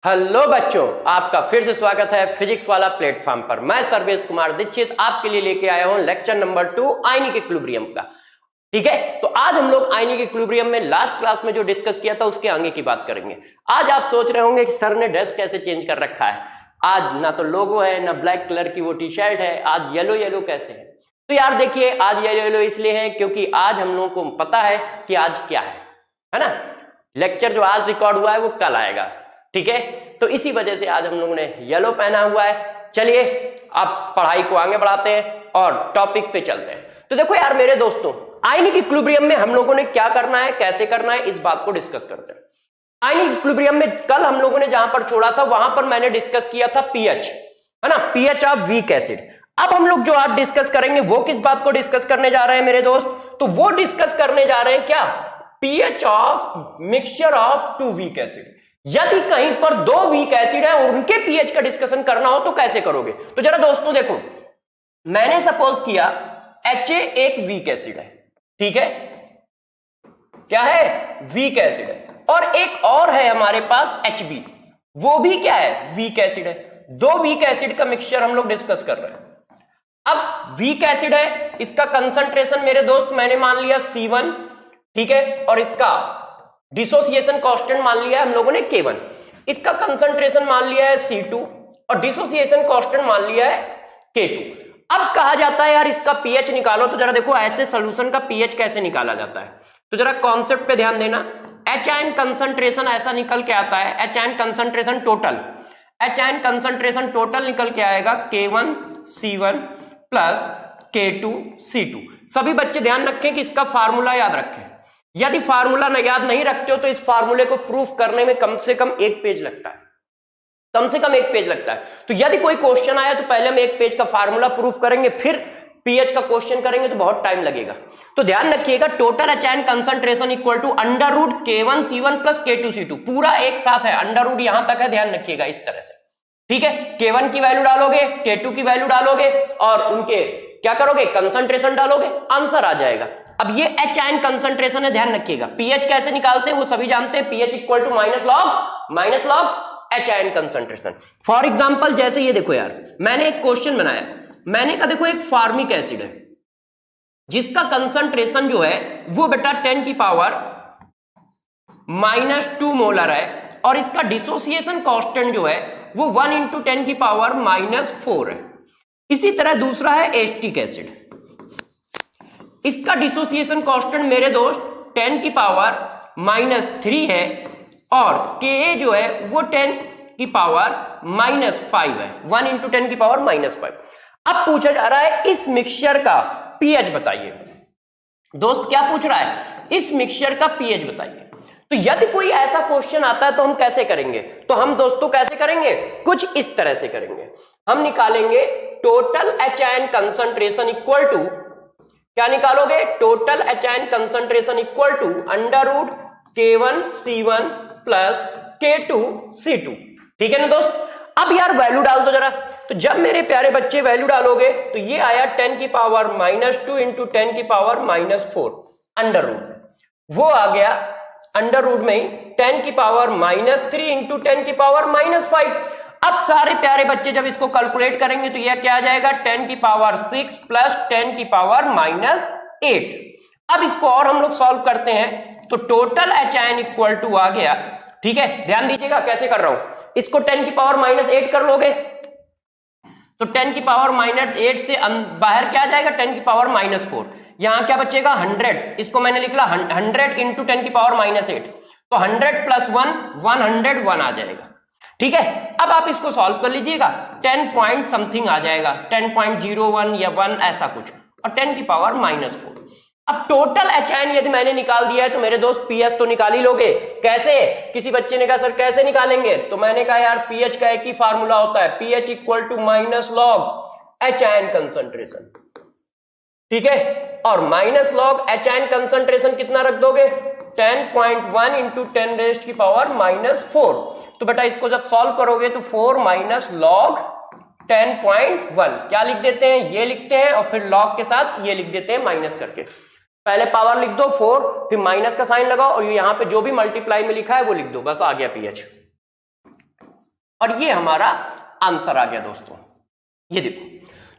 Hello बच्चों, आपका फिर से स्वागत है फिजिक्स वाला प्लेटफॉर्म पर। मैं सर्वेश कुमार दीक्षित आपके लिए लेके आया हूं लेक्चर नंबर 2 आयनिक इक्विलिब्रियम का। ठीक है, तो आज हम लोग आयनिक इक्विलिब्रियम में लास्ट क्लास में जो डिस्कस किया था उसके आगे की बात करेंगे। आज आप सोच रहे होंगे कि सर ने ड्रेस कैसे चेंज कर रखा है, आज ना तो लोगो है ना ब्लैक कलर की वो टी शर्ट है, आज येलो येलो कैसे है। तो यार देखिए, आज येलो येलो इसलिए है क्योंकि आज हम लोगों को पता है कि आज क्या है ना। लेक्चर जो आज रिकॉर्ड हुआ है वो कल आएगा, ठीक है, तो इसी वजह से आज हम लोगों ने येलो पहना हुआ है। चलिए अब पढ़ाई को आगे बढ़ाते हैं और टॉपिक पे चलते हैं। तो देखो यार मेरे दोस्तों, आयनिक इक्विलिब्रियम में हम लोगों ने क्या करना है, कैसे करना है, इस बात को डिस्कस करते हैं। आयनिक इक्विलिब्रियम में कल हम लोगों ने जहां पर छोड़ा था वहां पर मैंने डिस्कस किया था पीएच, है ना, पीएच ऑफ वीक एसिड। अब हम लोग जो आज डिस्कस करेंगे वो किस बात को डिस्कस करने जा रहे हैं मेरे दोस्त, तो वो डिस्कस करने जा रहे हैं क्या, pH of mixture of two weak acid. यदि कहीं पर दो वीक एसिड है और उनके पीएच का डिस्कशन करना हो तो कैसे करोगे। तो जरा दोस्तों देखो, मैंने सपोज किया HA एक वीक एसिड है, ठीक है, क्या है, वीक एसिड है, और एक और है हमारे पास HB, वो भी क्या है, वीक एसिड है। दो वीक एसिड का मिक्सचर हम लोग डिस्कस कर रहे हैं। अब वीक एसिड है, इसका कंसंट्रेशन मेरे दोस्त मैंने मान लिया C1, ठीक है, और इसका डिसोसिएशन कांस्टेंट मान लिया है हम लोगों ने K1, इसका कंसंट्रेशन मान लिया है C2 और डिसोसिएशन कांस्टेंट मान लिया है K2। अब कहा जाता है यार इसका पीएच निकालो, तो जरा देखो ऐसे सॉल्यूशन का पीएच कैसे निकाला जाता है। तो जरा कॉन्सेप्ट पे ध्यान देना। एच आयन कंसंट्रेशन ऐसा निकल के आता है, H ion concentration total, H ion concentration total निकल के आएगा K1 C1 plus K2 C2। सभी बच्चे ध्यान रखें कि इसका फार्मूला याद रखें। यदि फार्मूला न याद नहीं रखते हो तो इस फार्मूले को प्रूफ करने में कम से कम एक पेज लगता है, कम से कम एक पेज लगता है। तो यदि कोई क्वेश्चन आया तो पहले हम एक पेज का फार्मूला प्रूफ करेंगे, फिर पीएच का क्वेश्चन करेंगे तो बहुत टाइम लगेगा। तो ध्यान रखिएगा, total H ion concentration equal to under root K1 C1 plus K2 C2, पूरा एक साथ है, अंडर रूट यहां तक है, ध्यान रखिएगा इस तरह से, ठीक है। K1 की वैल्यू डालोगे, K2 की वैल्यू डालोगे और उनके क्या करोगे, कंसंट्रेशन डालोगे, आंसर आ जाएगा। अब ये एच आयन कंसंट्रेशन है, ध्यान रखिएगा। पीएच कैसे निकालते हैं वो सभी जानते हैं, pH equal to minus log H ion concentration. For example जैसे ये देखो यार, मैंने एक क्वेश्चन बनाया, मैंने कहा देखो एक फार्मिक एसिड है जिसका कंसंट्रेशन जो है वो बेटा 10 की पावर -2 मोलर है और इसका डिसोसिएशन कांस्टेंट जो है वो 1 इंटू 10 की पावर -4 है। इसी तरह दूसरा है एस्टिक एसिड, इसका डिसोसिएशन कांस्टेंट मेरे दोस्त 10 की पावर -3 है और Ka जो है वो 10 की पावर -5 है, 1 इंटू 10 की पावर -5। अब पूछा जा रहा है इस मिक्सचर का पीएच बताइए। दोस्त क्या पूछ रहा है, इस मिक्सचर का पीएच बताइए। तो यदि कोई ऐसा क्वेश्चन आता है तो हम कैसे करेंगे, तो हम दोस्तों कैसे करेंगे, कुछ इस तरह से करेंगे। हम निकालेंगे total H ion concentration equal to, क्या निकालोगे, total H ion concentration equal to under root K1 C1 plus K2 C2, ठीक है ना दोस्त। अब यार वैल्यू डाल दो जरा। तो जब मेरे प्यारे बच्चे वैल्यू डालोगे तो ये आया 10 की पावर -2 इंटू 10 की पावर -4 अंडर रूट, वो आ गया अंडर रूट में ही 10 की पावर -3 इंटू 10 की पावर -5। अब सारे प्यारे बच्चे जब इसको कैलकुलेट करेंगे तो यह क्या आ जाएगा, 10 की पावर 6 प्लस 10 की पावर -8। अब इसको और हम लोग सॉल्व करते हैं तो total H ion equal to आ गया, ठीक है, ध्यान दीजिएगा कैसे कर रहा हूं, इसको 10 की पावर -8 कर लोगे तो 10 की पावर -8 से बाहर क्या आ जाएगा, 10 की पावर -4, यहां क्या बचेगा 100, इसको मैंने लिख ला 100 इंटू 10 की पावर -8, तो 100 प्लस 1 101 आ जाएगा, ठीक है। अब आप इसको सॉल्व कर लीजिएगा, 10 पॉइंट समथिंग आ जाएगा, 10.01 या 1 ऐसा कुछ, और 10 की पावर -4। अब टोटल एच आयन यदि मैंने निकाल दिया है तो मेरे दोस्त पीएच तो निकाल ही लोगे। कैसे, किसी बच्चे ने कहा सर कैसे निकालेंगे, तो मैंने कहा यार पीएच का एक ही फार्मूला होता है, pH equal to minus log H ion concentration, ठीक है, और minus log H ion concentration कितना रख दोगे, 10.1 इंटू 10 रेस्ट की पावर -4। तो बेटा इसको जब सॉल्व करोगे तो 4 माइनस लॉग 10.1 क्या लिख देते हैं, ये लिखते हैं और फिर लॉग के साथ ये लिख देते हैं माइनस करके। पहले पावर लिख दो 4, फिर माइनस का साइन लगाओ और यहां पे जो भी मल्टीप्लाई में लिखा है वो लिख दो, बस आ गया पीएच। और ये हमारा आंसर आ गया दोस्तों। ये देखो,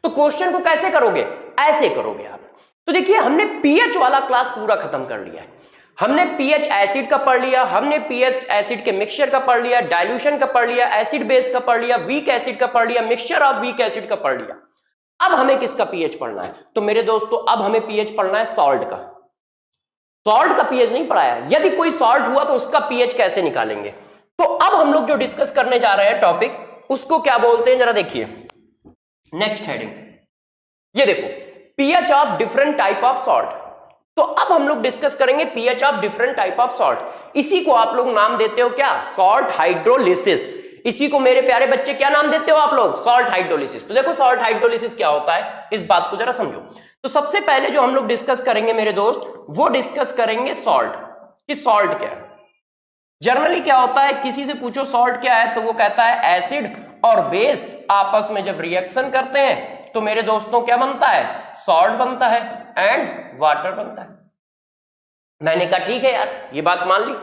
तो क्वेश्चन को कैसे करोगे, ऐसे करोगे आप। तो देखिए हमने पीएच वाला क्लास पूरा खत्म कर लिया है। हमने पीएच एसिड का पढ़ लिया, हमने पीएच एसिड के मिक्सचर का पढ़ लिया, डाइल्यूशन का पढ़ लिया, एसिड बेस का पढ़ लिया, वीक एसिड का पढ़ लिया, मिक्सचर ऑफ वीक एसिड का पढ़ लिया। अब हमें किसका पीएच पढ़ना है? तो मेरे दोस्तों अब हमें पीएच पढ़ना है सॉल्ट का। सॉल्ट का पीएच नहीं पढ़ाया, यदि कोई सॉल्ट हुआ तो उसका पीएच कैसे निकालेंगे। तो अब हम लोग जो डिस्कस करने जा रहे हैं टॉपिक, उसको क्या बोलते हैं जरा देखिए। नेक्स्ट हेडिंग, ये देखो, pH of different type of salt. तो अब हम लोग डिस्कस करेंगे pH of different type of salt. इसी को आप लोग नाम देते हो क्या? Salt hydrolysis. इसी को मेरे प्यारे बच्चे क्या नाम देते हो आप लोग? Salt hydrolysis. तो देखो सॉल्ट हाइड्रोलिसिस क्या होता है, इस बात को जरा समझो। तो सबसे पहले जो हम लोग डिस्कस करेंगे मेरे दोस्त, वो डिस्कस करेंगे सॉल्ट, कि सॉल्ट क्या है। जनरली क्या होता है, किसी से पूछो सॉल्ट क्या है तो वो कहता है एसिड और बेस आपस में जब रिएक्शन करते हैं तो मेरे दोस्तों क्या बनता है? सॉल्ट बनता है एंड वाटर बनता है। मैंने कहा ठीक है यार, ये बात मान ली।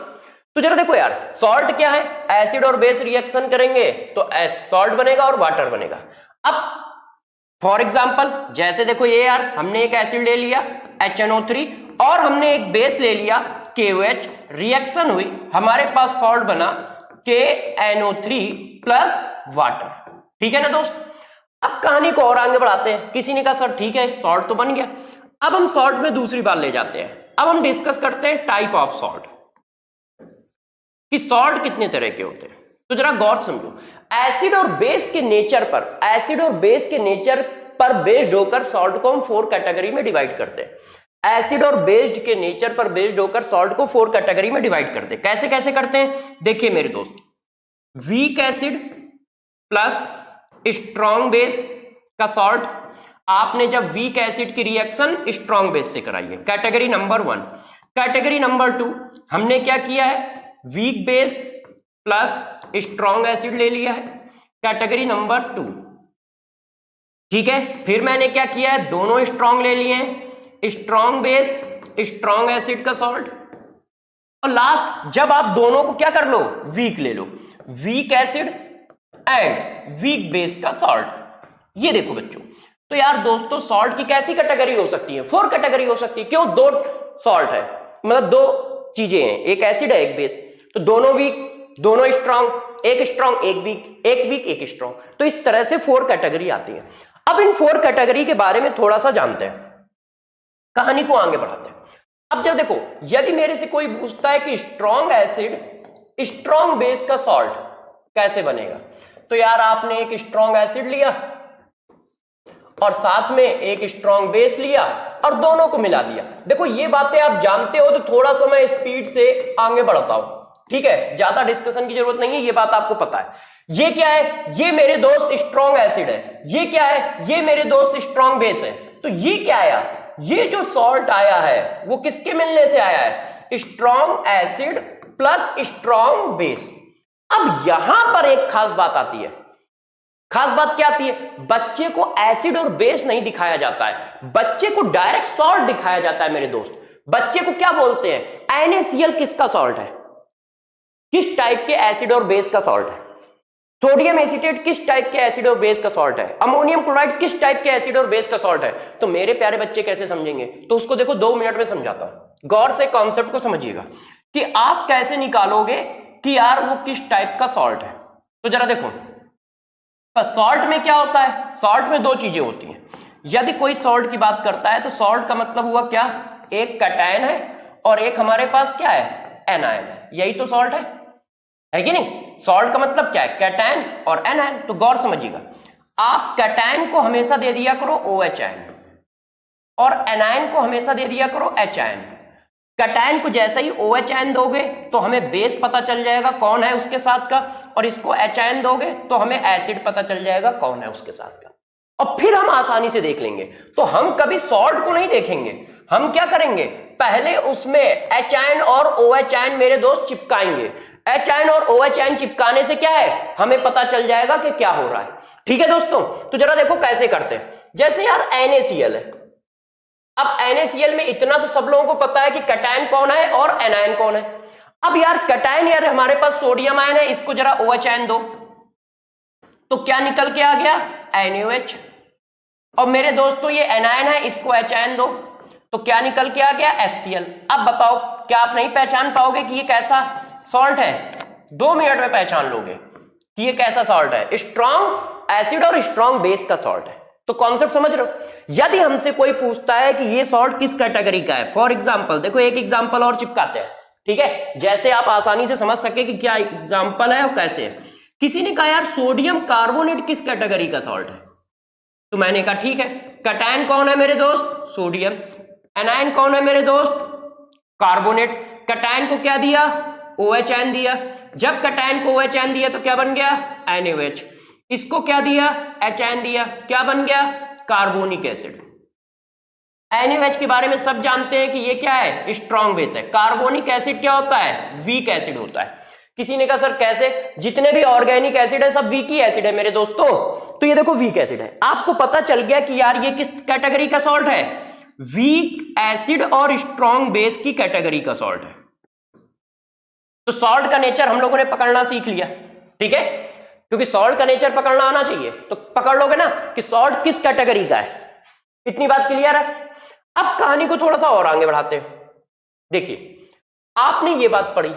तो जरा देखो यार, सॉल्ट क्या है? एसिड और बेस रिएक्शन करेंगे तो सॉल्ट बनेगा और वाटर बनेगा। अब फॉर एग्जांपल जैसे देखो ये यार, हमने एक एसिड ले लिया HNO3 और हमने एक बेस ले लिया KOH, रिएक्शन हुई, हमारे पास सॉल्ट बना KNO3 प्लस वाटर। ठीक है ना दोस्त। अब कहानी को और आगे बढ़ाते हैं। किसी ने कहा सर ठीक है सॉल्ट तो बन गया, अब हम सॉल्ट में दूसरी बात ले जाते हैं। अब हम डिस्कस करते हैं टाइप ऑफ सॉल्ट, कि सॉल्ट कितने तरह के होते हैं। तो जरा गौर समझो, एसिड और बेस के नेचर पर, एसिड और बेस के नेचर पर बेस्ड होकर सॉल्ट को हम 4 कैटेगरी में डिवाइड करते हैं। एसिड और बेस्ड के नेचर पर बेस्ड होकर सॉल्ट को 4 कैटेगरी में डिवाइड करते हैं। कैसे कैसे करते हैं देखिए मेरे दोस्त, weak acid plus strong base का सॉल्ट। आपने जब वीक एसिड की रिएक्शन स्ट्रॉन्ग बेस से कराई है, कैटेगरी नंबर 1। कैटेगरी नंबर 2 हमने क्या किया है, weak base plus strong acid ले लिया है, कैटेगरी नंबर 2। ठीक है, फिर मैंने क्या किया है, दोनों स्ट्रॉन्ग ले लिए हैं, स्ट्रॉन्ग बेस स्ट्रॉन्ग एसिड का सॉल्ट। और लास्ट जब आप दोनों को क्या कर लो, वीक ले लो, weak acid and weak base का सॉल्ट। ये देखो बच्चों, तो यार दोस्तों सॉल्ट की कैसी कैटेगरी हो सकती है? 4 कैटेगरी हो सकती है। क्यों? 2 सॉल्ट है, मतलब 2 चीजें हैं, एक एसिड है एक बेस, तो दोनों वीक दोनों स्ट्रॉन्ग, एक स्ट्रॉन्ग एक वीक, एक वीक एक स्ट्रॉन्ग। तो इस तरह से 4 कैटेगरी आती है। अब इन 4 कैटेगरी के बारे में थोड़ा सा जानते हैं, कहानी को आगे बढ़ाते हैं। अब जब देखो, यदि मेरे से कोई पूछता है कि स्ट्रॉन्ग एसिड स्ट्रॉन्ग बेस का सॉल्ट कैसे बनेगा, तो यार आपने एक स्ट्रॉन्ग एसिड लिया और साथ में एक स्ट्रॉन्ग बेस लिया और दोनों को मिला दिया। देखो ये बातें आप जानते हो तो थोड़ा सा मैं स्पीड से आगे बढ़ता हूं, ठीक है, ज्यादा डिस्कशन की जरूरत नहीं है, ये बात आपको पता है। ये क्या है, ये मेरे दोस्त स्ट्रॉन्ग एसिड है, ये क्या है, ये मेरे दोस्त स्ट्रॉन्ग बेस है। तो ये क्या आया, ये जो सॉल्ट आया है वो किसके मिलने से आया है, strong acid plus strong base. अब यहां पर एक खास बात आती है। खास बात क्या आती है, बच्चे को एसिड और बेस नहीं दिखाया जाता है, बच्चे को डायरेक्ट सॉल्ट दिखाया जाता है मेरे दोस्त। बच्चे को क्या बोलते हैं, NaCl किसका सॉल्ट है, किस टाइप के एसिड और बेस का सॉल्ट है, सोडियम एसीटेट किस टाइप के एसिड और बेस का सॉल्ट है, अमोनियम क्लोराइड किस टाइप के एसिड और बेस का सॉल्ट है। तो मेरे प्यारे बच्चे कैसे समझेंगे, तो उसको देखो 2 मिनट में समझाता हूं। गौर से कॉन्सेप्ट को समझिएगा कि आप कैसे निकालोगे कि यार वो किस टाइप का सॉल्ट है। तो जरा देखो, सॉल्ट में क्या होता है, सॉल्ट में 2 चीजें होती हैं। यदि कोई सॉल्ट की बात करता है तो सॉल्ट का मतलब हुआ क्या, एक कैटायन है और एक हमारे पास क्या है, एनायन है। यही तो सॉल्ट है कि नहीं। सॉल्ट का मतलब क्या है, कैटायन और एनायन। तो गौर समझिएगा, आप कैटायन को हमेशा दे दिया करो OH आयन और एनायन को हमेशा दे दिया करो H आयन। कैटायन को जैसे ही OH आयन दोगे तो हमें बेस पता चल जाएगा कौन है उसके साथ का, और इसको H आयन दोगे तो हमें एसिड पता चल जाएगा कौन है उसके साथ का, और फिर हम आसानी से देख लेंगे। तो हम कभी सॉल्ट को नहीं देखेंगे, हम क्या करेंगे, पहले उसमें H आयन और OH आयन मेरे दोस्त चिपकाएंगे। H आयन और OH आयन चिपकाने से क्या है, हमें पता चल जाएगा कि क्या हो रहा है। ठीक है दोस्तों, तो जरा देखो कैसे करते हैं। जैसे यार NaCl है, अब NaCl में इतना तो सब लोगों को पता है कि कैटायन कौन है और एनायन कौन है। अब यार कैटायन यार हमारे पास सोडियम आयन है, इसको जरा OH आयन दो, तो क्या निकल के आ गया, NaOH। और मेरे दोस्तों ये एनायन है, इसको HN दो, तो क्या निकल के आ गया, HCl। अब बताओ क्या आप नहीं पहचान पाओगे कि ये कैसा सॉल्ट है? 2 मिनट में पहचान लोगे कि ये कैसा सॉल्ट है, स्ट्रॉन्ग एसिड और स्ट्रॉन्ग बेस का सॉल्ट है। तो कॉन्सेप्ट समझ रहे हो? यदि हमसे कोई पूछता है कि ये सॉल्ट किस कैटेगरी का है, फॉर एग्जांपल देखो एक एग्जांपल और चिपकाते हैं, ठीक है, जैसे आप आसानी से समझ सके कि क्या एग्जांपल है और कैसे है। किसी ने कहा यार सोडियम कार्बोनेट किस कैटेगरी का सॉल्ट है, तो मैंने कहा ठीक है, कैटायन कौन है मेरे दोस्त, सोडियम, एनायन कौन है मेरे दोस्त, कार्बोनेट। कैटायन को क्या दिया, OHN दिया। जब कैटायन को OHN दिया तो क्या बन गया, NaOH। इसको क्या दिया, HN दिया, क्या बन गया, कार्बोनिक एसिड। NaOH के बारे में सब जानते हैं कि ये क्या है, स्ट्रॉन्ग बेस है। कार्बोनिक एसिड क्या होता है, वीक एसिड होता है। किसी ने कहा सर कैसे, जितने भी ऑर्गेनिक एसिड है सब वीक ही एसिड है मेरे दोस्तों। तो ये देखो वीक एसिड है, आपको पता चल गया कि यार ये किस कैटेगरी का सॉल्ट है, वीक एसिड और स्ट्रॉन्ग बेस की कैटेगरी का सॉल्ट है। तो सॉल्ट का नेचर हम लोगों ने पकड़ना सीख लिया, ठीक है, क्योंकि सॉल्ट का नेचर पकड़ना आना चाहिए, तो पकड़ लोगे ना कि सॉल्ट किस कैटेगरी का है। इतनी बात क्लियर है। अब कहानी को थोड़ा सा और आगे बढ़ाते हैं। देखिए आपने ये बात पढ़ी,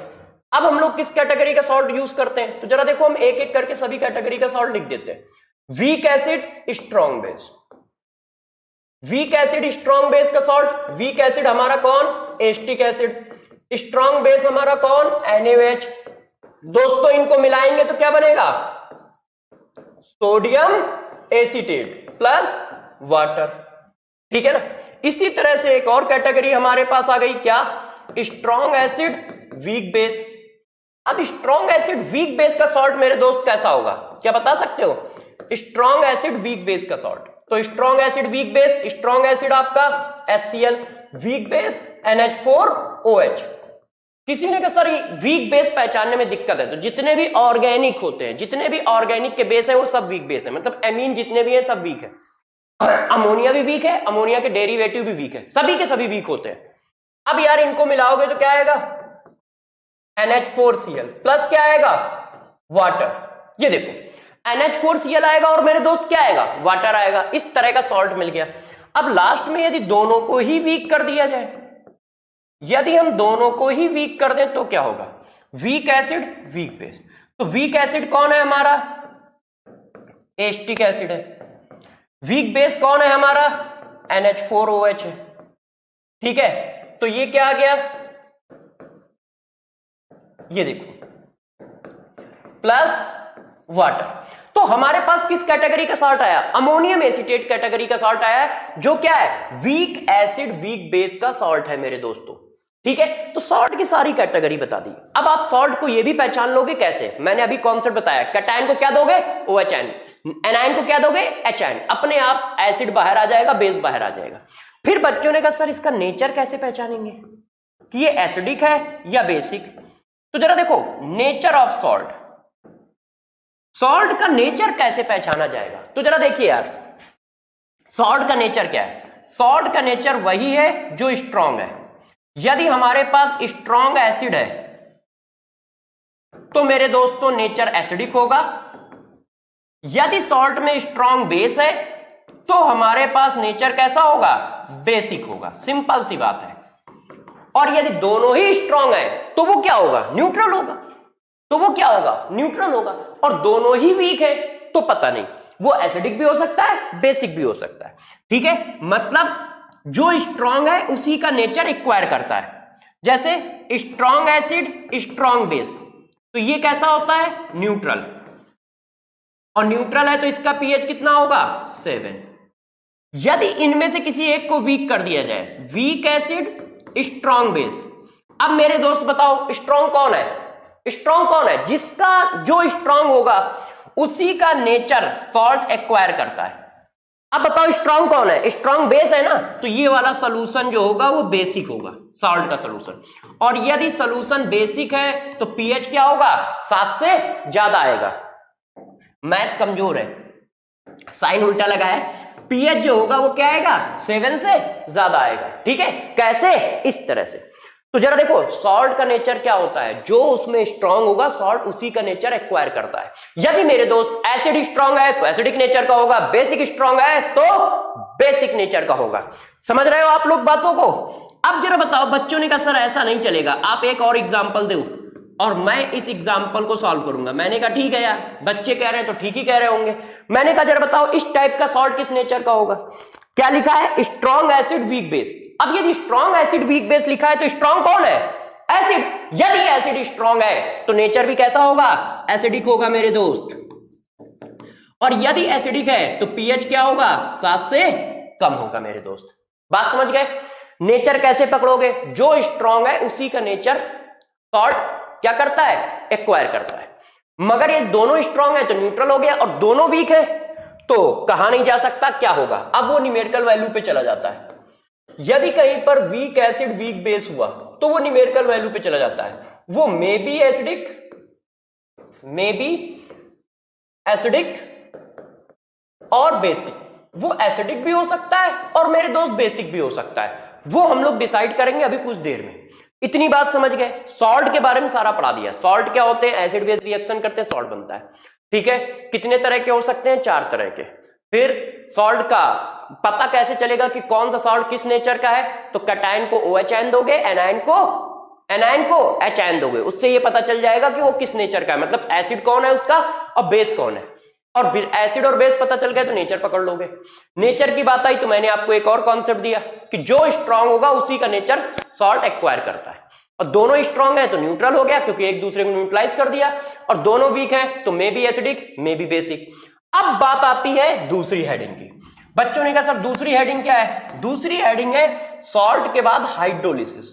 अब हम लोग किस कैटेगरी का सॉल्ट यूज करते हैं, तो जरा देखो हम एक एक करके सभी कैटेगरी का सॉल्ट लिख देते हैं। Weak acid strong base, weak acid strong base का सॉल्ट, वीक एसिड हमारा कौन, एस्टिक एसिड, स्ट्रॉन्ग बेस हमारा कौन, NaOH। दोस्तों इनको मिलाएंगे तो क्या बनेगा, सोडियम एसीटेट प्लस वाटर, ठीक है ना। इसी तरह से एक और कैटेगरी हमारे पास आ गई, क्या, स्ट्रॉन्ग एसिड वीक बेस। अब स्ट्रॉन्ग एसिड वीक बेस का सॉल्ट मेरे दोस्त कैसा होगा, क्या बता सकते हो, स्ट्रॉन्ग एसिड वीक बेस का सॉल्ट। तो strong acid weak base, strong acid आपका HCl, वीक बेस NH4OH। किसी ने कहा सर वीक बेस पहचानने में दिक्कत है, तो जितने भी ऑर्गेनिक होते हैं, जितने भी ऑर्गेनिक के बेस है वो सब वीक बेस है, मतलब एमीन जितने भी है सब वीक है। अमोनिया भी वीक है, अमोनिया के डेरिवेटिव भी वीक है, सभी के सभी वीक होते हैं। अब यार इनको मिलाओगे तो क्या आएगा, NH4Cl प्लस क्या आएगा, वाटर। ये देखो NH4Cl आएगा और मेरे दोस्त क्या आएगा, वाटर आएगा। इस तरह का सॉल्ट मिल गया। अब लास्ट में यदि दोनों को ही वीक कर दिया जाए, यदि हम दोनों को ही वीक कर दें तो क्या होगा, वीक एसिड वीक बेस। तो वीक एसिड कौन है हमारा, एस्टिक एसिड है। वीक बेस कौन है हमारा, NH4OH है, ठीक है। तो ये क्या आ गया, ये देखो प्लस वाटर। तो हमारे पास किस कैटेगरी का सॉल्ट आया, अमोनियम एसीटेट कैटेगरी का सॉल्ट आया है, जो क्या है, वीक एसिड वीक बेस का सॉल्ट है मेरे दोस्तों, ठीक है। तो सॉल्ट की सारी कैटेगरी बता दी। अब आप सॉल्ट को ये भी पहचान लोगे कैसे, मैंने अभी कॉन्सेप्ट बताया, कैटायन को क्या दोगे, OHN, एनायन को क्या दोगे, HN, अपने आप एसिड बाहर आ जाएगा, बेस बाहर आ जाएगा। फिर बच्चों ने कहा सर इसका नेचर कैसे पहचानेंगे कि ये एसिडिक है या बेसिक। तो जरा देखो नेचर ऑफ सॉल्ट, सॉल्ट का नेचर कैसे पहचाना जाएगा, तो जरा देखिए यार सॉल्ट का नेचर क्या है। सॉल्ट का नेचर वही है जो स्ट्रॉन्ग है। यदि हमारे पास स्ट्रॉन्ग एसिड है तो मेरे दोस्तों नेचर एसिडिक होगा। यदि सॉल्ट में स्ट्रॉन्ग बेस है तो हमारे पास नेचर कैसा होगा, बेसिक होगा, सिंपल सी बात है। और यदि दोनों ही स्ट्रॉन्ग है तो वो क्या होगा, न्यूट्रल होगा। तो वो क्या होगा, न्यूट्रल होगा। और दोनों ही वीक है तो पता नहीं, वो एसिडिक भी हो सकता है, बेसिक भी हो सकता है, ठीक है। मतलब जो स्ट्रॉन्ग है उसी का नेचर एक्वायर करता है। जैसे स्ट्रॉन्ग एसिड स्ट्रॉन्ग बेस, तो ये कैसा होता है, न्यूट्रल। और न्यूट्रल है तो इसका पीएच कितना होगा, 7। यदि इनमें से किसी एक को वीक कर दिया जाए, वीक एसिड स्ट्रॉन्ग बेस, अब मेरे दोस्त बताओ स्ट्रॉन्ग कौन है, स्ट्रॉन्ग कौन है, जिसका जो स्ट्रॉन्ग होगा उसी का नेचर सॉल्ट एक्वायर करता है। अब बताओ स्ट्रॉन्ग कौन है, स्ट्रॉन्ग बेस है ना, तो ये वाला सोल्यूशन जो होगा वो बेसिक होगा, सॉल्ट का सोल्यूशन। और यदि सोल्यूशन बेसिक है तो पीएच क्या होगा, 7 से ज्यादा आएगा। मैथ कमजोर है, साइन उल्टा लगा है, पीएच जो होगा वो क्या आएगा, 7 से ज्यादा आएगा, ठीक है। कैसे, इस तरह से। तो जरा देखो सॉल्ट का नेचर क्या होता है, जो उसमें स्ट्रांग होगा सॉल्ट उसी का नेचर एक्वायर करता है। यदि मेरे दोस्त एसिड स्ट्रांग है तो एसिडिक नेचर का होगा, बेसिक स्ट्रांग है तो बेसिक नेचर का होगा। समझ रहे हो आप लोग बातों को? अब जरा बताओ, बच्चों ने कहा सर ऐसा नहीं चलेगा, आप एक और एग्जांपल दो और मैं इस एग्जांपल को सॉल्व करूंगा। मैंने कहा ठीक है यार, बच्चे कह रहे हैं तो ठीक ही कह रहे होंगे। मैंने कहा जरा बताओ इस टाइप का सॉल्ट किस नेचर का होगा? क्या लिखा है? Strong acid weak base. अब यदि स्ट्रॉन्ग एसिड वीक बेस लिखा है तो स्ट्रॉन्ग कौन है? एसिड। यदि एसिड स्ट्रॉन्ग है तो नेचर भी कैसा होगा? एसिडिक होगा मेरे दोस्त। और यदि एसिडिक है तो पीएच क्या होगा? 7 से कम होगा मेरे दोस्त। बात समझ गए? नेचर कैसे पकड़ोगे? जो स्ट्रॉन्ग है उसी का नेचर सॉल्ट क्या करता है? एक्वायर करता है। मगर ये दोनों स्ट्रॉन्ग है तो न्यूट्रल हो गया, और दोनों वीक है तो कहा नहीं जा सकता, क्या होगा? अब वो न्यूमेरिकल वैल्यू पे चला जाता है। यदि कहीं पर वीक एसिड वीक बेस हुआ तो वो न्यूमेरिकल वैल्यू पे चला जाता है। वो मे बी एसिडिक और बेसिक। वो एसिडिक भी हो सकता है और मेरे दोस्त बेसिक भी हो सकता है। वो हम लोग डिसाइड करेंगे अभी कुछ देर में। इतनी बात समझ गए? सॉल्ट के बारे में सारा पढ़ा दिया। सॉल्ट क्या होते हैं? एसिड बेस रिएक्शन करते हैं, सॉल्ट बनता है। ठीक है, कितने तरह के हो सकते हैं? 4 तरह के। फिर सॉल्ट का पता कैसे चलेगा कि कौन सा सॉल्ट किस नेचर का है? तो कैटायन को OH आयन दोगे, एनायन को H आयन दोगे, उससे ये पता चल जाएगा कि वो किस नेचर का है, मतलब एसिड कौन है उसका और बेस कौन है। और एसिड और बेस पता चल गया तो नेचर पकड़ लोगे। नेचर की बात आई तो मैंने आपको एक और कॉन्सेप्ट दिया कि जो स्ट्रांग होगा उसी का नेचर सॉल्ट एक्वायर करता है। और दोनों स्ट्रांग है तो न्यूट्रल हो गया क्योंकि एक दूसरे को न्यूट्रलाइज कर दिया, और दोनों वीक है तो may be acidic may be basic. अब बात आती है दूसरी हेडिंग की। बच्चों ने कहा सर दूसरी हेडिंग क्या है? दूसरी हेडिंग है सॉल्ट के बाद हाइड्रोलिसिस।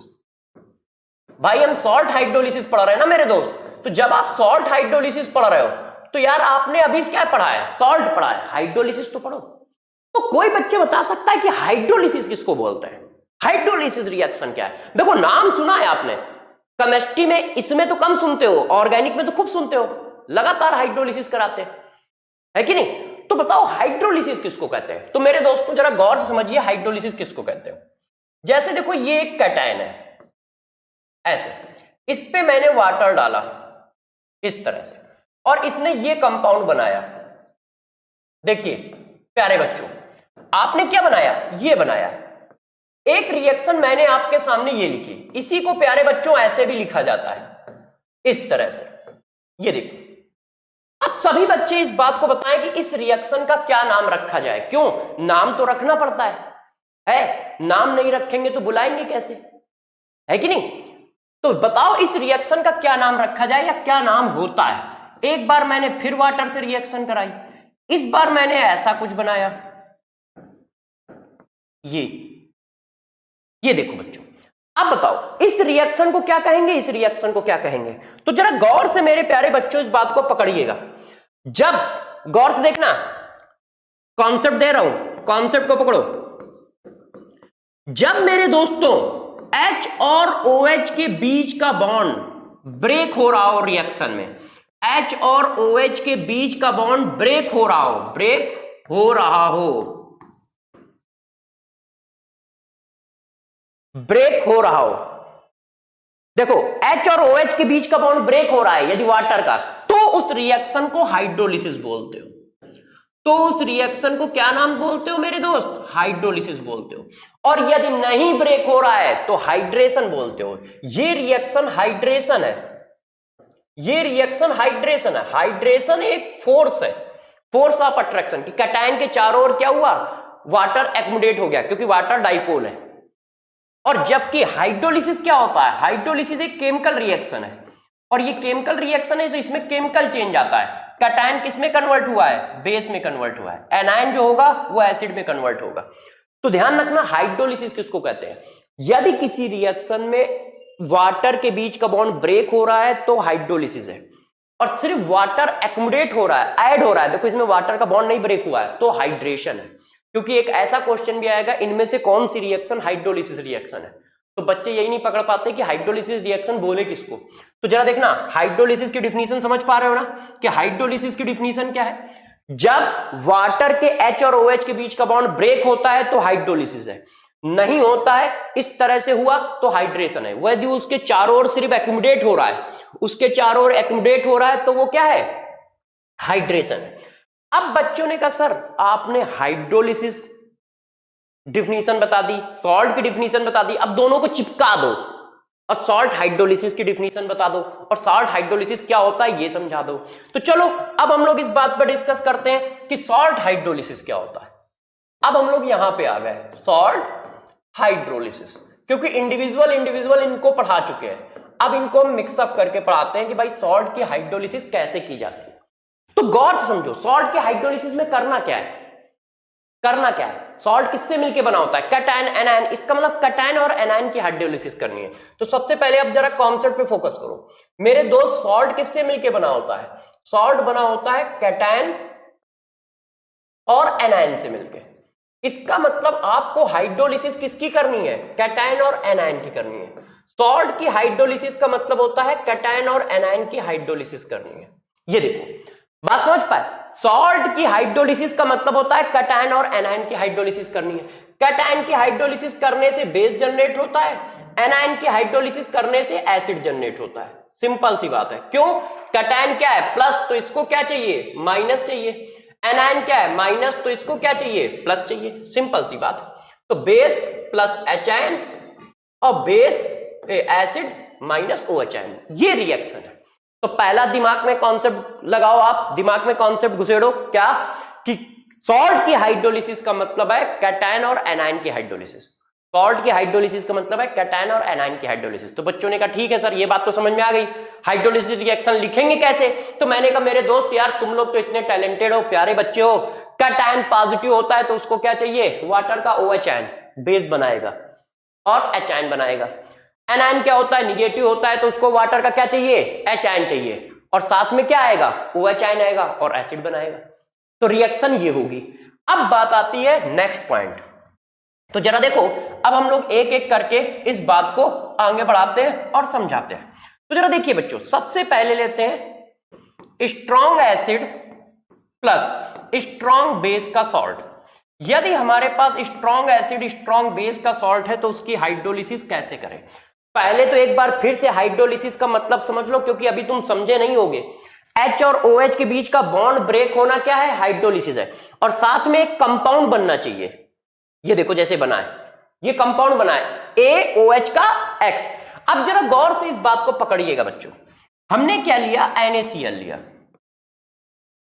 भाई हम सॉल्ट हाइड्रोलिसिस पढ़ रहे हैं ना मेरे दोस्त, तो जब आप सॉल्ट हाइड्रोलिसिस पढ़ रहे हो तो यार आपने अभी क्या पढ़ा है? सॉल्ट पढ़ा है, हाइड्रोलिसिस तो पढ़ो। तो कोई बच्चे बता सकता है कि हाइड्रोलिसिस किसको बोलते हैं? हाइड्रोलिसिस रिएक्शन क्या है? देखो नाम सुना है आपने, केमिस्ट्री में इसमें तो कम सुनते हो, ऑर्गेनिक में तो खूब सुनते हो, लगातार हाइड्रोलिसिस कराते हैं, है कि नहीं? तो बताओ हाइड्रोलिसिस किसको कहते हैं? तो मेरे दोस्तों जरा गौर से समझिए हाइड्रोलिसिस किसको कहते हैं। जैसे देखो ये एक कैटायन है, ऐसे इस पे मैंने वाटर डाला इस तरह से, और इसने ये कंपाउंड बनाया। देखिए प्यारे बच्चों, आपने क्या बनाया? ये बनाया। एक रिएक्शन मैंने आपके सामने ये लिखी, इसी को प्यारे बच्चों ऐसे भी लिखा जाता है इस तरह से। ये देखो, अब सभी बच्चे इस बात को बताएं कि इस रिएक्शन का क्या नाम रखा जाए। क्यों? नाम तो रखना पड़ता है? नाम नहीं रखेंगे तो बुलाएंगे कैसे, है कि नहीं? तो बताओ इस रिएक्शन का क्या नाम रखा जाए या क्या नाम होता है। एक बार मैंने फिर वाटर से रिएक्शन कराई, इस बार मैंने ऐसा कुछ बनाया। ये देखो बच्चों, अब बताओ इस रिएक्शन को क्या कहेंगे, इस रिएक्शन को क्या कहेंगे? तो जरा गौर से मेरे प्यारे बच्चों इस बात को पकड़िएगा। जब गौर से देखना, कॉन्सेप्ट दे रहा हूं, कॉन्सेप्ट को पकड़ो। जब मेरे दोस्तों H और OH के बीच का बॉन्ड ब्रेक हो रहा हो रिएक्शन में, H और OH के बीच का बॉन्ड ब्रेक हो रहा हो, देखो H और OH के बीच का बॉन्ड ब्रेक हो रहा है यदि वाटर का, तो उस रिएक्शन को हाइड्रोलिसिस बोलते हो। तो उस रिएक्शन को क्या नाम बोलते हो मेरे दोस्त? हाइड्रोलिसिस बोलते हो। और यदि नहीं ब्रेक हो रहा है तो हाइड्रेशन बोलते हो। ये रिएक्शन हाइड्रेशन है, ये रिएक्शन हाइड्रेशन है। हाइड्रेशन एक फोर्स है, फोर्स ऑफ अट्रैक्शन की कैटायन के चारों ओर क्या हुआ? वाटर एक्युमुलेट हो गया क्योंकि वाटर डाइपोल है। और जबकि हाइड्रोलिसिस क्या होता है? हाइड्रोलिसिस एक केमिकल रिएक्शन है, और ये केमिकल रिएक्शन है तो इसमें केमिकल चेंज आता है। कैटायन किस में कन्वर्ट हुआ है? बेस में कन्वर्ट हुआ है। एनायन जो होगा वो एसिड में कन्वर्ट होगा। तो ध्यान रखना हाइड्रोलिसिस किसको कहते हैं? यदि किसी रिएक्शन में वाटर के बीच का बॉन्ड ब्रेक हो रहा है तो हाइड्रोलिसिस है, और सिर्फ वाटर एक्युमुलेट हो रहा है, ऐड हो रहा है, देखो इसमें वाटर का बॉन्ड नहीं ब्रेक हुआ है, तो हाइड्रेशन है। क्योंकि एक ऐसा क्वेश्चन भी आएगा इनमें से कौन सी रिएक्शन हाइड्रोलिसिस रिएक्शन है, तो बच्चे यही नहीं पकड़ पाते कि हाइड्रोलिसिस रिएक्शन बोले किसको। तो जरा देखना हाइड्रोलिसिस की डिफिनीशन समझ पा रहे हो ना कि हाइड्रोलिसिस की डिफिनीशन क्या है? जब वाटर के H और OH के बीच का बॉन्ड ब्रेक होता है तो हाइड्रोलिसिस है। नहीं होता है, इस तरह से हुआ तो हाइड्रेशन है। यदि उसके चारों ओर सिर्फ एक्यूमुलेट हो रहा है, उसके चारों ओर एक्यूमुलेट हो रहा है तो वो क्या है, हाइड्रेशन है। अब बच्चों ने कहा सर आपने हाइड्रोलिसिस डिफिनीशन बता दी, सॉल्ट की डिफिनीशन बता दी, अब दोनों को चिपका दो और सॉल्ट हाइड्रोलिसिस की डिफिनीशन बता दो और सॉल्ट हाइड्रोलिसिस क्या होता है ये समझा दो। तो चलो अब हम लोग इस बात पर डिस्कस करते हैं कि सॉल्ट हाइड्रोलिसिस क्या होता है। अब हम लोग यहां पे आ गए सॉल्ट हाइड्रोलिसिस, क्योंकि इंडिविजुअल इनको पढ़ा चुके हैं, अब इनको मिक्सअप करके पढ़ाते हैं कि भाई सॉल्ट की हाइड्रोलिसिस कैसे की जाती है। तो गौर से समझो सॉल्ट के हाइड्रोलिसिस में करना क्या है, सॉल्ट किससे मिलके बना होता है, कैटायन एनायन, इसका मतलब कैटायन और एनायन की हाइड्रोलिसिस करनी है। तो सबसे पहले अब जरा कॉन्सेप्ट पे फोकस करो मेरे दोस्त, सॉल्ट किससे मिलके बना होता है, सॉल्ट बना होता है कैटायन और एनायन से मिलके। इसका मतलब आपको हाइड्रोलिसिस किसकी करनी है, कैटायन और एनायन की करनी है। सॉल्ट की हाइड्रोलिसिस का मतलब होता है कैटायन और एनायन की हाइड्रोलिसिस करनी है। ये देखो बात समझ पाए, सॉल्ट की हाइड्रोलिसिस का मतलब होता है कैटायन और एनायन की हाइड्रोलिसिस करनी है। कैटायन की हाइड्रोलिसिस करने से बेस जनरेट होता है, एनायन की हाइड्रोलिसिस करने से एसिड जनरेट होता है। सिंपल सी बात है। क्यों, कैटायन क्या है प्लस, तो इसको क्या चाहिए माइनस चाहिए, एनायन क्या है माइनस, तो इसको क्या चाहिए प्लस चाहिए। सिंपल सी बात है। तो बेस प्लस एचआयन और बेस एसिड माइनस ओएचआयन, ये रिएक्शन है। तो पहला दिमाग में कॉन्सेप्ट लगाओ, आप दिमाग में कॉन्सेप्ट घुसेड़ो क्या, कि सॉल्ट की हाइड्रोलिसिस का मतलब है कैटायन और एनायन की हाइड्रोलिसिस। सॉल्ट की हाइड्रोलिसिस का मतलब है कैटायन और एनायन की हाइड्रोलिसिस। तो बच्चों ने कहा ठीक है सर ये बात तो समझ में आ गई, हाइड्रोलिसिस रिएक्शन लिखेंगे कैसे। तो मैंने कहा मेरे दोस्त यार तुम लोग तो इतने टैलेंटेड हो, प्यारे बच्चे हो, कैटायन पॉजिटिव होता है तो उसको क्या चाहिए, वाटर का OH बेस बनाएगा और H बनाएगा। एनायन क्या होता है, निगेटिव होता है तो उसको वाटर का क्या चाहिए, H चाहिए, और साथ में क्या आएगा, OH आएगा और एसिड बनाएगा। तो रिएक्शन ये होगी। अब बात आती है नेक्स्ट पॉइंट। तो जरा देखो अब हम लोग एक एक करके इस बात को आगे बढ़ाते हैं और समझाते हैं। तो जरा देखिए बच्चों, सबसे पहले लेते हैं strong acid plus strong base का सॉल्ट। यदि हमारे पास स्ट्रॉन्ग एसिड स्ट्रॉन्ग बेस का सॉल्ट है तो उसकी हाइड्रोलिसिस कैसे करें। पहले तो एक बार फिर से हाइड्रोलिसिस का मतलब समझ लो, क्योंकि अभी तुम समझे नहीं होगे। H और OH के बीच का बॉन्ड ब्रेक होना क्या है, हाइड्रोलिसिस है। और साथ में एक कंपाउंड बनना चाहिए। ये देखो जैसे बना है, ये कंपाउंड बना है AOH का X। अब जरा गौर से इस बात को पकड़िएगा बच्चों, हमने क्या लिया, NaCl लिया।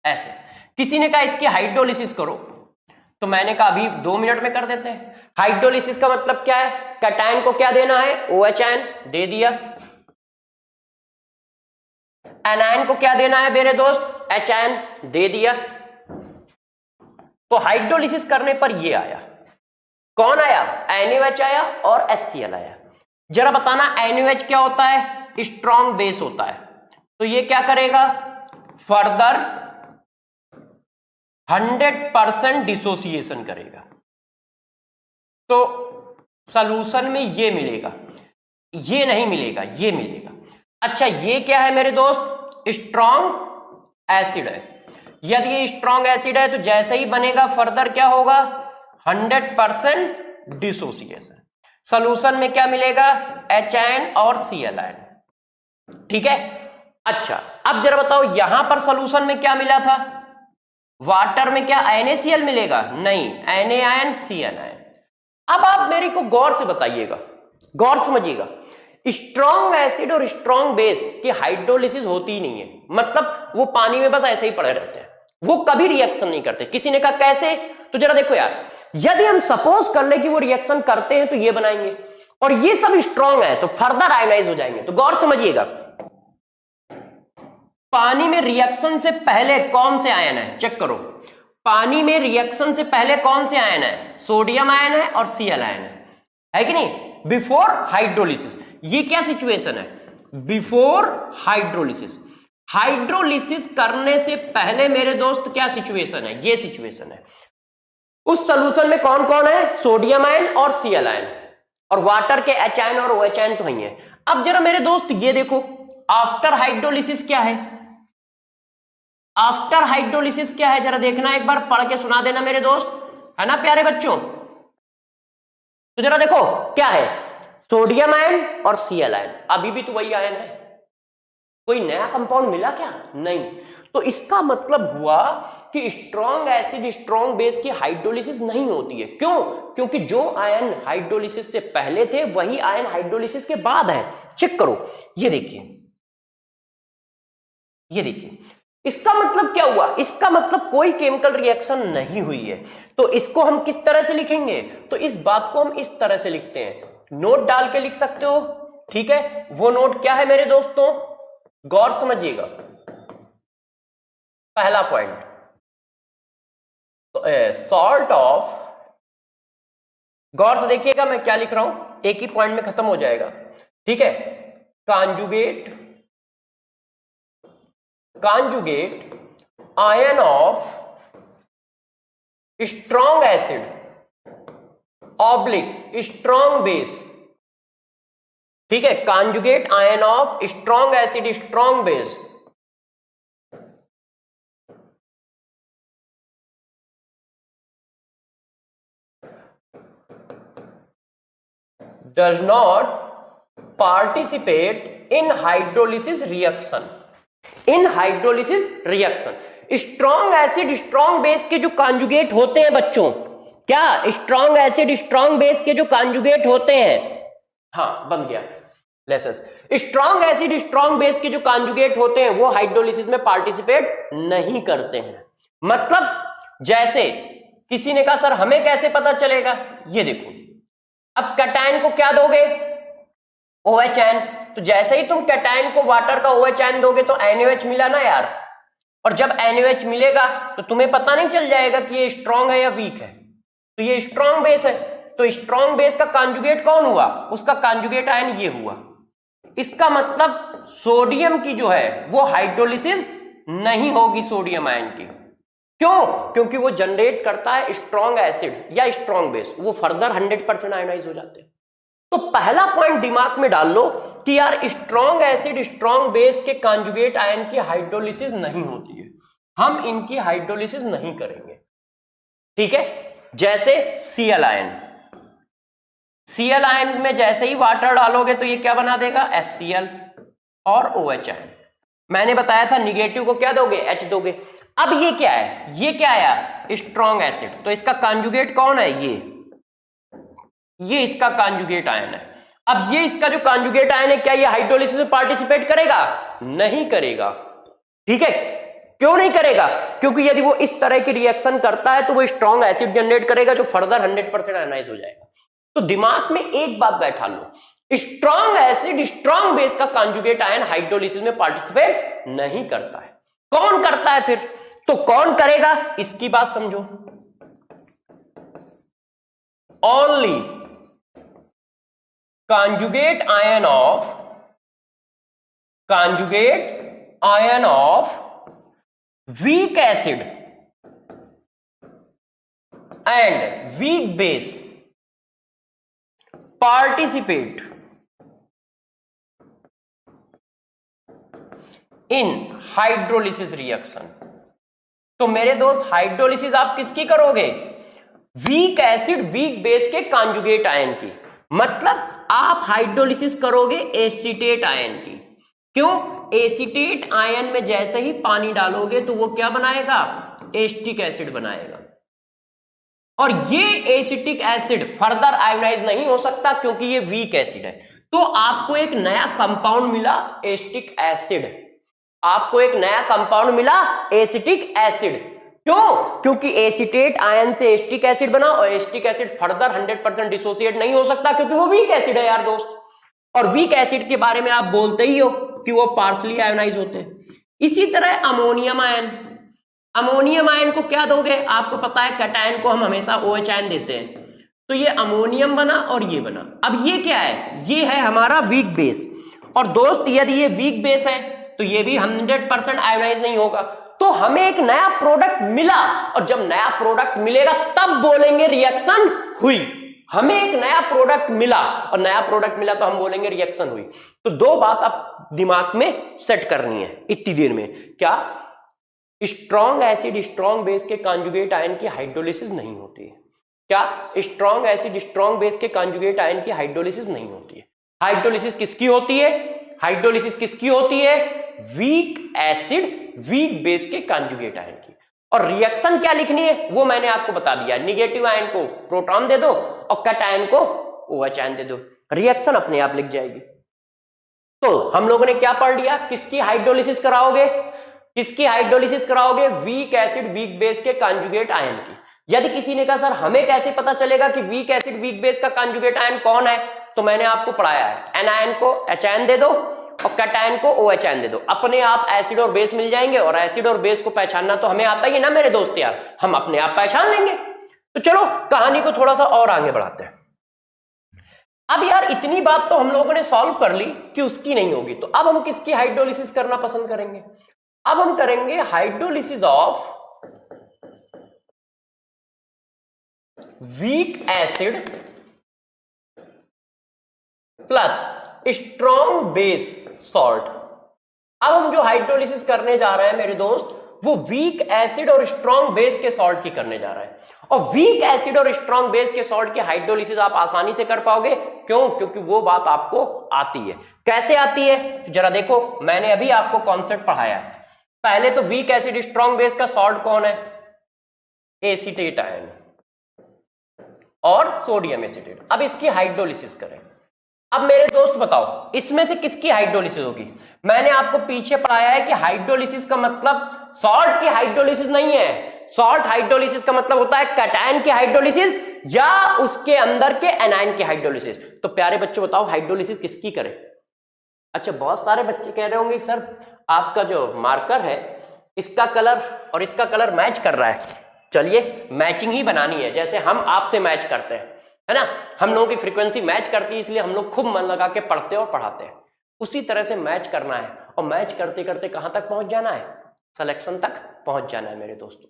ऐसे किसी ने कहा इसकी हाइड्रोलिसिस करो, तो मैंने कहा अभी 2 मिनट में कर देते हैं। हाइड्रोलिसिस का मतलब क्या है, कैटायन को क्या देना है, OH दे दिया, एनायन को क्या देना है मेरे दोस्त, H दे दिया। तो हाइड्रोलिसिस करने पर ये आया, कौन आया, NaOH आया और HCl आया। जरा बताना NaOH क्या होता है, स्ट्रॉन्ग बेस होता है। तो ये क्या करेगा, फर्दर 100% डिसोसिएशन करेगा। तो सॉल्यूशन में ये मिलेगा, ये नहीं मिलेगा, ये मिलेगा। अच्छा ये क्या है मेरे दोस्त, स्ट्रॉन्ग एसिड है। यदि ये स्ट्रॉन्ग एसिड है तो जैसे ही बनेगा फर्दर क्या होगा, 100% डिसोसिएशन। सॉल्यूशन में क्या मिलेगा, HN और Cl। ठीक है। अच्छा अब जरा बताओ यहां पर सॉल्यूशन में क्या मिला था, वाटर में क्या NaCl मिलेगा, नहीं, NaCl। अब आप मेरे को गौर से बताइएगा, गौर समझिएगा, स्ट्रॉन्ग एसिड और स्ट्रॉन्ग बेस की हाइड्रोलिसिस होती ही नहीं है। मतलब वो पानी में बस ऐसे ही पड़े रहते हैं, वो कभी रिएक्शन नहीं करते। किसी ने कहा कैसे, तो जरा देखो यार, यदि हम सपोज कर ले कि वो रिएक्शन करते हैं तो ये बनाएंगे और ये सब स्ट्रॉन्ग है तो फर्दर आयनाइज हो जाएंगे। तो गौर समझिएगा, पानी में रिएक्शन से पहले कौन से आयन है, चेक करो, पानी में रिएक्शन से पहले कौन से आयन है, सोडियम आयन है और Cl आयन है कि नहीं, बिफोर हाइड्रोलिसिस। ये क्या सिचुएशन है, बिफोर हाइड्रोलिसिस। हाइड्रोलिसिस करने से पहले मेरे दोस्त क्या सिचुएशन है, ये सिचुएशन है। उस सॉल्यूशन में कौन कौन है, सोडियम आयन और Cl आयन, और वाटर के H आयन और OH आयन तो ही है। अब जरा मेरे दोस्त ये देखो, आफ्टर हाइड्रोलिसिस क्या है, आफ्टर हाइड्रोलिसिस क्या है, जरा देखना, एक बार पढ़ के सुना देना मेरे दोस्त, है ना प्यारे बच्चों। तो जरा देखो क्या है, सोडियम आयन और Cl आयन, अभी भी तो वही आयन है, कोई नया कंपाउंड मिला क्या? नहीं। तो इसका मतलब हुआ कि स्ट्रॉन्ग एसिड स्ट्रॉन्ग बेस की हाइड्रोलिसिस नहीं होती है। क्यों? क्योंकि जो आयन हाइड्रोलिसिस से पहले थे वही आयन हाइड्रोलिसिस के बाद है। चेक करो, ये देखिए, ये देखिए, इसका मतलब क्या हुआ? इसका मतलब कोई केमिकल रिएक्शन नहीं हुई है। तो इसको हम किस तरह से लिखेंगे? तो इस बात को हम इस तरह से लिखते हैं, नोट डाल के लिख सकते हो, ठीक है। वो नोट क्या है मेरे दोस्तों? गौर समझिएगा। पहला पॉइंट, सॉल्ट ऑफ, गौर से देखिएगा मैं क्या लिख रहा हूं, एक ही पॉइंट में खत्म हो जाएगा, ठीक है। Conjugate ion of strong acid oblique strong base, ठीक है। Conjugate ion of strong acid strong base does not participate in hydrolysis reaction. In hydrolysis reaction, strong acid strong base के जो कॉन्जुगेट होते हैं बच्चों, क्या स्ट्रॉन्ग एसिड स्ट्रॉन्ग बेस के जो कॉन्जुगेट होते हैं, हाँ बन गया lessons, strong acid strong base के जो कॉन्जुगेट होते हैं वो हाइड्रोलिसिस में पार्टिसिपेट नहीं करते हैं। मतलब जैसे किसी ने कहा सर हमें कैसे पता चलेगा, ये देखो, अब कैटायन को क्या दोगे? OHN। तो जैसे ही तुम कैटायन को वाटर का OHN दोगे तो NaOH मिला ना यार, और जब NaOH मिलेगा तो तुम्हें पता नहीं चल जाएगा कि ये स्ट्रॉन्ग है या वीक है। तो ये स्ट्रॉन्ग बेस है, तो स्ट्रॉन्ग बेस का कॉन्जुगेट कौन हुआ? उसका कॉन्जुगेट आयन ये हुआ। इसका मतलब सोडियम की जो है वो हाइड्रोलिसिस नहीं होगी सोडियम आयन की। क्यों? क्योंकि वो जनरेट करता है स्ट्रॉन्ग एसिड या स्ट्रॉन्ग बेस, वो फर्दर 100% आयनाइज हो जाते हैं। तो पहला पॉइंट दिमाग में डाल लो कि यार स्ट्रॉन्ग एसिड स्ट्रॉन्ग बेस के कॉन्जुगेट आयन की हाइड्रोलिसिस नहीं होती है, हम इनकी हाइड्रोलिसिस नहीं करेंगे, ठीक है। जैसे Cl आयन, Cl आयन में जैसे ही वाटर डालोगे तो ये क्या बना देगा? HCl और OH आयन। मैंने बताया था निगेटिव को क्या दोगे? H दोगे। अब ये क्या है? ये क्या आया? स्ट्रॉन्ग एसिड, तो इसका कॉन्जुगेट कौन है? ये इसका कॉन्जुगेट आयन है। अब ये इसका जो कॉन्जुगेट आयन है, क्या ये हाइड्रोलिसिस में पार्टिसिपेट करेगा? नहीं करेगा, ठीक है। क्यों नहीं करेगा? क्योंकि यदि वो इस तरह की रिएक्शन करता है तो वो स्ट्रॉन्ग एसिड जनरेट करेगा जो फर्दर 100% आयनाइज हो जाएगा। तो दिमाग में एक बात बैठा लो, स्ट्रॉन्ग एसिड स्ट्रॉन्ग बेस का कॉन्जुगेट आयन हाइड्रोलिसिस में पार्टिसिपेट नहीं करता है। कौन करता है फिर? तो कौन करेगा इसकी बात समझो। Only conjugate ion of weak acid and weak base participate in hydrolysis reaction। तो मेरे दोस्त हाइड्रोलिसिस आप किसकी करोगे? वीक एसिड वीक बेस के कॉन्जुगेट आयन की। मतलब आप हाइड्रोलिसिस करोगे एसीटेट आयन की। क्यों? एसीटेट आयन में जैसे ही पानी डालोगे तो वो क्या बनाएगा? एसिटिक एसिड बनाएगा, और ये एसिटिक एसिड फर्दर आयोनाइज नहीं हो सकता क्योंकि ये वीक एसिड है। तो आपको एक नया कंपाउंड मिला एसिटिक एसिड, आपको एक नया कंपाउंड मिला एसिटिक एसिड। क्यों? क्योंकि एसीटेट आयन से एसिटिक एसिड बना, और एसिटिक एसिड फर्दर 100% डिसोसिएट नहीं हो सकता क्योंकि वो वीक एसिड है यार दोस्त। और वीक एसिड के बारे में आप बोलते ही हो कि वो पार्शली आयोनाइज होते हैं। इसी तरह अमोनियम आयन, अमोनियम आयन को क्या दोगे? आपको पता है कैटायन को हम हमेशा OH आयन देते हैं, तो ये अमोनियम बना और ये बना। अब ये क्या है? ये है हमारा वीक बेस। और दोस्त यदि ये वीक बेस है तो ये भी 100% आयोनाइज नहीं होगा। तो हमें एक नया प्रोडक्ट मिला, और जब नया प्रोडक्ट मिलेगा तब बोलेंगे रिएक्शन हुई। हमें एक नया प्रोडक्ट मिला, और नया प्रोडक्ट मिला तो हम बोलेंगे रिएक्शन हुई। तो दो बात आप दिमाग में सेट करनी है इतनी देर में। क्या? स्ट्रॉन्ग एसिड स्ट्रॉन्ग बेस के कॉन्जुगेट आयन की हाइड्रोलिसिस नहीं होती है। क्या स्ट्रॉन्ग एसिड स्ट्रॉन्ग बेस के कॉन्जुगेट आयन की हाइड्रोलिसिस नहीं होती है। हाइड्रोलिसिस किसकी होती है? हाइड्रोलिसिस किसकी होती है? वीक एसिड वीक बेस के कॉन्जुगेट आयन की। और रिएक्शन क्या लिखनी है वो मैंने आपको बता दिया, निगेटिव आयन को प्रोटॉन दे दो और कट आयन को OH आयन दे दो, रिएक्शन अपने आप लिख जाएगी। तो हम लोगों ने क्या पढ़ लिया? किसकी हाइड्रोलिसिस कराओगे? किसकी हाइड्रोलिसिस कराओगे? वीक एसिड वीक बेस के कॉन्जुगेट आयन की। यदि किसी ने कहा सर हमें कैसे पता चलेगा कि वीक एसिड वीक बेस का कॉन्जुगेट आयन कौन है, तो मैंने आपको पढ़ाया है, एन आयन को H आयन दे दो और कट आयन को OH आयन दे दो, अपने आप एसिड और बेस मिल जाएंगे। और एसिड और बेस को पहचानना तो हमें आता ही है ना मेरे दोस्त यार, हम अपने आप पहचान लेंगे। तो चलो कहानी को थोड़ा सा और आगे बढ़ाते हैं। अब यार इतनी बात तो हम लोगों ने सॉल्व कर ली कि उसकी नहीं होगी, तो अब हम किसकी हाइड्रोलिसिस करना पसंद करेंगे? अब हम करेंगे hydrolysis of weak acid plus strong base salt. अब हम जो हाइड्रोलिसिस करने जा रहे हैं मेरे दोस्त, वो वीक एसिड और स्ट्रॉन्ग बेस के सॉल्ट की करने जा रहे हैं। और वीक एसिड और स्ट्रॉन्ग बेस के सॉल्ट की हाइड्रोलिसिस आप आसानी से कर पाओगे। क्यों? क्योंकि वो बात आपको आती है। कैसे आती है? तो जरा देखो, मैंने अभी आपको कॉन्सेप्ट पढ़ाया है। पहले तो वीक एसिड स्ट्रॉन्ग बेस का सॉल्ट कौन है? एसीटेट आयन और सोडियम एसीटेट। अब इसकी हाइड्रोलिसिस करें। अब मेरे दोस्त बताओ इसमें से किसकी हाइड्रोलिसिस होगी? मैंने आपको पीछे पढ़ाया है कि हाइड्रोलिसिस का मतलब सॉल्ट की हाइड्रोलिसिस नहीं है। सॉल्ट हाइड्रोलिसिस का मतलब होता है कैटायन की हाइड्रोलिसिस या उसके अंदर के एनायन की हाइड्रोलिसिस। तो प्यारे बच्चों बताओ हाइड्रोलिसिस किसकी करें? अच्छा, बहुत सारे बच्चे कह रहे होंगे सर आपका जो मार्कर है इसका कलर और इसका कलर मैच कर रहा है। चलिए मैचिंग ही बनानी है, जैसे हम आपसे मैच करते हैं, है ना। हम लोगों की फ्रीक्वेंसी मैच करती है, इसलिए हम लोग खूब मन लगा के पढ़ते और पढ़ाते हैं। उसी तरह से मैच करना है और मैच करते करते कहां तक पहुंच जाना है? सिलेक्शन तक पहुंच जाना है मेरे दोस्तों,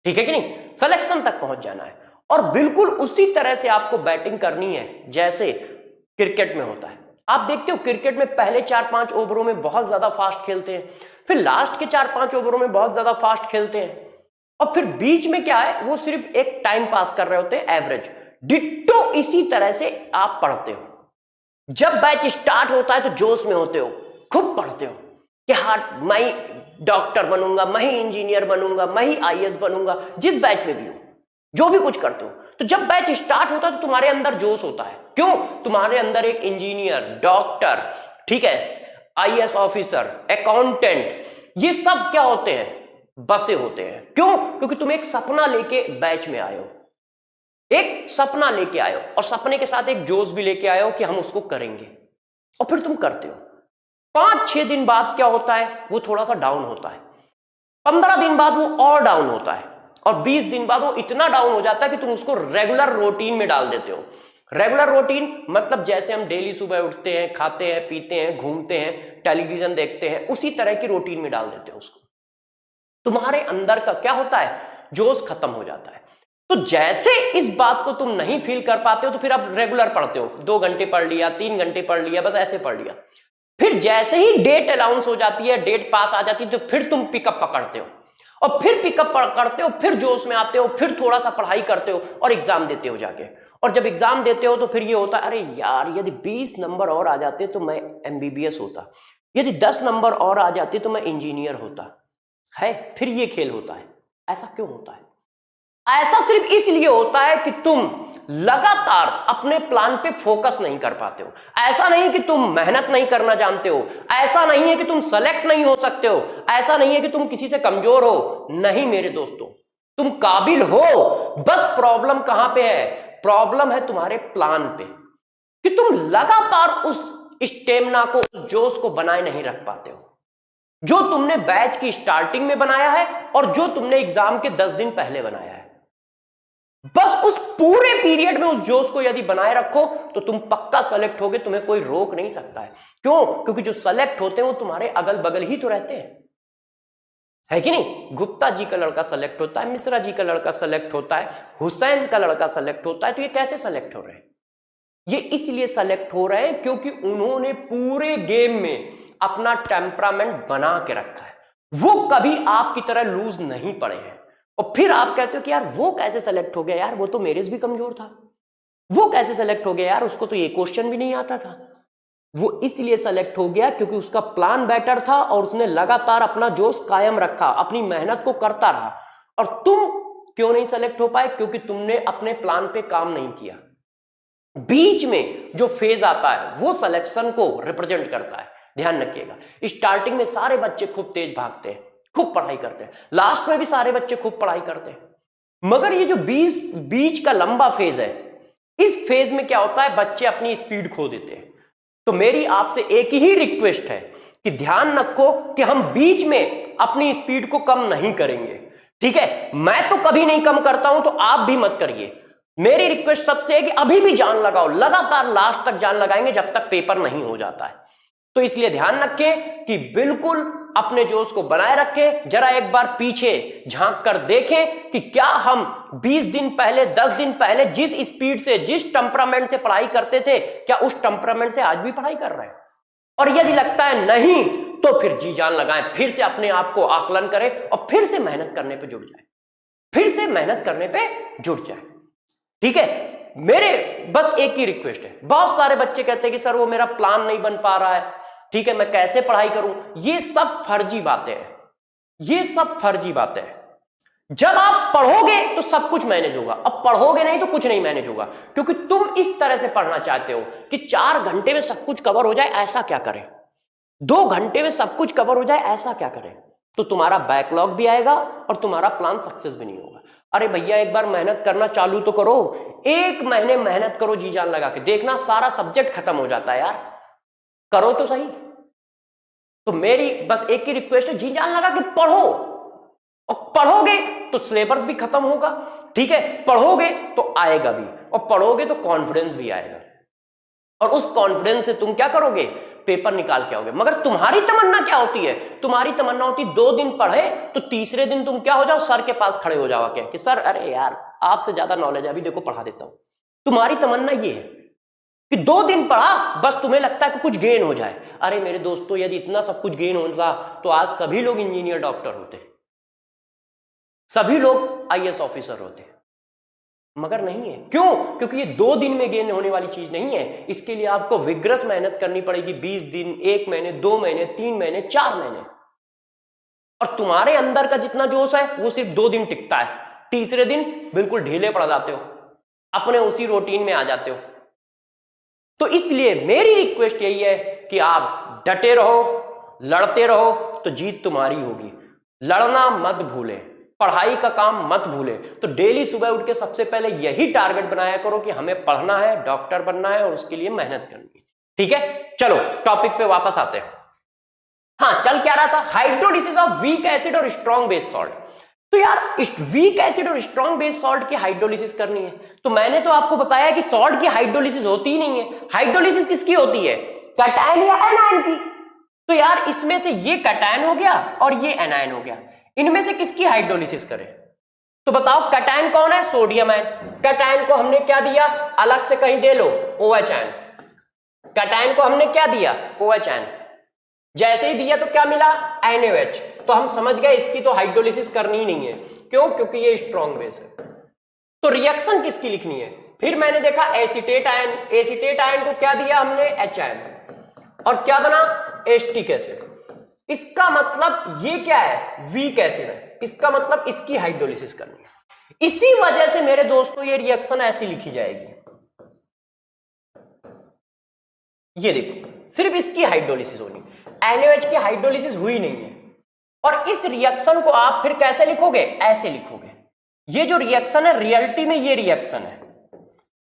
ठीक है कि नहीं? सिलेक्शन तक पहुंच जाना है। और बिल्कुल उसी तरह से आपको बैटिंग करनी है जैसे क्रिकेट में होता है। आप देखते हो क्रिकेट में पहले 4-5 ओवरों में बहुत ज्यादा फास्ट खेलते हैं, फिर लास्ट के 4-5 ओवरों में बहुत ज्यादा फास्ट खेलते हैं, और फिर बीच में क्या है, वो सिर्फ एक टाइम पास कर रहे होते हैं, एवरेज। डिट्टो इसी तरह से आप पढ़ते हो। जब बैच स्टार्ट होता है तो जोश में होते हो, खूब पढ़ते हो कि हाँ मैं ही डॉक्टर बनूंगा, मैं ही इंजीनियर बनूंगा, मैं ही IAS बनूंगा, जिस बैच में भी हो, जो भी कुछ करते हो। तो जब बैच स्टार्ट होता है तो तुम्हारे अंदर जोश होता है। क्यों? तुम्हारे अंदर एक इंजीनियर, डॉक्टर, ठीक है, IAS ऑफिसर, अकाउंटेंट, ये सब क्या होते हैं? बसे होते हैं। क्यों? क्योंकि तुम एक सपना लेके बैच में आए हो, एक सपना लेके आए हो, और सपने के साथ एक जोश भी लेके आए हो कि हम उसको करेंगे, और फिर तुम करते हो। 5-6 दिन बाद क्या होता है? वो थोड़ा सा डाउन होता है, 15 दिन बाद वो और डाउन होता है, और 20 दिन बाद वो इतना डाउन हो जाता है कि तुम उसको रेगुलर रूटीन में डाल देते हो। रेगुलर रूटीन मतलब जैसे हम डेली सुबह उठते हैं, खाते हैं, पीते हैं, घूमते हैं, टेलीविजन देखते हैं, उसी तरह की रूटीन में डाल देते हो उसको। तुम्हारे अंदर का क्या होता है? जोश खत्म हो जाता है। तो जैसे इस बात को तुम नहीं फील कर पाते हो तो फिर आप रेगुलर पढ़ते हो, 2 घंटे पढ़ लिया, 3 घंटे पढ़ लिया, बस ऐसे पढ़ लिया। फिर जैसे ही डेट अलाउंस हो जाती है, डेट पास आ जाती है, तो फिर तुम पिकअप पकड़ते हो, और फिर पिकअप पकड़ते हो, फिर जोश में आते हो, फिर थोड़ा सा पढ़ाई करते हो और एग्जाम देते हो जाके। और जब एग्जाम देते हो तो फिर ये होता है, अरे यार यदि 20 नंबर और आ जाते तो मैं MBBS होता, यदि 10 नंबर और आ जाते तो मैं इंजीनियर होता है। फिर ये खेल होता है। ऐसा क्यों होता है? ऐसा सिर्फ इसलिए होता है कि तुम लगातार अपने प्लान पे फोकस नहीं कर पाते हो। ऐसा नहीं कि तुम मेहनत नहीं करना जानते हो, ऐसा नहीं है कि तुम सेलेक्ट नहीं हो सकते हो, ऐसा नहीं है कि तुम किसी से कमजोर हो। नहीं मेरे दोस्तों, तुम काबिल हो। बस प्रॉब्लम कहां पे है? प्रॉब्लम है तुम्हारे प्लान पे, कि तुम लगातार उस स्टेमिना को, उस जोश को बनाए नहीं रख पाते हो, जो तुमने बैच की स्टार्टिंग में बनाया है और जो तुमने एग्जाम के 10 दिन पहले बनाया है। बस उस पूरे पीरियड में उस जोश को यदि बनाए रखो तो तुम पक्का सेलेक्ट होगे, तुम्हें कोई रोक नहीं सकता है। क्यों? क्योंकि जो सेलेक्ट होते हैं वो तुम्हारे अगल बगल ही तो रहते हैं, है कि नहीं? गुप्ता जी का लड़का सेलेक्ट होता है, मिश्रा जी का लड़का सेलेक्ट होता है, हुसैन का लड़का सेलेक्ट होता है। तो ये कैसे सेलेक्ट हो रहे हैं? ये इसलिए सेलेक्ट हो रहे हैं क्योंकि उन्होंने पूरे गेम में अपना टेम्परामेंट बना के रखा है। वो कभी आपकी तरह लूज नहीं पड़े हैं, और फिर आप कहते हो कि यार वो कैसे सेलेक्ट हो गया, यार वो तो मेरे से भी कमजोर था, वो कैसे सेलेक्ट हो गया, यार उसको तो ये क्वेश्चन भी नहीं आता था। वो इसलिए सेलेक्ट हो गया क्योंकि उसका प्लान बेटर था और उसने लगातार अपना जोश कायम रखा, अपनी मेहनत को करता रहा। और तुम क्यों नहीं सेलेक्ट हो पाए? क्योंकि तुमने अपने प्लान पे काम नहीं किया। बीच में जो फेज आता है वो सिलेक्शन को रिप्रेजेंट करता है, ध्यान रखिएगा। स्टार्टिंग में सारे बच्चे खूब तेज भागते हैं, खूब पढ़ाई करते हैं, लास्ट में भी सारे बच्चे खूब पढ़ाई करते हैं, मगर ये जो बीच का लंबा फेज है, इस फेज में क्या होता है, बच्चे अपनी स्पीड खो देते हैं। तो मेरी आपसे एक ही रिक्वेस्ट है कि ध्यान रखो कि हम बीच में अपनी स्पीड को कम नहीं करेंगे, ठीक है? मैं तो कभी नहीं कम करता हूं, तो आप भी मत करिए। मेरी रिक्वेस्ट सबसे है कि अभी भी जान लगाओ, लगातार लास्ट तक जान लगाएंगे जब तक पेपर नहीं हो जाता है। तो इसलिए ध्यान रखें कि बिल्कुल अपने जोश को बनाए रखें। जरा एक बार पीछे झांक कर देखें कि क्या हम 20 दिन पहले, 10 दिन पहले जिस स्पीड से, जिस टेम्परामेंट से पढ़ाई करते थे, क्या उस टेम्परामेंट से आज भी पढ़ाई कर रहे हैं? और यदि लगता है नहीं, तो फिर जी जान लगाएं, फिर से अपने आप को आकलन करें और फिर से मेहनत करने पे जुट जाए, फिर से मेहनत करने पे जुट जाए, ठीक है? मेरे बस एक ही रिक्वेस्ट है। बहुत सारे बच्चे कहते हैं कि सर वो मेरा प्लान नहीं बन पा रहा है, ठीक है, मैं कैसे पढ़ाई करूं? ये सब फर्जी बातें हैं, ये सब फर्जी बातें हैं। जब आप पढ़ोगे तो सब कुछ मैनेज होगा, अब पढ़ोगे नहीं तो कुछ नहीं मैनेज होगा, क्योंकि तुम इस तरह से पढ़ना चाहते हो कि 4 घंटे में सब कुछ कवर हो जाए, ऐसा क्या करें? 2 घंटे में सब कुछ कवर हो जाए, ऐसा क्या करें? तो तुम्हारा बैकलॉग भी आएगा और तुम्हारा प्लान सक्सेस भी नहीं होगा। अरे भैया एक बार मेहनत करना चालू तो करो, 1 महीने मेहनत करो जी जान लगा के, देखना सारा सब्जेक्ट खत्म हो जाता है यार, करो तो सही। तो मेरी बस एक ही रिक्वेस्ट है, जी जान लगा के पढ़ो, और पढ़ोगे तो सिलेबस भी खत्म होगा, ठीक है? पढ़ोगे तो आएगा भी, और पढ़ोगे तो कॉन्फिडेंस भी आएगा, और उस कॉन्फिडेंस से तुम क्या करोगे? पेपर निकाल के आओगे। मगर तुम्हारी तमन्ना क्या होती है? तुम्हारी तमन्ना होती 2 दिन पढ़े तो तीसरे दिन तुम क्या हो जाओ, सर के पास खड़े हो जाओ कि सर अरे यार आपसे ज्यादा नॉलेज है, अभी देखो पढ़ा देता हूं। तुम्हारी तमन्ना ये है कि 2 दिन पढ़ा, बस तुम्हें लगता है कि कुछ गेन हो जाए। अरे मेरे दोस्तों, यदि इतना सब कुछ गेन होता तो आज सभी लोग इंजीनियर, डॉक्टर होते, सभी लोग IAS ऑफिसर होते, मगर नहीं है। क्यों? क्योंकि ये 2 दिन में गेन होने वाली चीज नहीं है। इसके लिए आपको विग्रस मेहनत करनी पड़ेगी, 20 दिन, 1 महीने, 2 महीने, 3 महीने, 4 महीने। और तुम्हारे अंदर का जितना जोश है वो सिर्फ 2 दिन टिकता है, तीसरे दिन बिल्कुल ढीले पड़ जाते हो, अपने उसी रूटीन में आ जाते हो। तो इसलिए मेरी रिक्वेस्ट यही है कि आप डटे रहो, लड़ते रहो, तो जीत तुम्हारी होगी। लड़ना मत भूले, पढ़ाई का काम मत भूले। तो डेली सुबह उठ के सबसे पहले यही टारगेट बनाया करो कि हमें पढ़ना है, डॉक्टर बनना है, और उसके लिए मेहनत करनी है, ठीक है? चलो टॉपिक पे वापस आते हैं। हाँ, चल क्या रहा था? हाइड्रोलिसिस ऑफ वीक एसिड और स्ट्रॉन्ग बेस सॉल्ट। तो यार वीक एसिड और स्ट्रॉन्ग बेस सॉल्ट की हाइड्रोलिसिस करनी है, तो मैंने तो आपको बताया कि सॉल्ट की हाइड्रोलिसिस होती ही नहीं है। हाइड्रोलिसिस किसकी होती है? कैटायन या एनायन की। तो यार इसमें से ये कैटायन हो गया और ये एनायन हो गया, इनमें से किसकी हाइड्रोलिसिस करें? तो बताओ कैटायन कौन है? Sodium ion. कैटायन को हमने क्या दिया? अलग से कहीं दे लो, OH आयन। कैटायन को हमने क्या दिया? OH ion. जैसे ही दिया तो क्या मिला? NaOH। तो हम समझ गए इसकी तो हाइड्रोलिसिस करनी ही नहीं है। क्यों? क्योंकि ये स्ट्रॉन्ग बेस है। तो रिएक्शन किसकी लिखनी है? फिर मैंने देखा एसीटेट आयन। एसीटेट आयन को क्या दिया हमने? H आयन, और क्या बना? Acetic acid. इसका मतलब ये क्या है? वीक एसिड है, इसका मतलब इसकी हाइड्रोलिसिस करनी है। इसी वजह से मेरे दोस्तों ये रिएक्शन ऐसी लिखी जाएगी, ये देखो सिर्फ इसकी हाइड्रोलिसिस होनी, NaOH की हाइड्रोलिसिस हुई नहीं है। और इस रिएक्शन को आप फिर कैसे लिखोगे? ऐसे लिखोगे। ये जो रिएक्शन है रियलिटी में ये रिएक्शन है,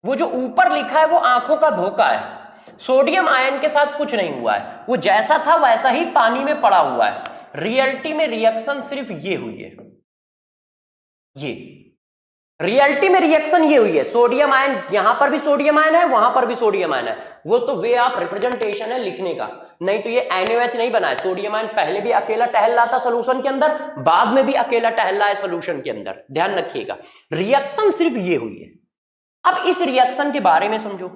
वो जो ऊपर लिखा है वो आंखों का धोखा है। सोडियम आयन के साथ कुछ नहीं हुआ है, वो जैसा था वैसा ही पानी में पड़ा हुआ है। रियलिटी में रिएक्शन सिर्फ ये हुई है, ये रियलिटी में रिएक्शन ये हुई है। सोडियम आयन, यहां पर भी सोडियम आयन है, वहां पर भी सोडियम आयन है, वो तो वे ऑफ रिप्रेजेंटेशन है लिखने का, नहीं तो ये NaOH नहीं बना है। सोडियम आयन पहले भी अकेला टहल रहा था सोल्यूशन के अंदर, बाद में भी अकेला टहल रहा है सोल्यूशन के अंदर, ध्यान रखिएगा। रिएक्शन सिर्फ ये हुई है। अब इस रिएक्शन के बारे में समझो,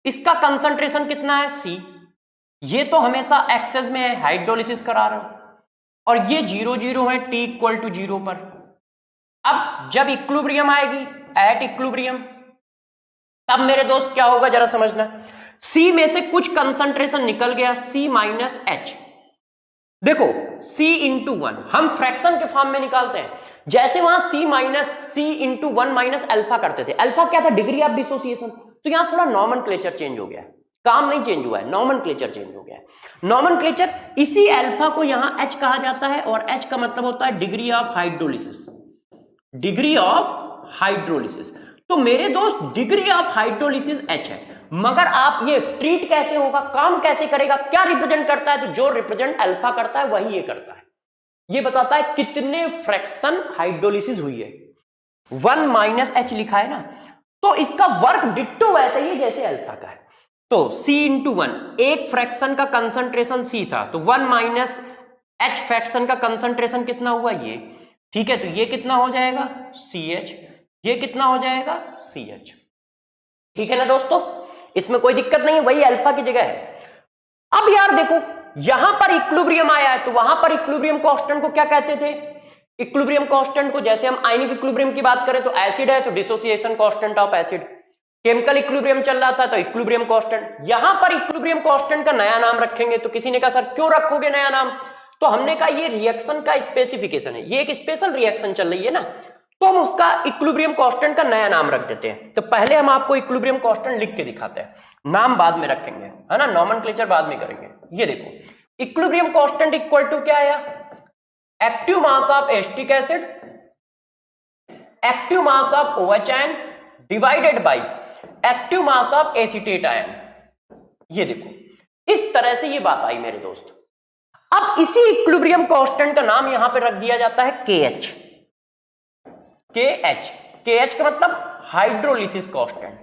इसका कंसंट्रेशन कितना है? C। ये तो हमेशा एक्सेस में है, हाइड्रोलिसिस करा रहा हूं, और ये 0 0 है T = 0 पर। अब जब इक्विलिब्रियम आएगी, एट इक्विलिब्रियम, तब मेरे दोस्त क्या होगा जरा समझना, C में से कुछ कंसंट्रेशन निकल गया, C माइनस H। देखो C इंटू 1 हम फ्रैक्शन के फॉर्म में निकालते हैं, जैसे वहां C minus C into 1 minus alpha करते थे, अल्फा क्या था, डिग्री ऑफ डिसोसिएशन, तो यहां थोड़ा नॉमेनक्लेचर चेंज हो गया है, काम नहीं चेंज हुआ है, नॉमेनक्लेचर चेंज हो गया है। नॉमेनक्लेचर, इसी अल्फा को यहां H कहा जाता है, और H का मतलब होता है degree of hydrolysis, degree of hydrolysis. तो मेरे दोस्त डिग्री ऑफ हाइड्रोलिसिस H है, मगर आप ये ट्रीट कैसे होगा, काम कैसे करेगा, क्या रिप्रेजेंट करता है, तो जो रिप्रेजेंट अल्फा करता है वही ये करता है, ये बताता है कितने फ्रैक्शन हाइड्रोलिसिस हुई है, 1 माइनस H लिखा है ना, तो इसका वर्क डिट्टो वैसे ही जैसे अल्फा का है। तो C इंटू 1, एक फ्रैक्शन का कंसंट्रेशन C था, तो 1 माइनस H फ्रैक्शन का कंसंट्रेशन कितना हुआ ये, ठीक है, तो ये कितना हो जाएगा CH, ये कितना हो जाएगा CH, ठीक है ना दोस्तों, इसमें कोई दिक्कत नहीं है, वही अल्फा की जगह है। अब यार देखो यहां पर इक्विलिब्रियम आया है, तो वहां पर इक्विलिब्रियम कांस्टेंट को क्या कहते थे, इक्विलिब्रियम कांस्टेंट को, जैसे हम आयनिक इक्विलिब्रियम की बात करें तो एसिड है तो dissociation constant of acid, chemical equilibrium चल रहा था तो इक्विलिब्रियम कांस्टेंट। यहां पर इक्विलिब्रियम कांस्टेंट का नया नाम रखेंगे, तो किसी ने कहा सर क्यों रखोगे नया नाम, तो हमने कहा ये रिएक्शन का स्पेसिफिकेशन है, ये एक स्पेशल रिएक्शन चल रही है ना, तो हम उसका इक्विलिब्रियम कांस्टेंट का नया नाम रख देते हैं। तो पहले हम आपको इक्विलिब्रियम कांस्टेंट लिख के दिखाते हैं, नाम बाद में रखेंगे, है ना, नॉमेनक्लेचर बाद में करेंगे। ये देखो इक्विलिब्रियम कांस्टेंट इक्वल टू क्या आया, active mass of acetic acid, active mass of OH ion divided by active mass of acetate ion. ये देखो इस तरह से ये बात आई मेरे दोस्त। अब इसी इक्विलिब्रियम कांस्टेंट का नाम यहां पे रख दिया जाता है KH, KH, KH का मतलब हाइड्रोलिसिस कांस्टेंट।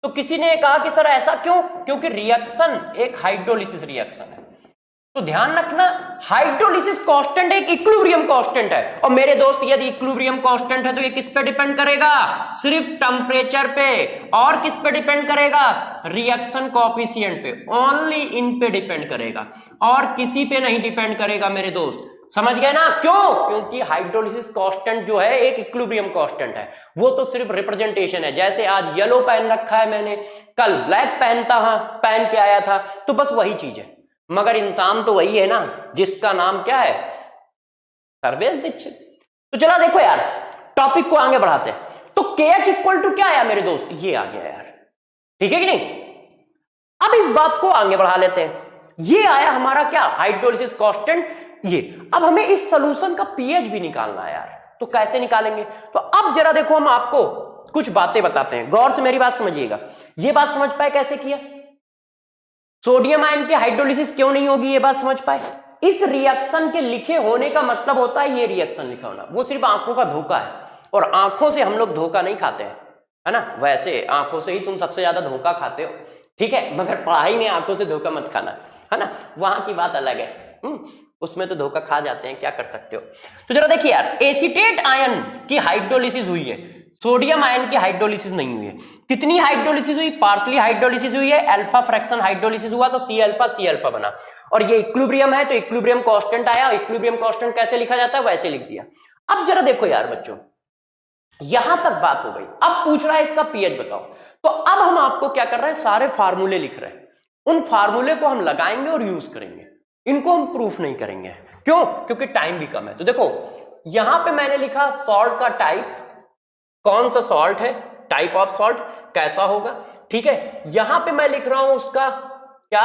तो किसी ने कहा कि सर ऐसा क्यों, क्योंकि रिएक्शन एक हाइड्रोलिसिस रिएक्शन है, तो ध्यान रखना हाइड्रोलिसिस कांस्टेंट एक इक्विलिब्रियम कांस्टेंट है, और मेरे दोस्त यदि इक्विलिब्रियम कांस्टेंट है तो ये किस पे डिपेंड करेगा, सिर्फ टेम्परेचर पे, और किस पे डिपेंड करेगा, रिएक्शन कोएफिशिएंट पे, ओनली इन पे डिपेंड करेगा, और किसी पे नहीं डिपेंड करेगा मेरे दोस्त, समझ गए ना, क्यों, क्योंकि हाइड्रोलिसिस कांस्टेंट जो है एक इक्विलिब्रियम कांस्टेंट है, वो तो सिर्फ रिप्रेजेंटेशन है, जैसे आज येलो पेन रखा है मैंने, कल ब्लैक पहन के आया था, तो बस वही चीज है, मगर इंसान तो वही है ना, जिसका नाम क्या है, सर्वेश दीक्षित। तो चला देखो यार टॉपिक को आगे बढ़ाते हैं, तो KH इक्वल टू क्या आया मेरे दोस्त, ये आ गया यार, ठीक है कि नहीं। अब इस बात को आगे बढ़ा लेते हैं, ये आया हमारा क्या, हाइड्रोलिसिस कांस्टेंट, ये। अब हमें इस सॉल्यूशन का pH भी निकालना है यार, तो कैसे निकालेंगे, तो अब जरा देखो हम आपको कुछ बातें बताते हैं, गौर से मेरी बात समझिएगा। ये बात समझ पाए कैसे किया, सोडियम आयन की हाइड्रोलिसिस क्यों नहीं होगी, ये बात समझ पाए। इस रिएक्शन के लिखे होने का मतलब होता है ये रिएक्शन लिखा होना, वो सिर्फ आंखों का धोखा है, और आंखों से हम लोग धोखा नहीं खाते हैं, है ना, वैसे आंखों से ही तुम सबसे ज्यादा धोखा खाते हो, ठीक है, मगर पढ़ाई में आंखों से धोखा मत खाना, है ना, वहां की बात अलग है, उसमें तो धोखा खा जाते हैं, क्या कर सकते हो। तो जरा देखिए यार, एसीटेट आयन की हाइड्रोलिसिस हुई है, सोडियम आयन की हाइड्रोलिसिस नहीं हुई है। कितनी हाइड्रोलिसिस हुई, पार्शियली हाइड्रोलिसिस हुई है, अल्फा फ्रैक्शन हाइड्रोलिसिस हुआ, तो C अल्फा बना, और ये इक्विलिब्रियम है तो इक्विलिब्रियम कांस्टेंट आया, इक्विलिब्रियम कांस्टेंट कैसे लिखा जाता है वैसे लिख दिया। अब जरा देखो यार बच्चों, यहां तक बात हो गई, अब पूछ रहा है इसका pH बताओ, तो अब हम आपको क्या कर रहे हैं, सारे फार्मूले लिख रहे हैं, उन फार्मूले को हम लगाएंगे और यूज करेंगे, इनको हम प्रूफ नहीं करेंगे, क्यों, क्योंकि टाइम भी कम है। तो देखो यहां पे मैंने लिखा सॉल्ट का टाइप, कौन सा सॉल्ट है, टाइप ऑफ सॉल्ट कैसा होगा, ठीक है, यहां पे मैं लिख रहा हूं उसका क्या,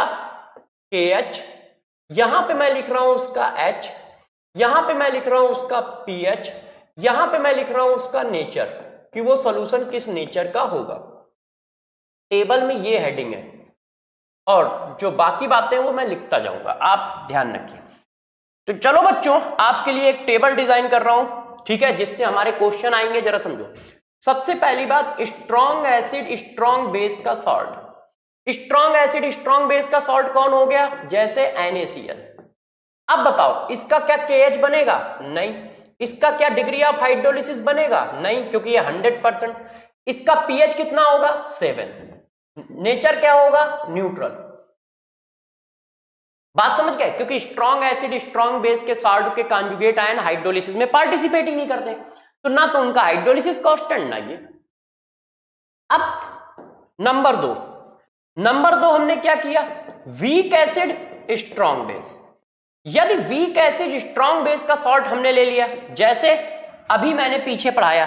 KH, यहां पे मैं लिख रहा हूं उसका H, यहां पे मैं लिख रहा हूं उसका pH, यहां पे मैं लिख रहा हूं उसका नेचर, कि वो सॉल्यूशन किस नेचर का होगा, टेबल में ये हेडिंग है, और जो बाकी बातें वो मैं लिखता जाऊंगा, आप ध्यान रखिए। तो चलो बच्चों आपके लिए एक टेबल डिजाइन कर रहा हूं, ठीक है, जिससे हमारे क्वेश्चन आएंगे, जरा समझो। सबसे पहली बात, स्ट्रॉन्ग एसिड स्ट्रॉन्ग बेस का salt, strong acid strong base का सॉल्ट कौन हो गया, जैसे NaCl। अब बताओ इसका क्या KH बनेगा, नहीं, इसका क्या डिग्री ऑफ हाइड्रोलिसिस बनेगा, नहीं, क्योंकि ये 100%। इसका pH कितना होगा, 7, नेचर क्या होगा, न्यूट्रल। बात समझ गए, क्योंकि स्ट्रॉन्ग एसिड स्ट्रॉन्ग बेस के सॉल्ट के कॉन्जुगेट आयन हाइड्रोलिसिस में पार्टिसिपेट ही नहीं करते। तो ना तो उनका हाइड्रोलिसिस कांस्टेंट ना ये। अब नंबर दो हमने क्या किया, वीक एसिड स्ट्रॉन्ग बेस। यदि वीक एसिड स्ट्रॉन्ग बेस का सॉल्ट हमने ले लिया, जैसे अभी मैंने पीछे पढ़ाया,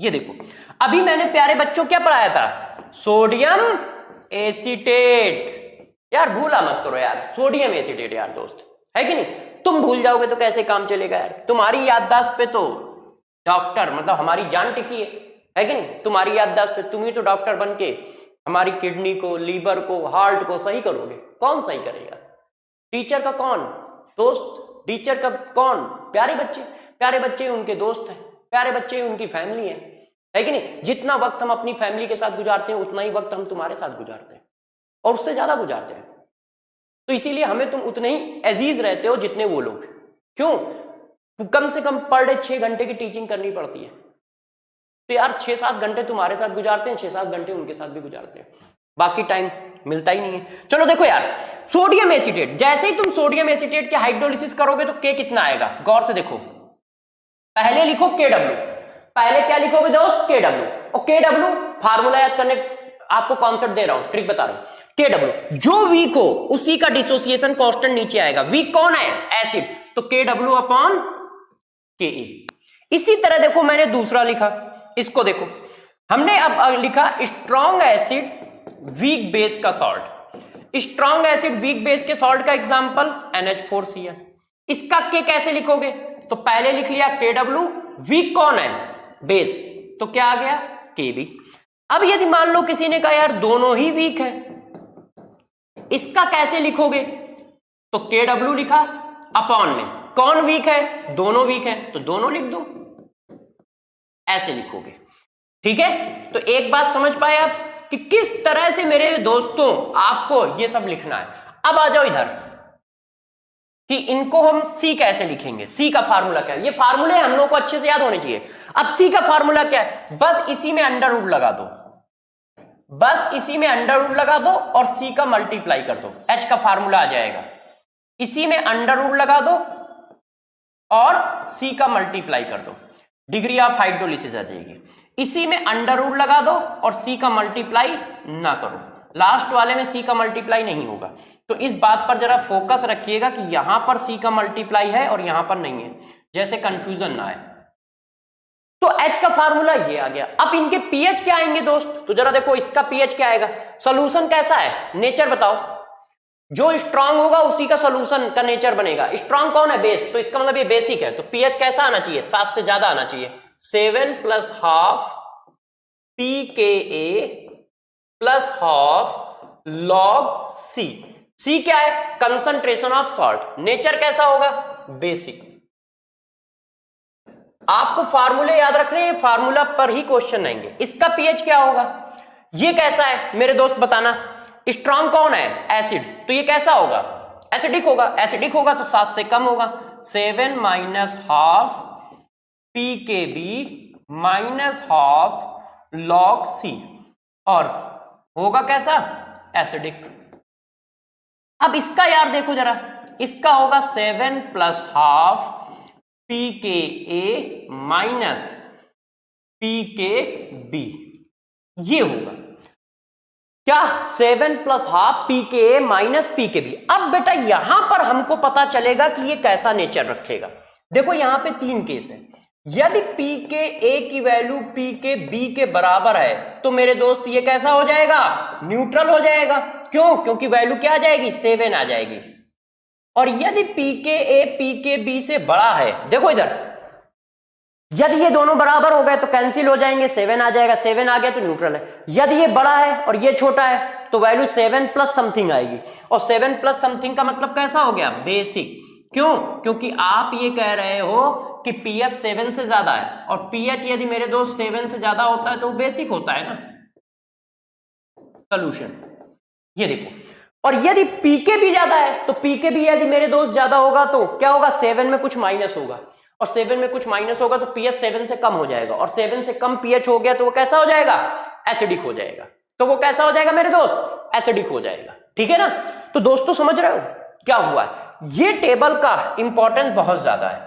ये देखो अभी मैंने प्यारे बच्चों क्या पढ़ाया था, सोडियम एसीटेट। यार भूला मत करो यार, सोडियम एसीटेट यार दोस्त, है कि नहीं? तुम भूल जाओगे तो कैसे काम चलेगा यार। तुम्हारी याददाश्त पे तो डॉक्टर मतलब हमारी जान टिकी है कि नहीं? तुम्हारी याददाश्त पे तुम ही तो डॉक्टर बन के हमारी किडनी को, लीवर को, हार्ट को सही करोगे। कौन सही करेगा? टीचर का कौन दोस्त, टीचर का कौन? प्यारे बच्चे उनके दोस्त हैं, प्यारे बच्चे उनकी फैमिली है कि नहीं? जितना वक्त हम अपनी फैमिली के साथ गुजारते हैं उतना ही वक्त हम तुम्हारे साथ गुजारते हैं, और उससे ज्यादा गुजारते हैं। तो इसीलिए हमें तुम उतने ही अजीज रहते हो जितने वो लोग। क्यों? कम से कम पर डे 6 घंटे की टीचिंग करनी पड़ती है, तो यार 6-7 घंटे तुम्हारे साथ गुजारते हैं, 6-7 घंटे उनके साथ भी गुजारते हैं, बाकी टाइम मिलता ही नहीं है। चलो देखो यार, सोडियम एसीटेट, जैसे ही तुम सोडियम एसीटेट के हाइड्रोलिसिस करोगे तो K कितना आएगा, गौर से देखो। पहले लिखो KW, पहले क्या लिखोगे दोस्त, KW। और KW फार्मूला याद करने, आपको कॉन्सेप्ट दे रहा हूं, ट्रिक बता रहा हूं। KW जो वीक हो उसी का डिसोसिएशन कांस्टेंट नीचे आएगा। वीक कौन है? एसिड, तो KW अपॉन KA। इसी तरह देखो मैंने दूसरा लिखा, इसको देखो, हमने अब लिखा स्ट्रॉन्ग एसिड वीक बेस का salt. Strong acid weak base के सॉल्ट का एग्जांपल NH4Cl। इसका K कैसे लिखोगे? तो पहले लिख लिया KW, वीक कौन है? बेस, तो क्या आ गया? KB। अब यदि मान लो किसी ने कहा यार दोनों ही वीक है, इसका कैसे लिखोगे? तो KW लिखा, अपॉन में कौन वीक है? दोनों वीक है, तो दोनों लिख दो, ऐसे लिखोगे। ठीक है, तो एक बात समझ पाए आप कि किस तरह से मेरे दोस्तों आपको ये सब लिखना है। अब आ जाओ इधर कि इनको हम C कैसे लिखेंगे, C का फार्मूला क्या है? ये फार्मूले हम लोग को अच्छे से याद होने चाहिए। अब C का फार्मूला क्या है? बस इसी में अंडर रूट लगा दो, बस इसी में अंडर रूट लगा दो और C का मल्टीप्लाई कर दो, H का फार्मूला आ जाएगा। इसी में अंडर रूट लगा दो और C का मल्टीप्लाई कर दो, डिग्री ऑफ हाइड्रोलिसिस आ जाएगी। इसी में अंडर रूट लगा दो और C का मल्टीप्लाई ना करो, लास्ट वाले में C का मल्टीप्लाई नहीं होगा। तो इस बात पर जरा फोकस रखिएगा कि यहां पर C का मल्टीप्लाई है और यहां पर नहीं है, जैसे कंफ्यूजन ना आए। तो H का फार्मूला ये आ गया। अब इनके pH क्या आएंगे दोस्त? तो जरा देखो इसका pH क्या आएगा, सोल्यूशन कैसा है, नेचर बताओ। जो स्ट्रांग होगा उसी का सोल्यूशन का नेचर बनेगा। स्ट्रांग कौन है? बेस, तो इसका मतलब ये बेसिक है, तो pH कैसा आना चाहिए? 7 से ज्यादा आना चाहिए। 7 + ½ pKa + ½ log C। C क्या है? Concentration of salt. नेचर कैसा होगा? बेसिक। आपको फार्मूले याद रखने हैं, फार्मूला पर ही क्वेश्चन आएंगे। इसका pH क्या होगा? ये कैसा है मेरे दोस्त बताना। स्ट्रांग कौन है? एसिड, तो ये कैसा होगा? एसिडिक होगा। एसिडिक होगा तो 7 से कम होगा। 7 - ½ pKb - ½ log C, और होगा कैसा? एसिडिक। अब इसका यार देखो जरा, इसका होगा 7 + ½ pKa - pKb, ये होगा क्या? 7 + ½ pKa - pKb। अब बेटा यहां पर हमको पता चलेगा कि ये कैसा नेचर रखेगा। देखो यहां पे 3 केस है। यदि pKa की वैल्यू pKb के बराबर है तो मेरे दोस्त ये कैसा हो जाएगा? न्यूट्रल हो जाएगा। क्यों? क्योंकि वैल्यू क्या आ जाएगी? 7 आ जाएगी। और यदि pKa pKb से बड़ा है, देखो इधर, यदि ये दोनों बराबर हो गए तो कैंसिल हो जाएंगे, 7 आ जाएगा। 7 आ गया तो न्यूट्रल है। यदि ये बड़ा है और ये छोटा है तो वैल्यू 7 + समथिंग आएगी, और 7 + समथिंग का मतलब कैसा हो गया? बेसिक। क्यों? क्योंकि आप ये कह रहे हो कि pH 7 से ज्यादा है, और pH यदि मेरे दोस्त 7 से ज्यादा होता है तो बेसिक होता है ना। सोल्यूशन ये देखो, और यदि pKb ज्यादा है तो pKb यदि मेरे दोस्त ज्यादा होगा तो क्या होगा? 7 में कुछ माइनस होगा, और 7 में कुछ माइनस होगा तो pH 7 से कम हो जाएगा, और 7 से कम pH हो गया तो वो कैसा हो जाएगा? एसिडिक हो जाएगा। तो वो कैसा हो जाएगा मेरे दोस्त? एसिडिक हो जाएगा। ठीक है ना? तो दोस्तों समझ रहे हो क्या हुआ है? ये टेबल का इंपॉर्टेंस बहुत ज्यादा है।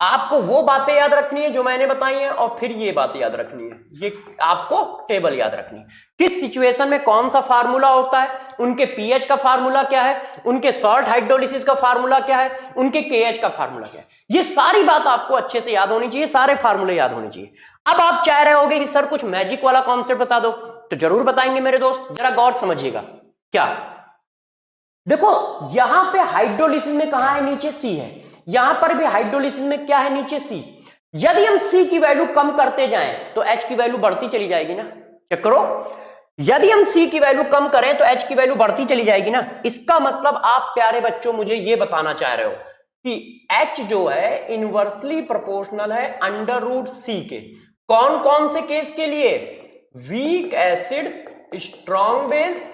आपको वो बातें याद रखनी है जो मैंने बताई हैं, और फिर ये बातें याद रखनी है, ये आपको टेबल याद रखनी है। किस सिचुएशन में कौन सा फार्मूला होता है, उनके पीएच का फार्मूला क्या है, उनके सॉल्ट हाइड्रोलिसिस का फार्मूला क्या है, उनके केएच का फार्मूला क्या है, ये सारी बात आपको अच्छे से याद होनी चाहिए, सारे फार्मूले याद होने चाहिए। अब आप चाह रहे होगे कि सर कुछ मैजिक वाला कॉन्सेप्ट बता दो, तो जरूर बताएंगे मेरे दोस्त, जरा गौर समझिएगा। क्या देखो, यहां पे हाइड्रोलिसिस में कहां है, नीचे सी है, यहां पर भी हाइड्रोलिसिस में क्या है, नीचे सी। यदि हम सी की वैल्यू कम करते जाएं तो एच की वैल्यू बढ़ती चली जाएगी ना। चेक करो, यदि हम सी की वैल्यू कम करें तो एच की वैल्यू बढ़ती चली जाएगी ना। इसका मतलब आप प्यारे बच्चों मुझे यह बताना चाह रहे हो कि एच जो है इनवर्सली प्रोपोर्शनल है अंडर रूट सी के। कौन कौन से केस के लिए, वीक एसिड स्ट्रॉन्ग बेस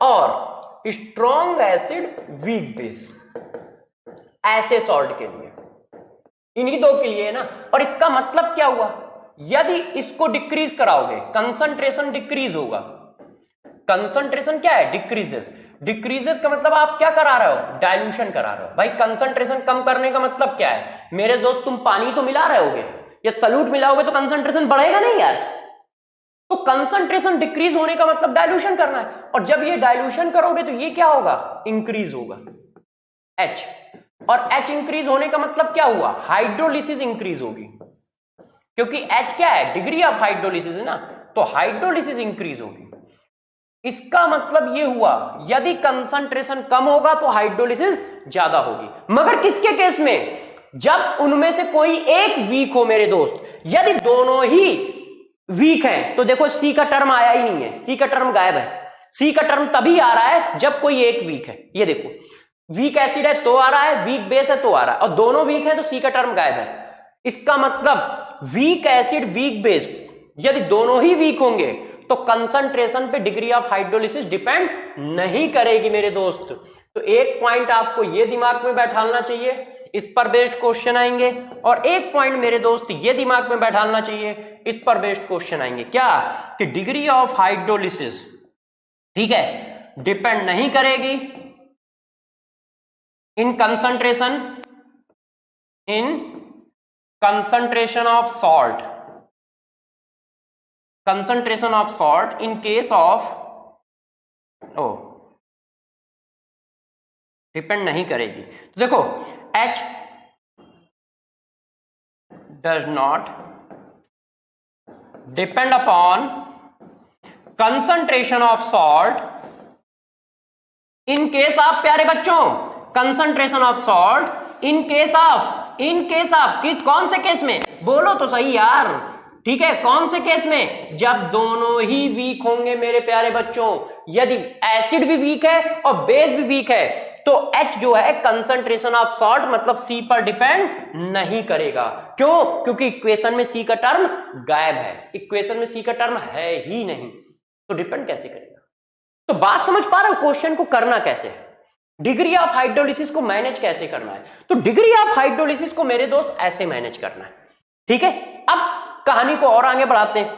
और स्ट्रॉन्ग एसिड वीक बेस, ऐसे सॉल्ट के लिए, इन्हीं दो के लिए है ना। और इसका मतलब क्या हुआ, यदि इसको डिक्रीज कराओगे कंसंट्रेशन डिक्रीज होगा। कंसंट्रेशन क्या है, डिक्रीजेस। डिक्रीजेस का मतलब आप क्या करा रहे हो, डाइल्यूशन करा रहे हो। भाई कंसंट्रेशन कम करने का मतलब क्या है मेरे दोस्त, तुम पानी तो मिला रहे होगे या सल्यूट मिलाओगे तो कंसंट्रेशन बढ़ेगा नहीं यार। तो कंसंट्रेशन डिक्रीज होने का मतलब डाइल्यूशन करना है, और जब ये डाइल्यूशन करोगे तो ये क्या होगा, इंक्रीज होगा H। और H इंक्रीज होने का मतलब क्या हुआ, हाइड्रोलिसिस इंक्रीज होगी, क्योंकि H क्या है, डिग्री ऑफ हाइड्रोलिसिस है ना, तो हाइड्रोलिसिस इंक्रीज होगी। इसका मतलब ये हुआ यदि कंसंट्रेशन कम होगा तो हाइड्रोलिसिस ज्यादा होगी। मगर किसके केस में, जब उनमें से कोई एक वीक हो मेरे दोस्त। यदि दोनों ही वीक है तो देखो सी का टर्म आया ही नहीं है, सी का टर्म गायब है। सी का टर्म तभी आ रहा है जब कोई एक वीक है। ये देखो, वीक एसिड है तो आ रहा है, वीक बेस है तो आ रहा है, और दोनों वीक है तो सी का टर्म गायब है। इसका मतलब वीक एसिड वीक बेस, यदि दोनों ही वीक होंगे तो कंसंट्रेशन पे डिग्री ऑफ हाइड्रोलिसिस डिपेंड नहीं करेगी मेरे दोस्त। तो एक पॉइंट आपको ये दिमाग में बैठाना चाहिए, इस पर बेस्ड क्वेश्चन आएंगे, और एक पॉइंट मेरे दोस्त ये दिमाग में बैठाना चाहिए, इस पर बेस्ड क्वेश्चन आएंगे। क्या कि डिग्री ऑफ हाइड्रोलिसिस, ठीक है, डिपेंड नहीं करेगी in concentration of salt, concentration of salt in case of depend नहीं करेगी। तो देखो H does not depend upon concentration of salt in case of, प्यारे बच्चों, concentration of salt in case of किस, कौन से केस में, बोलो तो सही यार, ठीक है, कौन से केस में, जब दोनों ही वीक होंगे मेरे प्यारे बच्चों। यदि एसिड भी वीक है और बेस भी वीक है तो H जो है कंसंट्रेशन ऑफ सॉल्ट मतलब C पर डिपेंड नहीं करेगा। क्यों, क्योंकि इक्वेशन में C का टर्म गायब है, इक्वेशन में C का टर्म है ही नहीं, तो डिपेंड कैसे करेगा। तो बात समझ पा रहे हो, क्वेश्चन को करना कैसे है, डिग्री ऑफ हाइड्रोलिसिस को मैनेज कैसे करना है। तो डिग्री ऑफ हाइड्रोलिसिस को मेरे दोस्त ऐसे मैनेज करना है, ठीक है। अब कहानी को और आगे बढ़ाते हैं।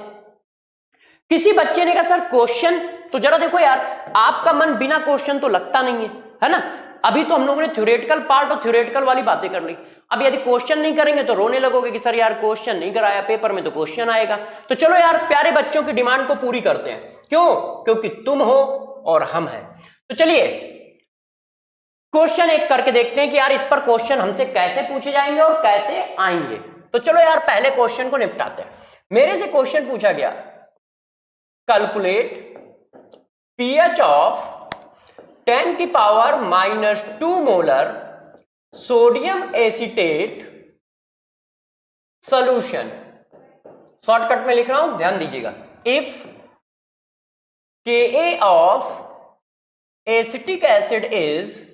किसी बच्चे ने कहा सर क्वेश्चन, तो जरा देखो यार, आपका मन बिना क्वेश्चन तो लगता नहीं है ना। अभी तो हम लोगों ने थ्योरेटिकल पार्ट और थ्योरेटिकल वाली बातें कर ली। अब यदि क्वेश्चन नहीं करेंगे तो रोने लगोगे कि सर यार क्वेश्चन नहीं कराया, पेपर में तो क्वेश्चन आएगा। तो चलो यार प्यारे बच्चों की डिमांड को पूरी करते हैं। क्यों, क्योंकि तुम हो और हम हैं। तो चलिए क्वेश्चन एक करके देखते हैं कि यार इस पर क्वेश्चन हमसे कैसे पूछे जाएंगे और कैसे आएंगे। तो चलो यार पहले क्वेश्चन को निपटाते हैं। मेरे से क्वेश्चन पूछा गया, कैलकुलेट पीएच ऑफ 10 की power -2 molar sodium acetate solution. Shortcut में लिख रहा हूं, ध्यान दीजिएगा। If Ka of acetic acid is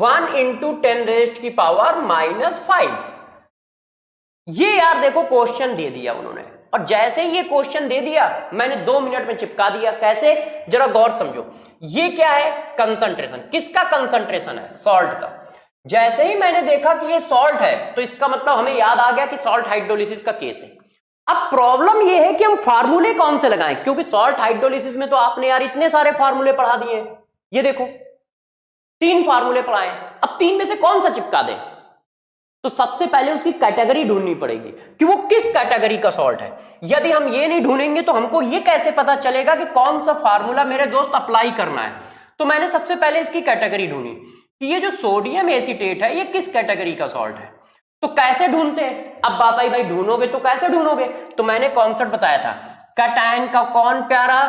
1 × 10⁻⁵ ये यार देखो क्वेश्चन दे दिया उन्होंने, और जैसे ही ये क्वेश्चन दे दिया मैंने 2 मिनट में चिपका दिया। कैसे, जरा गौर समझो। ये क्या है, कंसंट्रेशन। किसका कंसंट्रेशन है, सॉल्ट का। जैसे ही मैंने देखा कि ये सॉल्ट है तो इसका मतलब हमें याद आ गया कि सॉल्ट हाइड्रोलिसिस का केस है। अब प्रॉब्लम ये है कि हम फार्मूले कौन से लगाएं, क्योंकि सॉल्ट हाइड्रोलिसिस में तो आपने यार इतने सारे फार्मूले पढ़ा दिए। ये देखो 3 फार्मूले पढ़ाए, अब 3 में से कौन सा चिपका दें। तो सबसे पहले उसकी कैटेगरी ढूंढनी पड़ेगी कि वो किस कैटेगरी का सॉल्ट है। यदि हम ये नहीं ढूंढेंगे तो हमको ये कैसे पता चलेगा कि कौन सा फार्मूला मेरे दोस्त अप्लाई करना है। तो मैंने सबसे पहले इसकी कैटेगरी ढूंढी कि ये जो सोडियम एसीटेट है ये किस कैटेगरी का सॉल्ट है। तो कैसे ढूंढते हैं, अब बात आई भाई ढूंढोगे तो कैसे ढूंढोगे, तो मैंने कॉन्सेप्ट बताया था, कैटायन का कौन प्यारा,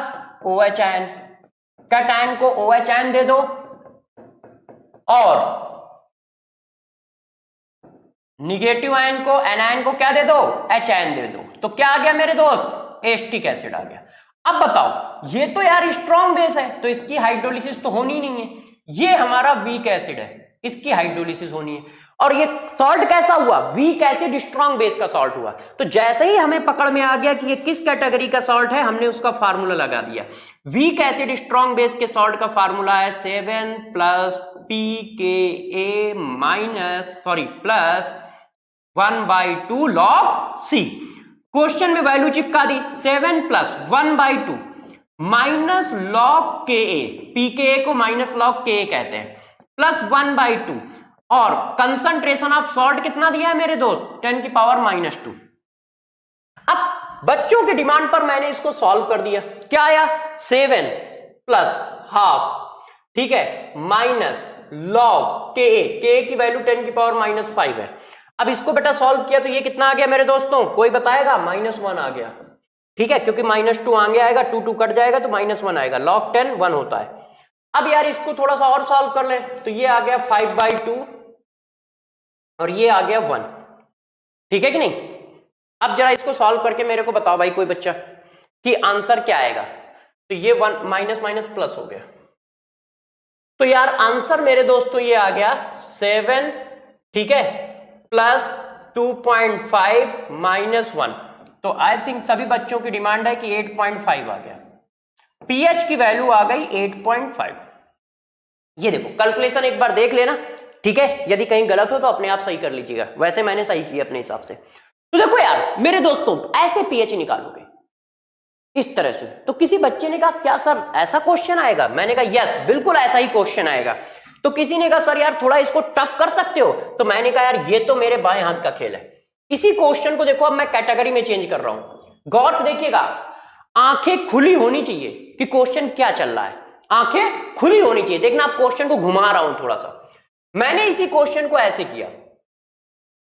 OH आयन, कैटायन को OH आयन दे दो और निगेटिव आयन को, एनायन को क्या दे दो, H आयन दे दो। तो क्या आ गया मेरे दोस्त, एसिटिक एसिड आ गया। अब बताओ ये तो यार स्ट्रॉन्ग बेस है तो इसकी हाइड्रोलिसिस तो होनी नहीं है, ये हमारा वीक एसिड है इसकी हाइड्रोलिसिस होनी है। और ये सॉल्ट कैसा हुआ, वीक एसिड स्ट्रॉन्ग बेस का सॉल्ट हुआ। तो जैसे ही हमें पकड़ में आ गया कि ये किस कैटेगरी का सॉल्ट है, हमने उसका फार्मूला लगा दिया। वीक एसिड स्ट्रॉन्ग बेस के सॉल्ट का फार्मूला है 7 plus pKa plus 1/2 log C। Question में वैल्यू चिपका दी, 7 plus 1/2 minus log Ka, pKa को माइनस log Ka कहते हैं, प्लस 1/2 और कंसंट्रेशन ऑफ सॉल्ट कितना दिया है मेरे दोस्त, 10⁻⁻²। अब बच्चों की डिमांड पर मैंने इसको सॉल्व कर दिया, क्या आया 7 प्लस हाफ, ठीक है, माइनस लॉग के की वैल्यू 10⁻⁻5 है। अब इसको बेटा सॉल्व किया तो ये कितना आ गया मेरे दोस्तों, कोई बताएगा, -1 आ गया, ठीक है, क्योंकि -2 आगे आएगा, 2 कट जाएगा तो -1 आएगा, log 10 1 होता है। अब यार इसको थोड़ा सा और सॉल्व कर ले तो ये आ गया 5/2 और ये आ गया 1, ठीक है कि नहीं। अब जरा इसको सॉल्व करके मेरे को बताओ भाई कोई बच्चा कि आंसर क्या आएगा। तो ये 1 माइनस माइनस प्लस हो गया, तो यार आंसर मेरे दोस्तों ये आ गया 7, ठीक है, प्लस 2.5 माइनस 1। तो आई थिंक सभी बच्चों की डिमांड है कि 8.5 आ गया, पीएच की वैल्यू आ गई 8.5। ये देखो कैलकुलेशन एक बार देख लेना, ठीक है, यदि कहीं गलत हो तो अपने आप सही कर लीजिएगा, वैसे मैंने सही किया अपने हिसाब से। तो देखो यार मेरे दोस्तों ऐसे पीएच निकालोगे इस तरह से। तो किसी बच्चे ने कहा क्या सर ऐसा क्वेश्चन आएगा, मैंने कहा यस बिल्कुल ऐसा ही क्वेश्चन आएगा। तो किसी ने कहा सर यार थोड़ा इसको टफ कर सकते हो, तो मैंने कहा यार ये तो मेरे बाएं हाथ का खेल है। इसी क्वेश्चन को देखो अब मैं कैटेगरी में चेंज कर रहा हूं, गौर से देखिएगा, आंखें खुली होनी चाहिए कि क्वेश्चन क्या चल रहा है, आंखें खुली होनी चाहिए। देखना आप क्वेश्चन को घुमा रहा हूं थोड़ा सा, मैंने इसी क्वेश्चन को ऐसे किया,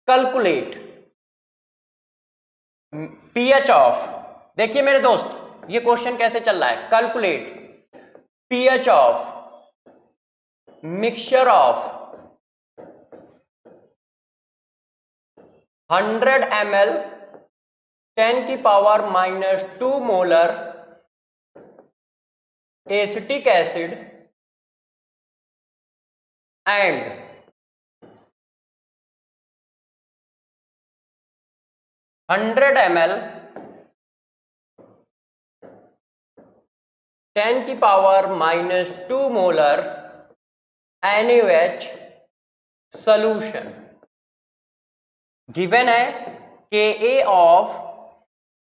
कैलकुलेट पीएच ऑफ, देखिए मेरे दोस्त ये क्वेश्चन कैसे चल रहा है, calculate pH of mixture of 100 ml 10⁻⁻2 molar acetic acid and 100 ml 10⁻⁻2 molar NaOH solution। Given है Ka of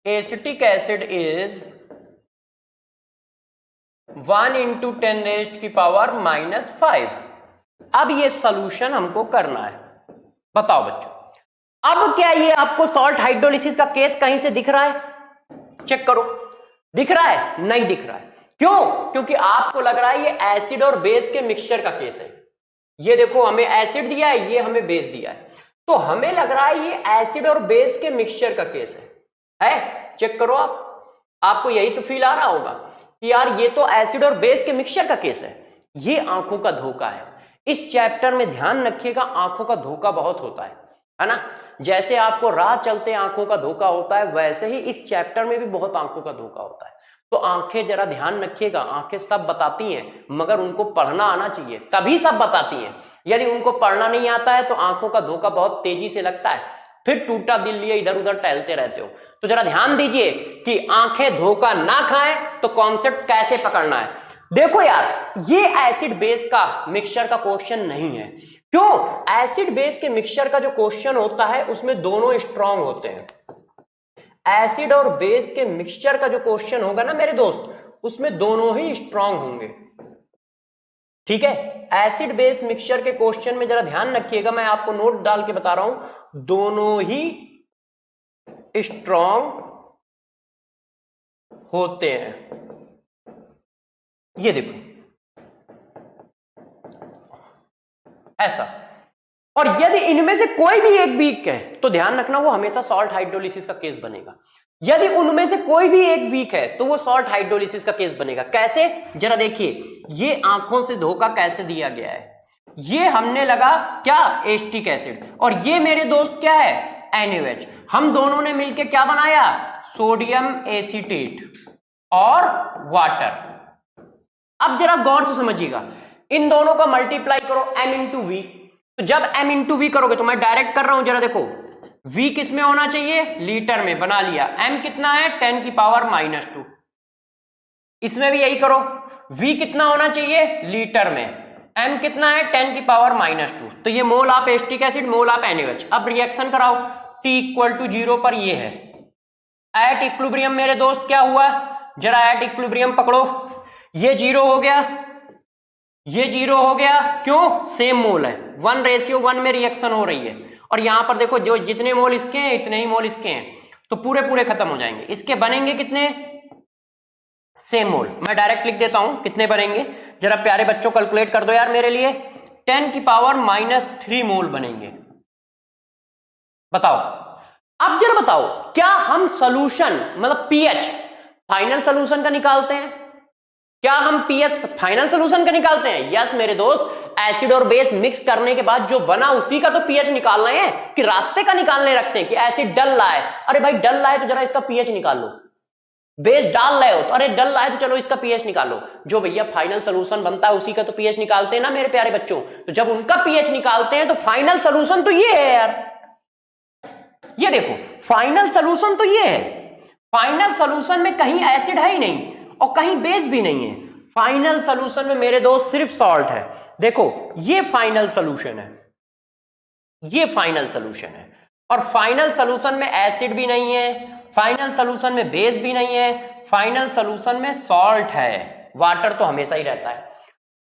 acetic acid is 1 × 10⁻⁻5। अब ये सॉल्यूशन हमको करना है, बताओ बच्चों। अब क्या ये आपको सॉल्ट हाइड्रोलिसिस का केस कहीं से दिख रहा है, चेक करो, दिख रहा है, नहीं दिख रहा है, क्यों, क्योंकि आपको लग रहा है ये एसिड और बेस के मिक्सचर का केस है। ये देखो हमें एसिड दिया है, ये हमें बेस दिया है, तो हमें लग रहा है ये एसिड और बेस के मिक्सचर का केस है? चेक करो आप, आपको यही तो फील आ रहा होगा कि यार ये तो एसिड और बेस के मिक्सचर का केस है। ये आंखों का धोखा है, इस चैप्टर में ध्यान रखिएगा, आंखों का धोखा बहुत होता है ना। जैसे आपको राह चलते आंखों का धोखा होता है, वैसे ही इस चैप्टर में भी बहुत आंखों का धोखा होता है। तो आंखें जरा ध्यान रखिएगा, आंखें सब बताती हैं मगर उनको पढ़ना आना चाहिए, तभी सब बताती हैं। यदि उनको पढ़ना नहीं आता है तो आंखों का धोखा बहुत तेजी से लगता है, फिर टूटा दिल लिए इधर उधर टहलते रहते हो। तो जरा ध्यान दीजिए कि आंखें धोखा ना खाएं तो कॉन्सेप्ट कैसे पकड़ना है। देखो यार ये एसिड बेस का मिक्सचर का क्वेश्चन नहीं है, क्यों, एसिड बेस के मिक्सचर का जो क्वेश्चन होता है उसमें दोनों स्ट्रांग होते हैं। एसिड और बेस के मिक्सचर का जो क्वेश्चन होगा ना मेरे दोस्त, उसमें दोनों ही स्ट्रांग होंगे। ठीक है, एसिड बेस मिक्सचर के क्वेश्चन में जरा ध्यान रखिएगा, मैं आपको नोट डाल के बता रहा हूं, दोनों ही स्ट्रॉन्ग होते हैं। ये देखो ऐसा, और यदि इनमें से कोई भी एक वीक है तो ध्यान रखना वो हमेशा सॉल्ट हाइड्रोलिसिस का केस बनेगा। यदि उनमें से कोई भी एक वीक है तो वो सॉल्ट हाइड्रोलिसिस का केस बनेगा। कैसे, जरा देखिए, ये आंखों से धोखा कैसे दिया गया है, ये हमने लगा क्या, एसिटिक एसिड, और ये मेरे दोस्त क्या है, NaOH। हम दोनों ने मिलकर क्या बनाया, सोडियम एसीटेट और वाटर। अब जरा गौर से समझिएगा, इन दोनों का मल्टीप्लाई करो m इंटू वी, तो जब m इंटू वी करोगे तो मैं डायरेक्ट कर रहा हूं, जरा देखो v किस में होना चाहिए, लीटर में, बना लिया। m कितना है, 10 की पावर -2। इसमें भी यही करो, v कितना होना चाहिए, लीटर में, m कितना है, 10 की पावर -2। तो ये mole of acetic acid, mole of NaOH। अब रिएक्शन कराओ, t इक्वल टू 0 पर ये है एट इक्विलिब्रियम। मेरे दोस्त क्या हुआ, जरा एट इक्विलिब्रियम पकड़ो, ये 0 हो गया, ये 0 हो गया, क्यों, सेम मोल है, 1:1 में रिएक्शन हो रही है। और यहां पर देखो, जो जितने मोल इसके हैं इतने ही मोल इसके हैं, तो पूरे पूरे खत्म हो जाएंगे। इसके बनेंगे कितने, सेम मोल। मैं डायरेक्ट लिख देता हूं कितने बनेंगे, जरा प्यारे बच्चों कैलकुलेट कर दो यार मेरे लिए, 10 की पावर -3 मोल बनेंगे। बताओ, अब जरा बताओ, क्या हम सोल्यूशन मतलब पीएच फाइनल सोल्यूशन का निकालते हैं, क्या हम पीएच फाइनल सोल्यूशन का निकालते हैं? यस मेरे दोस्त, एसिड और बेस मिक्स करने के बाद जो बना उसी का तो पीएच निकालना है, कि रास्ते का निकालने रखते हैं कि एसिड डल रहा है, अरे भाई डल रहा है तो जरा इसका पीएच निकाल लो। बेस डाल रहे हो तो अरे डल रहा है तो चलो इसका पीएच निकालो। जो भैया फाइनल सोल्यूशन बनता है उसी का तो पीएच निकालते हैं ना मेरे प्यारे बच्चों। तो जब उनका पीएच निकालते हैं तो फाइनल सोल्यूशन तो ये है यार, ये देखो फाइनल सोल्यूशन तो ये है। फाइनल सोल्यूशन में कहीं एसिड है ही नहीं और कहीं बेस भी नहीं है। फाइनल सोल्यूशन में मेरे दोस्त सिर्फ सॉल्ट है। देखो ये फाइनल सोल्यूशन है, ये फाइनल सोल्यूशन है, और फाइनल सोल्यूशन में एसिड भी नहीं है, फाइनल सोल्यूशन में बेस भी नहीं है, फाइनल सोल्यूशन में सॉल्ट है, वाटर तो हमेशा ही रहता है।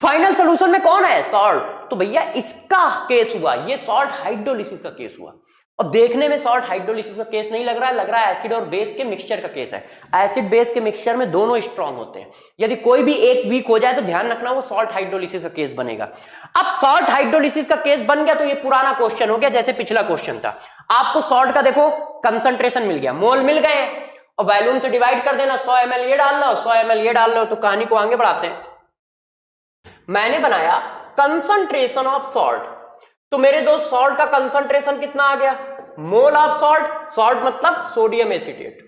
फाइनल सोल्यूशन में कौन है, सॉल्ट। तो भैया इसका केस हुआ, ये सॉल्ट हाइड्रोलिसिस का केस हुआ। और देखने में सॉल्ट हाइड्रोलिसिस का केस नहीं लग रहा है, लग रहा है एसिड और बेस के मिक्सचर का केस है। एसिड बेस के मिक्सचर में दोनों स्ट्रांग होते हैं। यदि कोई भी एक वीक हो जाए तो ध्यान रखना वो सॉल्ट हाइड्रोलिसिस का केस बनेगा। अब सॉल्ट हाइड्रोलिसिस का केस बन गया तो ये पुराना क्वेश्चन हो गया, जैसे पिछला क्वेश्चन था। आपको सॉल्ट का देखो कंसंट्रेशन मिल गया, मोल मिल गए, और वॉल्यूम से डिवाइड कर देना, 100 ml ये डाल लो, 100 ml ये डाल लो, तो कहानी को आगे बढ़ाते हैं। मैंने बनाया कंसंट्रेशन ऑफ सॉल्ट, तो मेरे दोस्त सॉल्ट का कंसंट्रेशन कितना आ गया, मोल ऑफ सॉल्ट, सॉल्ट मतलब सोडियम एसीटेट,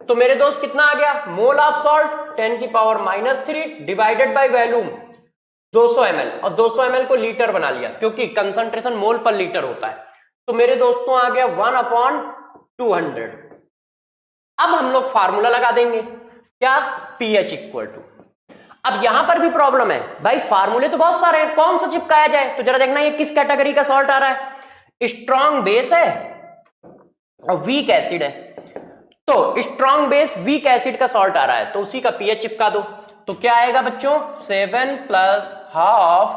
तो मेरे दोस्त कितना आ गया, मोल ऑफ सॉल्ट 10 की power -3 divided by volume 200 ml, और 200 ml को लीटर बना लिया क्योंकि कंसंट्रेशन मोल पर लीटर होता है। तो मेरे दोस्तों आ गया 1/200। अब हम लोग फार्मूला लगा देंगे, क्या, pH इक्वल टू। अब यहां पर भी प्रॉब्लम है भाई, फार्मूले तो बहुत सारे हैं, कौन सा चिपकाया जाए। तो जरा देखना ये किस कैटेगरी का सॉल्ट आ रहा है, स्ट्रॉन्ग बेस है और वीक एसिड है। तो स्ट्रॉन्ग बेस वीक एसिड का सॉल्ट आ रहा है तो उसी का pH चिपका दो। तो क्या आएगा बच्चों, 7 + ½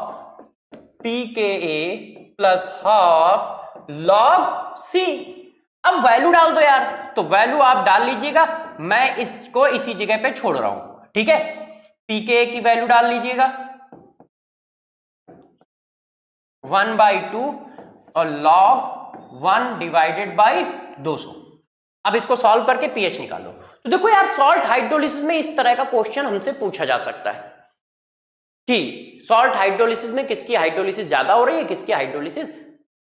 pKa + ½ log C। अब वैल्यू डाल दो यार, तो वैल्यू आप डाल लीजिएगा, मैं इसको इसी जगह पे छोड़ रहा हूं, ठीक है। pKa की वैल्यू डाल लीजिएगा 1/2 और log 1/200। अब इसको सॉल्व करके pH निकालो। तो देखो यार, सॉल्ट हाइड्रोलिसिस में इस तरह का क्वेश्चन हमसे पूछा जा सकता है कि सॉल्ट हाइड्रोलिसिस में किसकी हाइड्रोलिसिस ज्यादा हो रही है, किसकी हाइड्रोलिसिस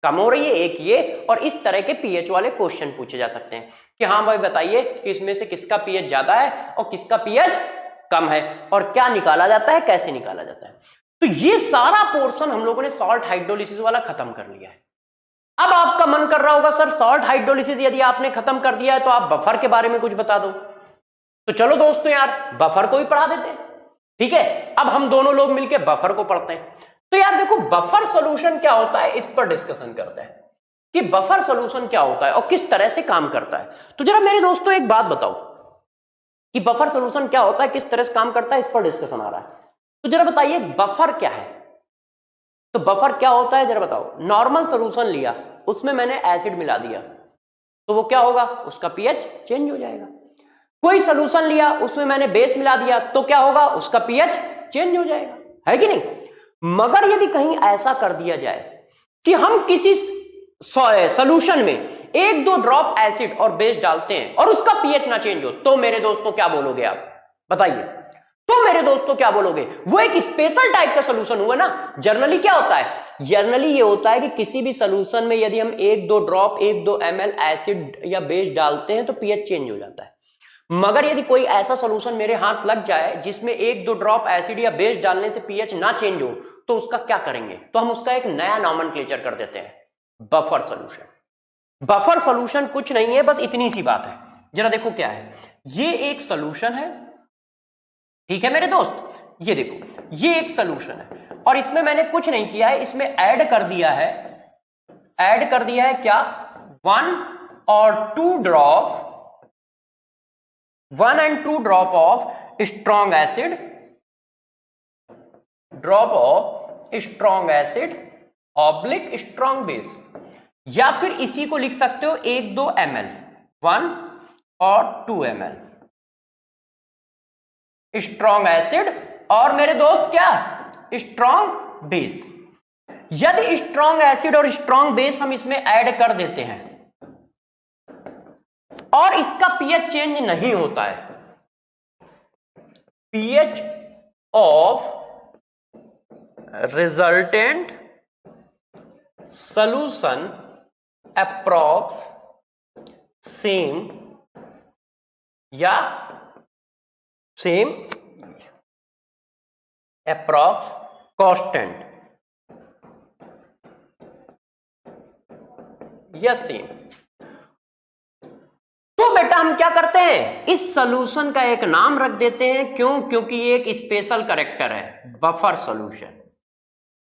कम हो रही है, एक ये, और इस तरह के pH वाले क्वेश्चन पूछे जा सकते हैं कि हाँ भाई बताइए कि इसमें से किसका pH ज्यादा है और किसका pH कम है, और क्या निकाला जाता है, कैसे निकाला जाता है। तो ये सारा पोर्शन हम लोगों ने सॉल्ट हाइड्रोलिसिस वाला खत्म कर लिया है। अब आपका मन कर रहा होगा सर सॉल्ट हाइड्रोलिसिस यदि आपने खत्म कर दिया है तो आप बफर के बारे में कुछ बता दो। तो चलो दोस्तों यार बफर को ही पढ़ा देते हैं, ठीक है। अब हम दोनों लोग मिलकर बफर को पढ़ते हैं। तो यार देखो बफर सॉल्यूशन क्या होता है, इस पर डिस्कशन करते हैं कि बफर सॉल्यूशन क्या होता है और किस तरह से काम करता है। तो जरा मेरे दोस्तों एक बात बताओ कि बफर सॉल्यूशन क्या होता है, किस तरह से काम करता है, इस पर डिस्कशन आ रहा है। तो जरा बताइए बफर क्या है? तो बफर क्या होता है जरा बताओ। नॉर्मल सॉल्यूशन लिया, उसमें मैंने एसिड मिला दिया, तो वो क्या होगा, उसका पीएच चेंज हो जाएगा। कोई सॉल्यूशन लिया, उसमें मैंने बेस मिला दिया, तो क्या होगा, उसका पीएच चेंज हो जाएगा, है कि नहीं? मगर यदि कहीं ऐसा कर दिया जाए कि हम किसी सॉल्यूशन में एक दो ड्रॉप एसिड और बेस डालते हैं और उसका पीएच ना चेंज हो, तो मेरे दोस्तों क्या बोलोगे आप? बताइए। तो मेरे दोस्तों क्या बोलोगे? वो एक स्पेशल टाइप का सॉल्यूशन हुआ ना। जनरली क्या होता है, जनरली ये होता है कि किसी भी सॉल्यूशन में यदि हम एक दो ड्रॉप, एक दो ml एसिड या बेस डालते हैं तो पीएच चेंज हो जाता है। मगर यदि कोई ऐसा सॉल्यूशन मेरे हाथ लग जाए जिसमें एक दो ड्रॉप एसिड या बेस डालने से पीएच ना चेंज हो, तो उसका क्या करेंगे? तो हम उसका एक नया नॉमेनक्लेचर कर देते हैं, बफर सॉल्यूशन। बफर सॉल्यूशन कुछ नहीं है, बस इतनी सी बात है। जरा देखो क्या है, ये एक सॉल्यूशन है, ठीक है मेरे दोस्त, ये देखो ये एक सॉल्यूशन है और इसमें मैंने कुछ नहीं किया है, इसमें ऐड कर दिया है क्या, 1 और 2 drop, 1 and 2 drop of strong acid, oblique strong base, या फिर इसी को लिख सकते हो 1-2 ml, 1 और 2 ml स्ट्रॉन्ग एसिड और मेरे दोस्त क्या, स्ट्रॉन्ग बेस। यदि स्ट्रॉन्ग एसिड और स्ट्रॉन्ग बेस हम इसमें ऐड कर देते हैं और इसका पीएच चेंज नहीं होता है, pH of resultant solution approx same या सेम अप्रॉक्स कांस्टेंट या सेम। तो बेटा हम क्या करते हैं, इस सॉल्यूशन का एक नाम रख देते हैं। क्यों? क्योंकि ये एक स्पेशल कैरेक्टर है, बफर सॉल्यूशन।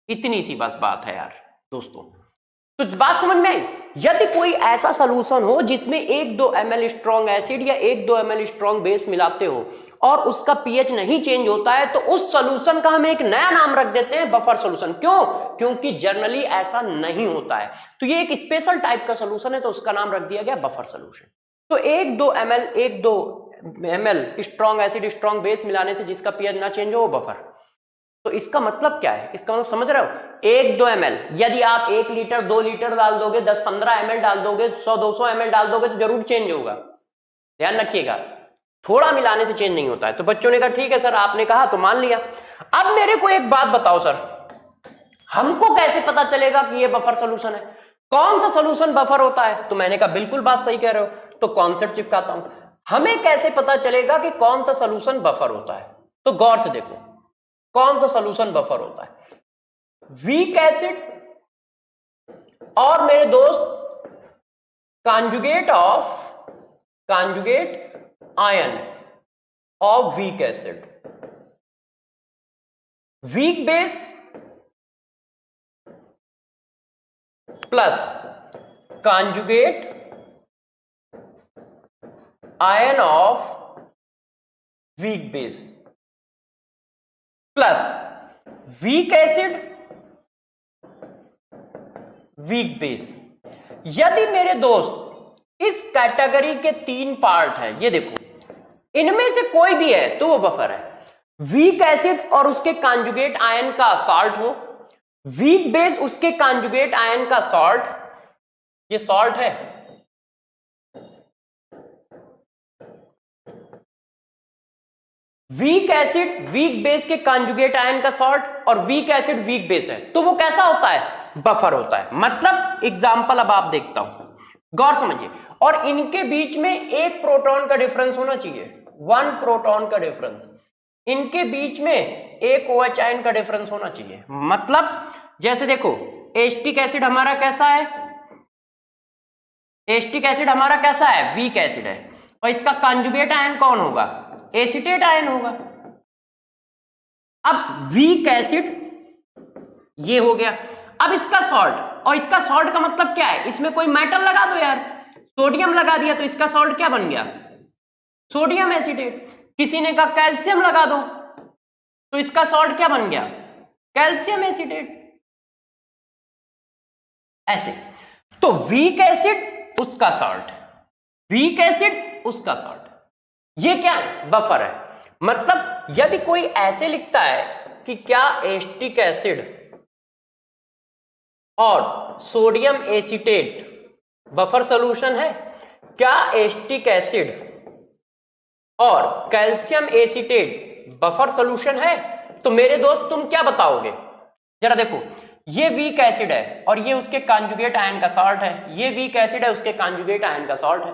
इतनी सी बस बात है यार दोस्तों। तो बात समझ में आई? यदि कोई ऐसा सॉल्यूशन हो जिसमें 1-2 ml स्ट्रॉन्ग एसिड या 1-2 ml स्ट्रॉन्ग बेस मिलाते हो और उसका पीएच नहीं चेंज होता है, तो उस सॉल्यूशन का हम एक नया नाम रख देते हैं, बफर सॉल्यूशन। क्यों? क्योंकि जनरली ऐसा नहीं होता है। तो ये एक स्पेशल टाइप का सॉल्यूशन है, तो उसका नाम रख दिया गया बफर सॉल्यूशन। तो 1-2 ml strong acid strong base मिलाने से जिसका पीएच ना चेंज हो, वो बफर। तो इसका मतलब क्या है? इसका मतलब समझ रहे हो? 1-2 ml, यदि आप 1 लीटर 2 लीटर डाल दोगे, 10-15 ml डाल दोगे, 100-200 ml डाल दोगे, तो जरूर चेंज होगा। ध्यान रखिएगा, थोड़ा मिलाने से चेंज नहीं होता है। तो बच्चों ने कहा ठीक है सर, आपने कहा तो मान लिया। अब मेरे को एक बात बताओ सर, हमको कैसे पता चलेगा कि ये बफर सॉल्यूशन है? कौन सा सॉल्यूशन बफर होता है? तो मैंने कहा बिल्कुल बात सही कह रहे हो, तो कॉन्सेप्ट चिपकाता हूं। हमें कैसे पता चलेगा कि कौन सा सॉल्यूशन बफर होता है? तो गौर से देखो, कौन सा सॉल्यूशन बफर होता है? वीक एसिड और मेरे दोस्त conjugate ion of weak acid, weak base plus conjugate ion of weak base plus weak acid weak base. यदि मेरे दोस्त इस कैटेगरी के 3 पार्ट हैं, ये देखो, इनमें से कोई भी है तो वो बफर है। वीक एसिड और उसके कांजुगेट आयन का सॉल्ट हो, वीक बेस उसके कांजुगेट आयन का सॉल्ट, ये सॉल्ट है, वीक एसिड वीक बेस के कांजुगेट आयन का सॉल्ट और वीक एसिड वीक बेस है, तो वो कैसा होता है? बफर होता है। मतलब एग्जांपल अब आप देखता हूं, गौर समझिए। और इनके बीच में एक प्रोटॉन का डिफरेंस होना चाहिए, 1 प्रोटॉन का डिफरेंस। इनके बीच में एक OH आयन का डिफरेंस होना चाहिए। मतलब जैसे देखो, एसिटिक एसिड हमारा कैसा है? एसिटिक एसिड हमारा कैसा है? वीक एसिड है, और इसका कांजुगेट आयन कौन होगा? एसीटेट आयन होगा। अब वीक एसिड ये हो गया। अब इसका सॉल्ट, और इसका सॉल्ट का मतलब क्या है? इसमें कोई मेटल लगा दो यार, सोडियम लगा दिया तो इसका सॉल्ट क्या बन गया? Sodium acetate. किसी ने कहा कैल्शियम लगा दो तो इसका सॉल्ट क्या बन गया? Calcium acetate. ऐसे तो वीक एसिड उसका सॉल्ट, वीक एसिड उसका सॉल्ट, ये क्या है? बफर है। मतलब यदि कोई ऐसे लिखता है कि क्या एसिटिक एसिड और सोडियम एसीटेट बफर सॉल्यूशन है, क्या एसिटिक एसिड और कैल्शियम एसीटेट बफर सॉल्यूशन है, तो मेरे दोस्त तुम क्या बताओगे? जरा देखो, ये वीक एसिड है और ये उसके कॉन्जुगेट आयन का सॉल्ट है, ये वीक एसिड है उसके कॉन्जुगेट आयन का सॉल्ट है,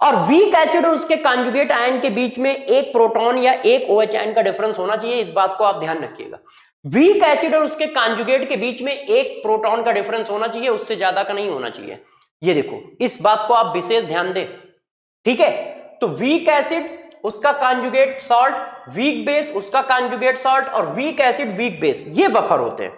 और वीक एसिड और उसके कॉन्जुगेट आयन के बीच में एक प्रोटॉन या एक OH आयन का डिफरेंस होना चाहिए। इस बात को आप ध्यान रखिएगा, वीक एसिड और उसके कॉन्जुगेट के बीच में एक प्रोटॉन का डिफरेंस होना चाहिए, उससे ज्यादा का नहीं होना चाहिए। ये देखो, इस बात को आप विशेष ध्यान दें, ठीक है? तो वीक एसिड उसका कॉन्जुगेट सॉल्ट, वीक बेस उसका कॉन्जुगेट सॉल्ट, और वीक एसिड वीक बेस, ये बफर होते हैं।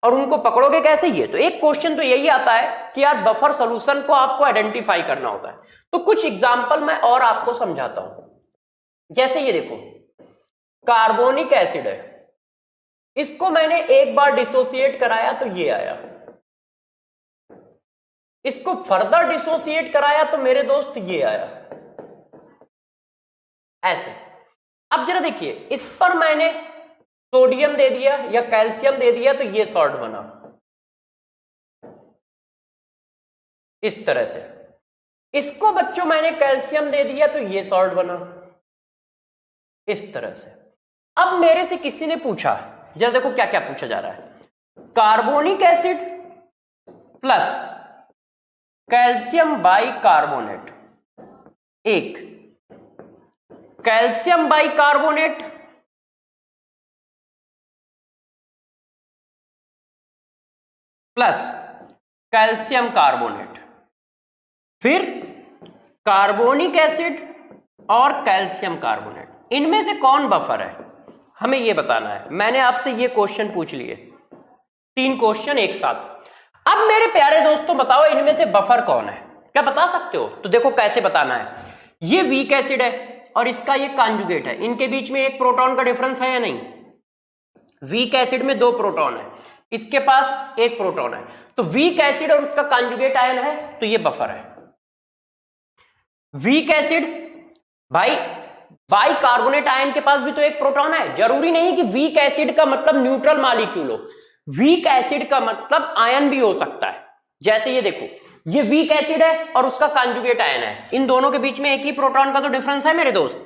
और उनको पकड़ोगे कैसे? ये तो एक क्वेश्चन तो यही आता है कि यार बफर सॉल्यूशन को आपको आइडेंटिफाई करना होता है। तो कुछ एग्जांपल मैं और आपको समझाता हूं। जैसे ये देखो, कार्बोनिक एसिड है, इसको मैंने एक बार डिसोसिएट कराया तो ये आया, इसको फर्दर डिसोसिएट कराया तो मेरे दोस्त ये आया, ऐसे। अब जरा देखिए, इस पर मैंने सोडियम दे दिया या कैल्शियम दे दिया तो ये सॉल्ट बना, इस तरह से। इसको बच्चों मैंने कैल्शियम दे दिया तो ये सॉल्ट बना, इस तरह से। अब मेरे से किसी ने पूछा, जरा देखो क्या क्या पूछा जा रहा है, carbonic acid plus calcium bicarbonate, एक calcium bicarbonate plus calcium carbonate, फिर कार्बोनिक एसिड और कैल्शियम कार्बोनेट, इनमें से कौन बफर है, हमें यह बताना है। मैंने आपसे ये क्वेश्चन पूछ लिए, 3 क्वेश्चन एक साथ। अब मेरे प्यारे दोस्तों बताओ, इनमें से बफर कौन है? क्या बता सकते हो? तो देखो कैसे बताना है। ये वीक एसिड है और इसका ये कॉन्जुगेट है, इनके बीच में एक प्रोटॉन का डिफरेंस है या नहीं? वीक एसिड में 2 प्रोटॉन है, इसके पास 1 प्रोटॉन है, तो वीक एसिड और उसका कॉन्जुगेट आयन है, तो ये बफर है। वीक एसिड भाई, बाइकार्बोनेट आयन के पास भी तो 1 प्रोटॉन है। जरूरी नहीं कि वीक एसिड का मतलब न्यूट्रल मॉलिक्यूल हो, वीक एसिड का मतलब आयन भी हो सकता है। जैसे ये देखो, ये वीक एसिड है और उसका कॉन्जुगेट आयन है, इन दोनों के बीच में 1 ही प्रोटॉन का तो डिफरेंस है मेरे दोस्त।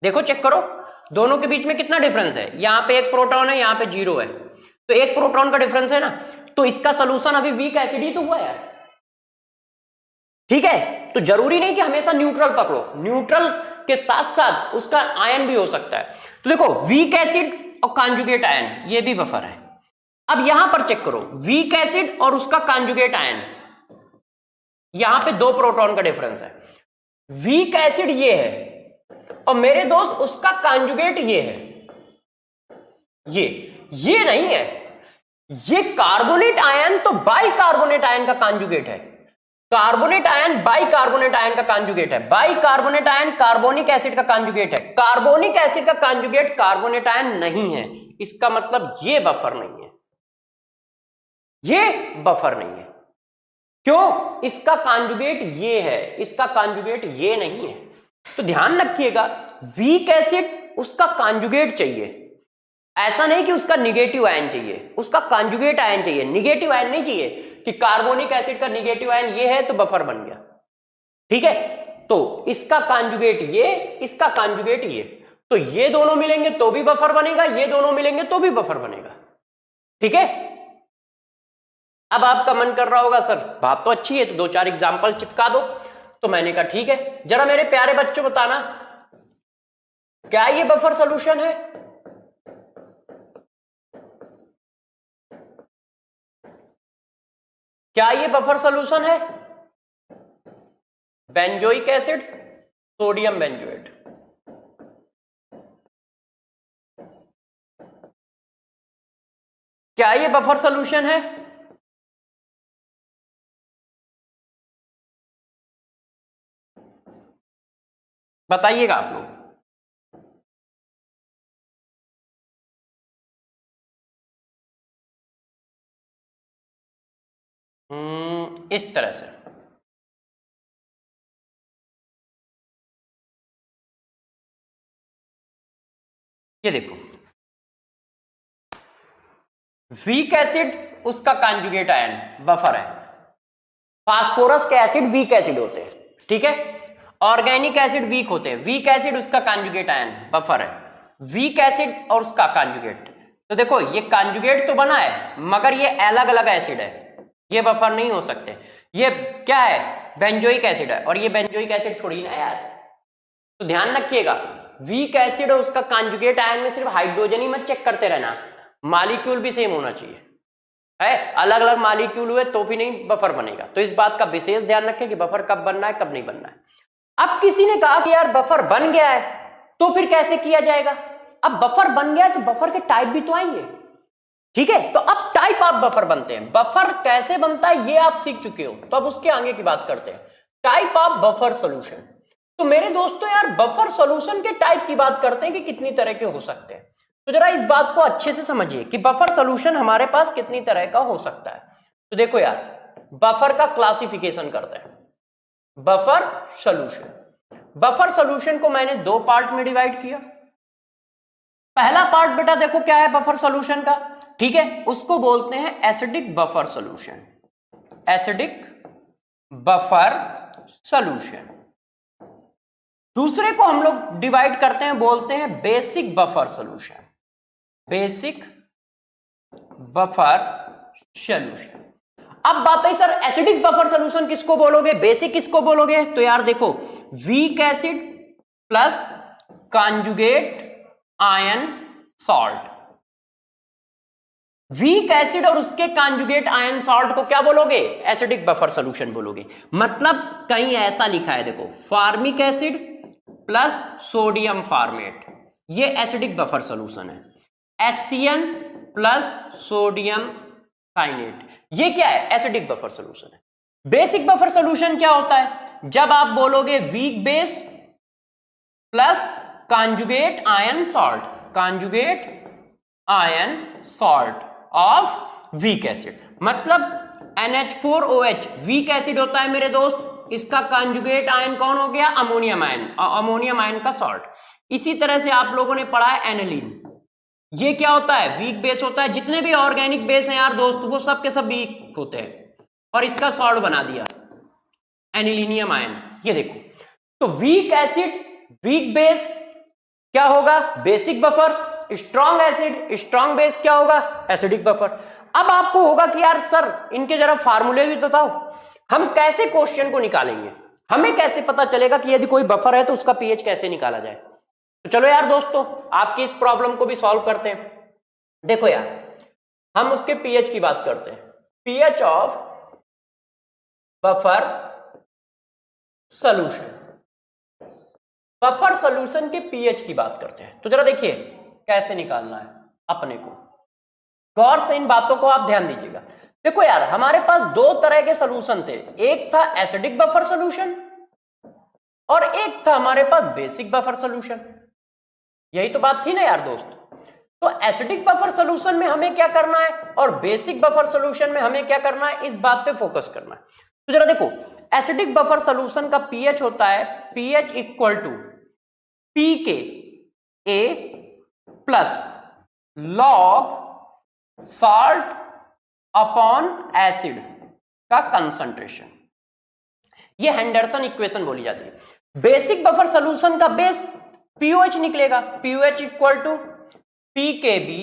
देखो चेक करो, दोनों के बीच में कितना डिफरेंस है, यहां पे 1 प्रोटॉन है, यहां पे 0 है, तो 1 प्रोटॉन का डिफरेंस है ना, तो इसका सोल्यूशन अभी वीक एसिड ही तो हुआ यार, ठीक है? तो जरूरी नहीं कि हमेशा न्यूट्रल पकड़ो, न्यूट्रल के साथ साथ उसका आयन भी हो सकता है। तो देखो, वीक एसिड और कॉन्जुगेट आयन, ये भी बफर है। अब यहां पर चेक करो, वीक एसिड और उसका कॉन्जुगेट आयन, यहां पे 2 प्रोटॉन का डिफरेंस है। वीक एसिड ये है और मेरे दोस्त उसका कॉन्जुगेट ये है, ये नहीं है, ये कार्बोनेट आयन तो बाइकार्बोनेट आयन का कॉन्जुगेट है। कार्बोनेट आयन बाइकार्बोनेट आयन का कॉन्जुगेट है, बाइकार्बोनेट आयन कार्बोनिक एसिड का कॉन्जुगेट है, कार्बोनिक एसिड का कॉन्जुगेट कार्बोनेट आयन नहीं है। इसका मतलब ये बफर नहीं है, ये बफर नहीं है। क्यों? इसका कॉन्जुगेट ये है, इसका कॉन्जुगेट ये नहीं है। तो ध्यान रखिएगा, वीक एसिड उसका कॉन्जुगेट चाहिए, ऐसा नहीं कि उसका निगेटिव आयन चाहिए, उसका कॉन्जुगेट आयन चाहिए, निगेटिव आयन नहीं चाहिए कि कार्बोनिक एसिड का निगेटिव आयन ये है तो बफर बन गया, ठीक है? तो इसका कॉन्जुगेट ये, इसका कॉन्जुगेट ये, तो ये दोनों मिलेंगे तो भी बफर बनेगा, ये दोनों मिलेंगे तो भी बफर बनेगा, ठीक है? अब आपका मन कर रहा होगा, सर बात तो अच्छी है, तो 2-4 एग्जाम्पल चिपका दो। तो मैंने कहा ठीक है, जरा मेरे प्यारे बच्चों बताना, क्या ये बफर सॉल्यूशन है? क्या ये बफर सॉल्यूशन है? बेंजोइक एसिड, सोडियम बेंजोएट, क्या ये बफर सॉल्यूशन है? बताइएगा आप लोग। इस तरह से। ये देखो, वीक एसिड उसका कॉन्जुगेट आयन बफर है। फास्फोरस के एसिड वीक एसिड होते हैं, ठीक है। ऑर्गेनिक एसिड वीक होते हैं, वीक एसिड उसका कॉन्जुगेट आयन बफर है। वीक एसिड और उसका कॉन्जुगेट, तो देखो ये कॉन्जुगेट तो बना है मगर ये अलग अलग एसिड है, ये बफर नहीं हो सकते। ये क्या है, बेंजोइक एसिड है, और ये बेंजोइक एसिड थोड़ी ना यार। तो ध्यान रखिएगा, वीक एसिड और उसका कॉन्जुगेट आयन में सिर्फ हाइड्रोजन ही मत चेक करते रहना, मॉलिक्यूल भी सेम होना चाहिए है। अलग अलग मॉलिक्यूल हुए तो भी नहीं बफर बनेगा। तो इस बात का विशेष ध्यान रखें कि बफर कब बनना है कब नहीं बनना है। अब किसी ने कहा कि यार बफर बन गया है तो फिर कैसे किया जाएगा। अब बफर बन गया है तो बफर के टाइप भी तो आएंगे, ठीक है। तो अब टाइप ऑफ बफर बनते हैं, बफर कैसे बनता है ये आप सीख चुके हो, तो अब उसके आगे की बात करते हैं, टाइप ऑफ बफर सॉल्यूशन। तो मेरे दोस्तों यार बफर सॉल्यूशन के टाइप की बात करते हैं कि कितनी तरह के हो सकते हैं। तो जरा इस बात को अच्छे से समझिए कि बफर सॉल्यूशन हमारे पास कितनी तरह का हो सकता है। तो देखो यार, बफर का क्लासिफिकेशन करते हैं। बफर सॉल्यूशन, बफर सॉल्यूशन को मैंने दो पार्ट में डिवाइड किया। पहला पार्ट बेटा देखो क्या है बफर सॉल्यूशन का, ठीक है, उसको बोलते हैं acidic buffer solution. Acidic buffer solution. दूसरे को हम लोग डिवाइड करते हैं, बोलते हैं basic buffer solution. Basic buffer solution. अब बात है सर एसिडिक बफर सॉल्यूशन किसको बोलोगे, बेसिक किसको बोलोगे। तो यार देखो, weak acid plus conjugate ion salt. Weak acid और उसके कॉन्जुगेट आयन सॉल्ट को क्या बोलोगे, एसिडिक बफर सॉल्यूशन बोलोगे। मतलब कहीं ऐसा लिखा है देखो, formic acid plus sodium format, ये एसिडिक बफर सॉल्यूशन है। HCN प्लस सोडियम साइनेट, ये क्या है, एसिडिक बफर सॉल्यूशन है। बेसिक बफर सॉल्यूशन क्या होता है, जब आप बोलोगे weak base plus conjugate ion salt, conjugate ion salt of weak acid. मतलब NH4OH वीक एसिड होता है मेरे दोस्त, इसका कॉन्जुगेट आयन कौन हो गया, अमोनियम आयन, अमोनियम आयन का सॉल्ट। इसी तरह से आप लोगों ने पढ़ा है एनिलीन, ये क्या होता है, वीक बेस होता है। जितने भी ऑर्गेनिक बेस हैं यार दोस्त वो सब के सब वीक होते हैं, और इसका सॉल्ट बना दिया एनिलीनियम आयन। ये देखो, तो वीक एसिड वीक बेस क्या होगा, basic buffer. Strong acid strong base क्या होगा, एसिडिक बफर। अब आपको होगा कि यार सर इनके जरा फार्मूले भी तो बताओ, हम कैसे क्वेश्चन को निकालेंगे, हमें कैसे पता चलेगा कि यदि कोई बफर है तो उसका पीएच कैसे निकाला जाए। तो चलो यार दोस्तों आपकी इस प्रॉब्लम को भी सॉल्व करते हैं। देखो यार, हम उसके पीएच की बात करते हैं, pH of buffer solution. Buffer solution के पीएच की बात करते हैं। तो जरा देखिए कैसे निकालना है अपने को, गौर से इन बातों को आप ध्यान दीजिएगा। देखो यार, हमारे पास दो तरह के सॉल्यूशन थे, एक था एसिडिक बफर सॉल्यूशन और एक था हमारे पास बेसिक बफर सॉल्यूशन। यही तो बात थी ना यार दोस्त। तो एसिडिक बफर सॉल्यूशन में हमें क्या करना है और बेसिक बफर सॉल्यूशन में हमें क्या करना है, इस बात पे फोकस करना है। तो जरा देखो, एसिडिक बफर सॉल्यूशन का पीएच होता है pH equal to pKa plus log salt upon acid का कंसंट्रेशन। ये हेंडरसन इक्वेशन बोली जाती है। बेसिक बफर सॉल्यूशन का बेस पीओएच निकलेगा, pOH equal to pKb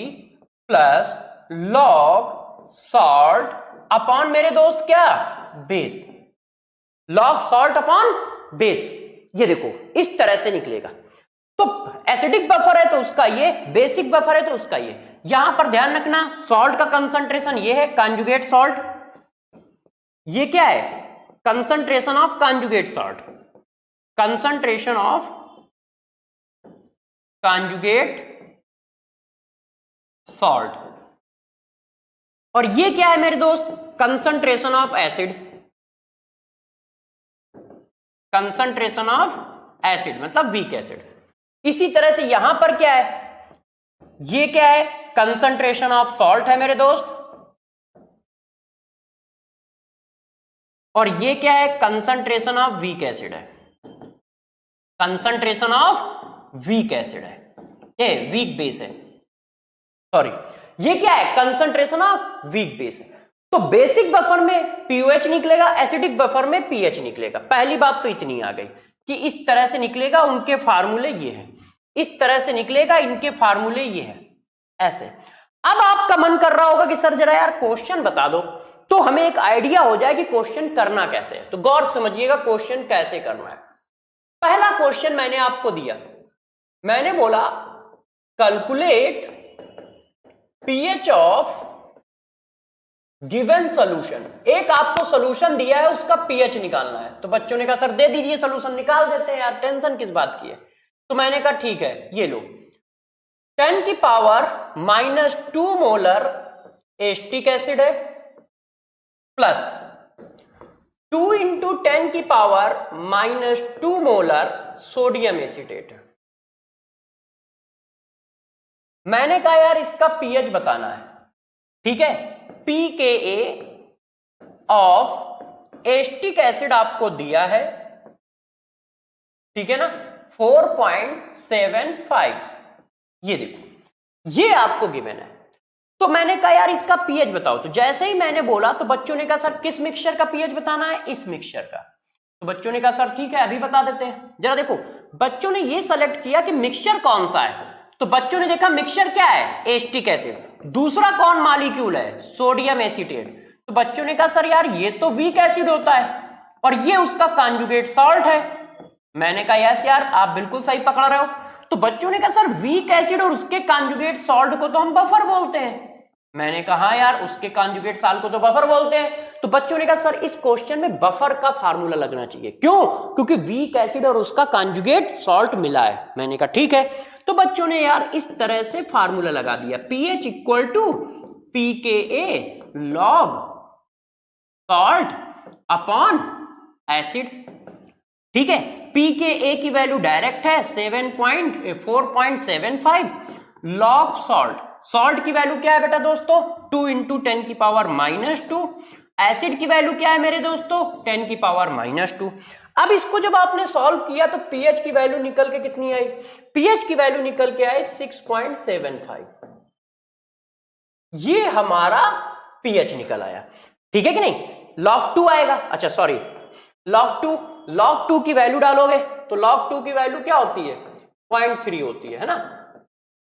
plus log salt upon मेरे दोस्त क्या, base, log salt upon base. ये देखो इस तरह से निकलेगा। तो एसिडिक बफर है तो उसका ये, बेसिक बफर है तो उसका ये। यहां पर ध्यान रखना, सॉल्ट का कंसंट्रेशन ये है कॉन्जुगेट सॉल्ट, ये क्या है, concentration of conjugate salt, concentration of conjugate salt. और ये क्या है मेरे दोस्त, concentration of acid, concentration of acid मतलब वीक एसिड। इसी तरह से यहां पर क्या है, ये क्या है, कंसंट्रेशन ऑफ सॉल्ट है मेरे दोस्त, और ये क्या है, कंसंट्रेशन ऑफ वीक एसिड है, कंसंट्रेशन ऑफ वीक एसिड है, ये वीक बेस है, सॉरी ये क्या है, कंसंट्रेशन ऑफ वीक बेस है। तो बेसिक बफर में पीओएच निकलेगा, एसिडिक बफर में पीएच निकलेगा। पहली बात तो इतनी आ गई कि इस तरह से निकलेगा, उनके फार्मूले ये हैं, इस तरह से निकलेगा, इनके फार्मूले ये हैं, ऐसे। अब आपका मन कर रहा होगा कि सर जरा यार क्वेश्चन बता दो, तो हमें एक आइडिया हो जाए कि क्वेश्चन करना कैसे है। तो गौर समझिएगा क्वेश्चन कैसे करना है। पहला क्वेश्चन मैंने आपको दिया, मैंने बोला calculate pH of given solution. एक आपको सॉल्यूशन दिया है, उसका पीएच निकालना है। तो बच्चों ने कहा सर दे दीजिए सॉल्यूशन, निकाल देते हैं यार, टेंशन किस बात की है। तो मैंने कहा ठीक है, ये लो 10 की पावर -2 मोलर एस्टिक एसिड है, प्लस 2 इंटू 10 की पावर -2 मोलर सोडियम एसिटेट है। मैंने कहा यार इसका पीएच बताना है, ठीक है। pKa ऑफ एस्टिक एसिड आपको दिया है, ठीक है ना, 4.75। ये देखो ये आपको गिवन है। तो मैंने कहा यार इसका पीएच बताओ। तो जैसे ही मैंने बोला तो बच्चों ने कहा सर किस मिक्सचर का पीएच बताना है, इस मिक्सचर का। तो बच्चों ने कहा सर ठीक है अभी बता देते हैं। जरा देखो बच्चों ने ये सेलेक्ट किया कि मिक्सचर कौन सा है। तो बच्चों ने देखा मिक्सचर क्या है, एस्टिक एसिड। दूसरा कौन मॉलिक्यूल है, सोडियम एसिटेट। तो बच्चों ने कहा सर यार ये तो वीक एसिड होता है और ये उसका कॉन्जुगेट सॉल्ट है। मैंने कहा यस यार आप बिल्कुल सही पकड़ रहे हो। तो बच्चों ने कहा सर वीक एसिड और उसके कॉन्जुगेट सॉल्ट को तो हम बफर बोलते हैं। मैंने कहा यार उसके कॉन्जुगेट सॉल्ट को तो बफर बोलते हैं। तो बच्चों ने कहा सर इस क्वेश्चन में बफर का फार्मूला लगना चाहिए। क्यों, क्योंकि वीक एसिड और उसका कॉन्जुगेट सॉल्ट मिला है। मैंने कहा ठीक है। तो बच्चों ने यार इस तरह से फार्मूला लगा दिया, pH equal to pKa log salt upon acid, ठीक है। pKa की वैल्यू डायरेक्ट है 4.75 लॉग सॉल्ट। सॉल्ट की वैल्यू क्या है बेटा दोस्तों, 2 इंटू 10 की पावर -2। एसिड की वैल्यू क्या है मेरे दोस्तों, 10 की पावर -2। अब इसको जब आपने सॉल्व किया तो पीएच की वैल्यू निकल के कितनी आई, पीएच की वैल्यू निकल के आई 6.75। ये हमारा पीएच निकल आया, ठीक है कि नहीं। log 2 आएगा, अच्छा सॉरी log 2 की वैल्यू डालोगे तो log 2 की वैल्यू क्या होती है, 0.3 होती है ना।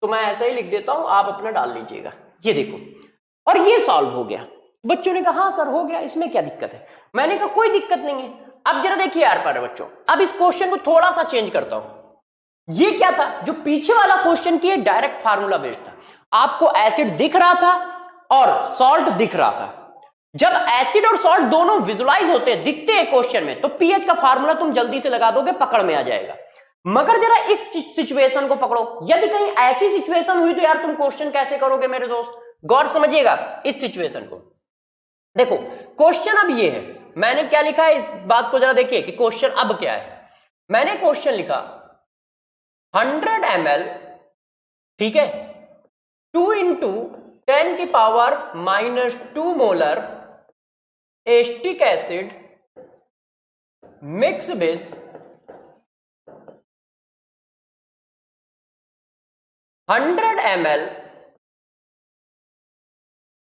तो मैं ऐसा ही लिख देता हूं, आप अपना डाल लीजिएगा। ये देखो और ये सॉल्व हो गया। बच्चों ने कहा हाँ सर हो गया, इसमें क्या दिक्कत है। मैंने कहा कोई दिक्कत नहीं है। अब जरा देखिए यार पर बच्चों, अब इस क्वेश्चन को थोड़ा सा चेंज करता हूं। ये क्या था, जो पीछे वाला क्वेश्चन की डायरेक्ट फार्मूला बेस्ड था। आपको एसिड दिख रहा था और सॉल्ट दिख रहा था। जब एसिड और सॉल्ट दोनों विजुलाइज होते हैं, दिखते हैं क्वेश्चन में, तो पीएच का फार्मूला तुम जल्दी से लगा दोगे, पकड़ में आ जाएगा। मगर जरा इस सिचुएशन को पकड़ो, यदि कहीं ऐसी सिचुएशन हुई तो यार तुम क्वेश्चन कैसे करोगे मेरे दोस्त। गौर समझिएगा इस सिचुएशन को। देखो क्वेश्चन अब ये है, मैंने क्या लिखा है इस बात को जरा देखिए कि क्वेश्चन अब क्या है। मैंने क्वेश्चन लिखा 100 ml, ठीक है, 2 इंटू 10 की power -2 molar acetic acid mix with 100 ml,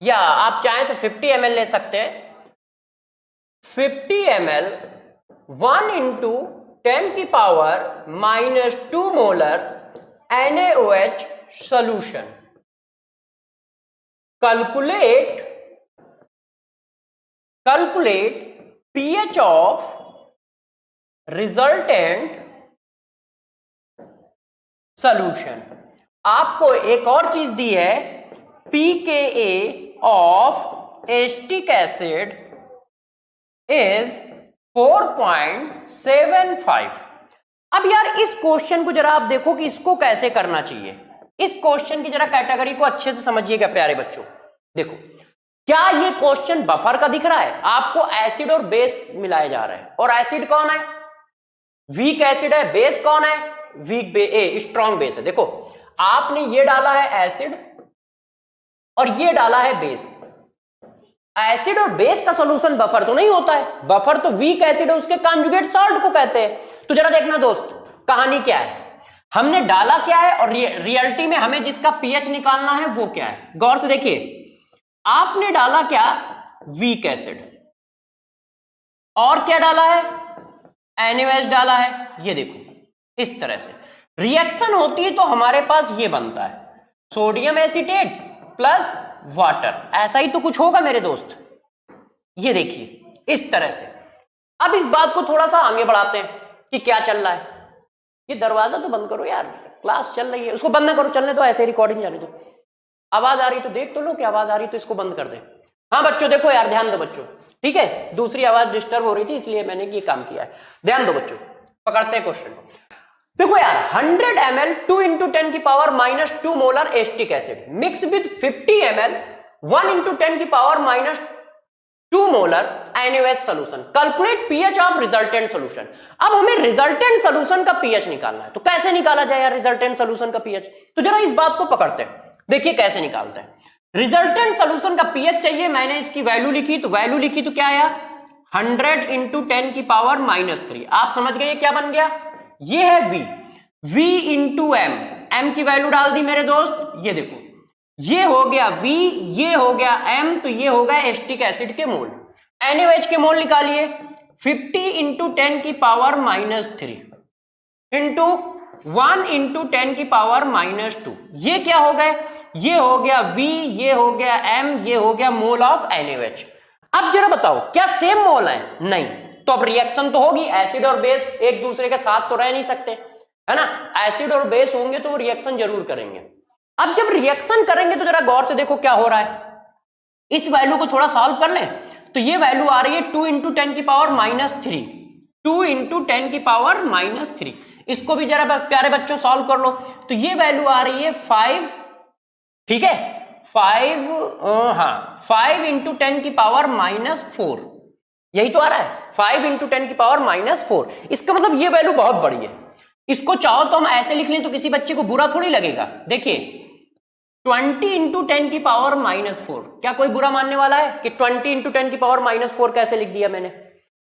या आप चाहें तो 50 ml ले सकते हैं। 50 ml 1 इंटू 10 की power -2 molar NaOH solution. Calculate pH of resultant solution. आपको एक और चीज दी है, pKa of acetic acid is 4.75। अब यार इस क्वेश्चन को जरा आप देखो कि इसको कैसे करना चाहिए। इस क्वेश्चन की जरा कैटेगरी को अच्छे से समझिएगा प्यारे बच्चों। देखो क्या ये क्वेश्चन बफर का दिख रहा है, आपको एसिड और बेस मिलाए जा रहे हैं। और एसिड कौन है, वीक एसिड है। बेस कौन है, वीक स्ट्रॉन्ग बेस है। देखो आपने ये डाला है एसिड और ये डाला है बेस। एसिड और बेस का सॉल्यूशन बफर तो नहीं होता है, बफर तो वीक एसिड है, उसके कॉन्जुगेट सॉल्ट को कहते हैं। तो जरा देखना दोस्त, कहानी क्या है, हमने डाला क्या है और रियलिटी में हमें जिसका पीएच निकालना है वो क्या है। गौर से देखिए, आपने डाला क्या, वीक एसिड, और क्या डाला है, NaOH डाला है। ये देखो इस तरह से रिएक्शन होती है तो हमारे पास ये बनता है सोडियम एसीटेट प्लस वाटर, ऐसा ही तो कुछ होगा मेरे दोस्त। ये देखिए इस तरह से। अब इस बात को थोड़ा सा आगे बढ़ाते हैं कि क्या चल रहा है। ये दरवाजा तो बंद करो यार, क्लास चल रही है, उसको बंद ना करो, चलने दो, ऐसे रिकॉर्डिंग जाने दो। आवाज आ रही तो देख तो लो कि आवाज आ रही तो इसको बंद कर दे। हाँ बच्चों देखो यार, ध्यान दो बच्चों, ठीक है, दूसरी आवाज डिस्टर्ब हो रही थी इसलिए मैंने ये काम किया है। ध्यान दो बच्चों, पकड़ते हैं क्वेश्चन को। देखो यार 100 ml 2 into 10 की power -2 molar acetic acid mix with 50 ml 1 into 10 की power -2 molar NaOH solution. Calculate pH of resultant solution. अब हमें रिजल्टेंट सॉल्यूशन का पीएच निकालना है, तो कैसे निकाला जाए यार रिजल्टेंट सॉल्यूशन का पीएच? तो जरा इस बात को पकड़ते हैं, देखिए कैसे निकालते हैं। रिजल्टेंट सॉल्यूशन का पीएच चाहिए, मैंने इसकी वैल्यू लिखी, तो वैल्यू लिखी तो क्या आया, 100 into 10 की पावर -3। आप समझ गए ये क्या बन गया, ये है V इंटू M की वैल्यू डाल दी मेरे दोस्त। ये देखो ये हो गया V, ये हो गया M, तो ये हो गया एसिटिक एसिड के मोल। NaOH के मोल निकालिए, 50 into 10 की पावर -3 इंटू 1 into 10 की पावर -2। ये क्या हो गए, ये हो गया V, ये हो गया M, ये हो गया मोल ऑफ NaOH। अब जरा बताओ क्या सेम मोल है? नहीं, तो अब रिएक्शन तो होगी, एसिड और बेस एक दूसरे के साथ तो रह नहीं सकते, है ना। एसिड और बेस होंगे तो वो रिएक्शन जरूर करेंगे। अब जब रिएक्शन करेंगे तो जरा गौर से देखो क्या हो रहा है। इस वैल्यू को थोड़ा सॉल्व कर ले, तो ये वैल्यू आ रही है 2 into 10 की पावर -3, 2 into 10 की पावर -3। इसको भी जरा प्यारे बच्चों सॉल्व कर लो, तो ये वैल्यू आ रही है 5, ठीक है, 5 into 10 की पावर -4, यही तो आ रहा है, 5 into 10 की पावर -4। इसका मतलब ये वैल्यू बहुत बड़ी है। इसको चाहो तो हम ऐसे लिख लें तो किसी बच्चे को बुरा थोड़ी लगेगा। देखिए 20 into 10 की पावर -4, क्या कोई बुरा मानने वाला है कि 20 into 10 की पावर -4 कैसे लिख दिया मैंने?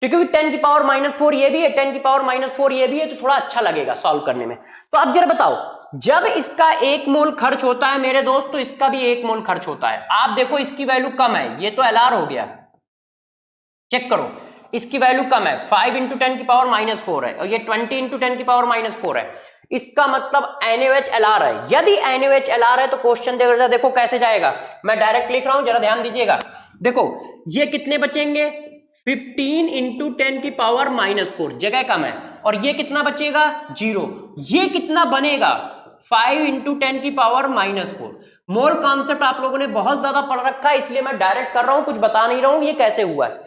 क्योंकि 10 की पावर -4 ये भी है, 10 की पावर -4 ये भी है, तो थोड़ा अच्छा लगेगा सॉल्व करने में। तो अब जरा बताओ, जब इसका 1 मोल खर्च होता है मेरे दोस्त, तो इसका भी 1 मोल खर्च होता है। आप देखो इसकी वैल्यू कम है, ये तो LR हो गया, चेक करो इसकी वैल्यू कम है, 5 into 10 की पावर -4 है, और ये 20 into 10 की पावर -4 है। इसका मतलब NaOH LR है। यदि NaOH LR है तो क्वेश्चन देखो कैसे जाएगा, मैं डायरेक्ट लिख रहा हूं, जरा ध्यान दीजिएगा। देखो ये कितने बचेंगे, 15 into 10 की पावर -4, जगह कम है, और ये कितना बचेगा, 0। ये कितना बनेगा, 5 into 10 की पावर -4। मोल कॉन्सेप्ट आप लोगों ने बहुत ज्यादा पढ़ रखा है, इसलिए मैं डायरेक्ट कर रहा हूं, कुछ बता नहीं रहा हूं ये कैसे हुआ है।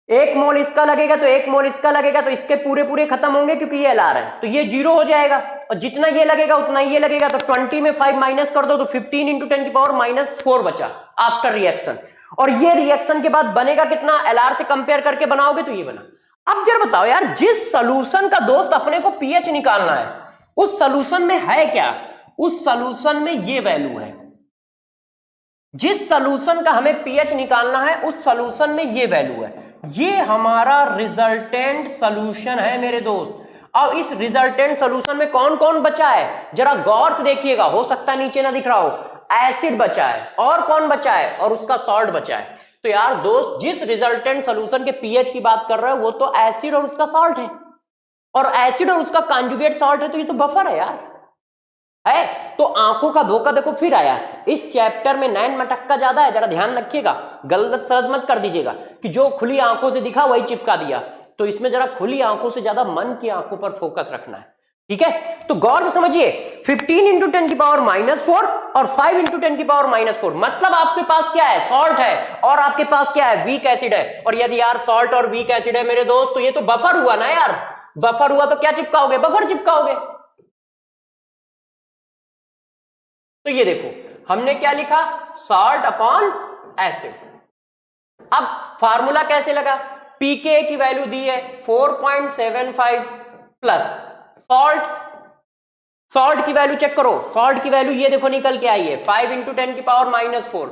1 मोल इसका लगेगा तो 1 मोल इसका लगेगा, तो इसके पूरे पूरे खत्म होंगे क्योंकि ये LR है, तो ये 0 हो जाएगा, और जितना ये लगेगा उतना ये लगेगा, तो 20 में 5 माइनस कर दो तो 15 into 10 की पावर -4 बचा आफ्टर रिएक्शन। और ये रिएक्शन के बाद बनेगा कितना, LR से कंपेयर करके बनाओगे तो ये बना। अब जरा बताओ यार, जिस सोल्यूशन का दोस्त अपने को पीएच निकालना है उस सोल्यूशन में है क्या, उस सोल्यूशन में ये वैल्यू है। जिस सोल्यूशन का हमें पीएच निकालना है उस सोल्यूशन में ये वैल्यू है, ये हमारा रिजल्टेंट सोल्यूशन है मेरे दोस्त। अब इस रिजल्टेंट सोल्यूशन में कौन कौन बचा है जरा गौर से देखिएगा, हो सकता है नीचे ना दिख रहा हो, एसिड बचा है, और कौन बचा है, और उसका सॉल्ट बचा है। तो यार दोस्त जिस रिजल्टेंट सोल्यूशन के पीएच की बात कर रहे हो वो तो एसिड और उसका सॉल्ट है, और एसिड और उसका कॉन्जुगेट सॉल्ट है, तो ये तो बफर है यार, है। तो आंखों का धोखा देखो फिर आया, इस चैप्टर में 9 मटक्का ज्यादा है, जरा ध्यान रखिएगा, गलत समझ मत कर दीजिएगा कि जो खुली आंखों से दिखा वही चिपका दिया। तो इसमें जरा खुली आंखों से ज्यादा मन की आंखों पर फोकस रखना है, ठीक है। तो गौर से समझिए, 15 into 10 की पावर -4 और 5 into 10 की पावर -4, मतलब आपके पास क्या है, सॉल्ट है, और आपके पास क्या है, वीक एसिड है। और यदि यार सॉल्ट और वीक एसिड है मेरे दोस्त, तो ये तो बफर हुआ ना यार, बफर हुआ तो क्या चिपकाओगे, बफर चिपकाओगे। तो ये देखो हमने क्या लिखा, सॉल्ट अपॉन एसिड। अब फार्मूला कैसे लगा, पीके की वैल्यू दी है 4.75 प्लस सॉल्ट की वैल्यू चेक करो, सॉल्ट की वैल्यू ये देखो निकल के आई है 5 into 10 की पावर -4,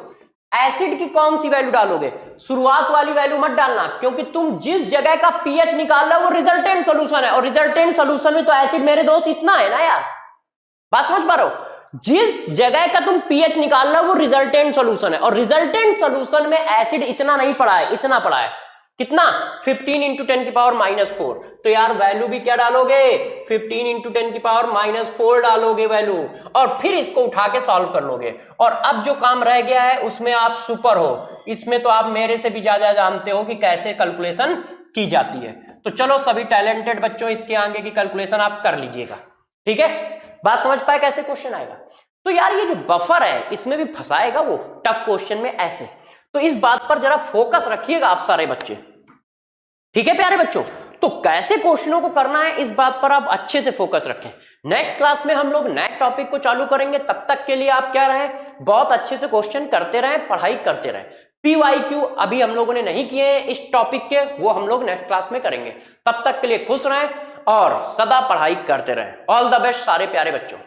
एसिड की कौन सी वैल्यू डालोगे? शुरुआत वाली वैल्यू मत डालना, क्योंकि तुम जिस जगह का पीएच निकाल रहे हो वो रिजल्टेंट सॉल्यूशन है, और रिजल्टेंट सॉल्यूशन में तो एसिड मेरे दोस्त इतना है ना यार, बात समझ पा रहे हो? जिस जगह का तुम पीएच निकाल रहे हो वो रिजल्टेंट सॉल्यूशन है, और रिजल्टेंट सॉल्यूशन में एसिड इतना नहीं पड़ा है, इतना पड़ा है, कितना? 15 इंटू 10 की पावर -4। तो यार वैल्यू भी क्या डालोगे? 15 इंटू 10 की पावर -4 डालोगे वैल्यू, और फिर इसको उठा के सॉल्व कर लोगे। और अब जो काम रह गया है उसमें आप सुपर हो, इसमें तो आप मेरे से भी ज्यादा जानते हो कि कैसे कैलकुलेशन की जाती है। तो चलो सभी टैलेंटेड बच्चों, इसके आगे की कैलकुलेशन आप कर लीजिएगा, ठीक है? बात समझ पाए कैसे क्वेश्चन आएगा? तो यार ये जो बफर है इसमें भी फंसाएगा वो टफ क्वेश्चन में ऐसे, तो इस बात पर जरा फोकस रखिएगा आप सारे बच्चे, ठीक है प्यारे बच्चों? तो कैसे क्वेश्चनों को करना है इस बात पर आप अच्छे से फोकस रखें। नेक्स्ट क्लास में हम लोग नेक्स्ट टॉपिक को चालू करेंगे, तब तक के लिए आप क्या रहे, बहुत अच्छे से क्वेश्चन करते रहें, पढ़ाई करते रहें। PYQ अभी हम लोगों ने नहीं किए हैं इस टॉपिक के, वो हम लोग नेक्स्ट क्लास में करेंगे। तब तक के लिए खुश रहें और सदा पढ़ाई करते रहें। ऑल द बेस्ट सारे प्यारे बच्चों।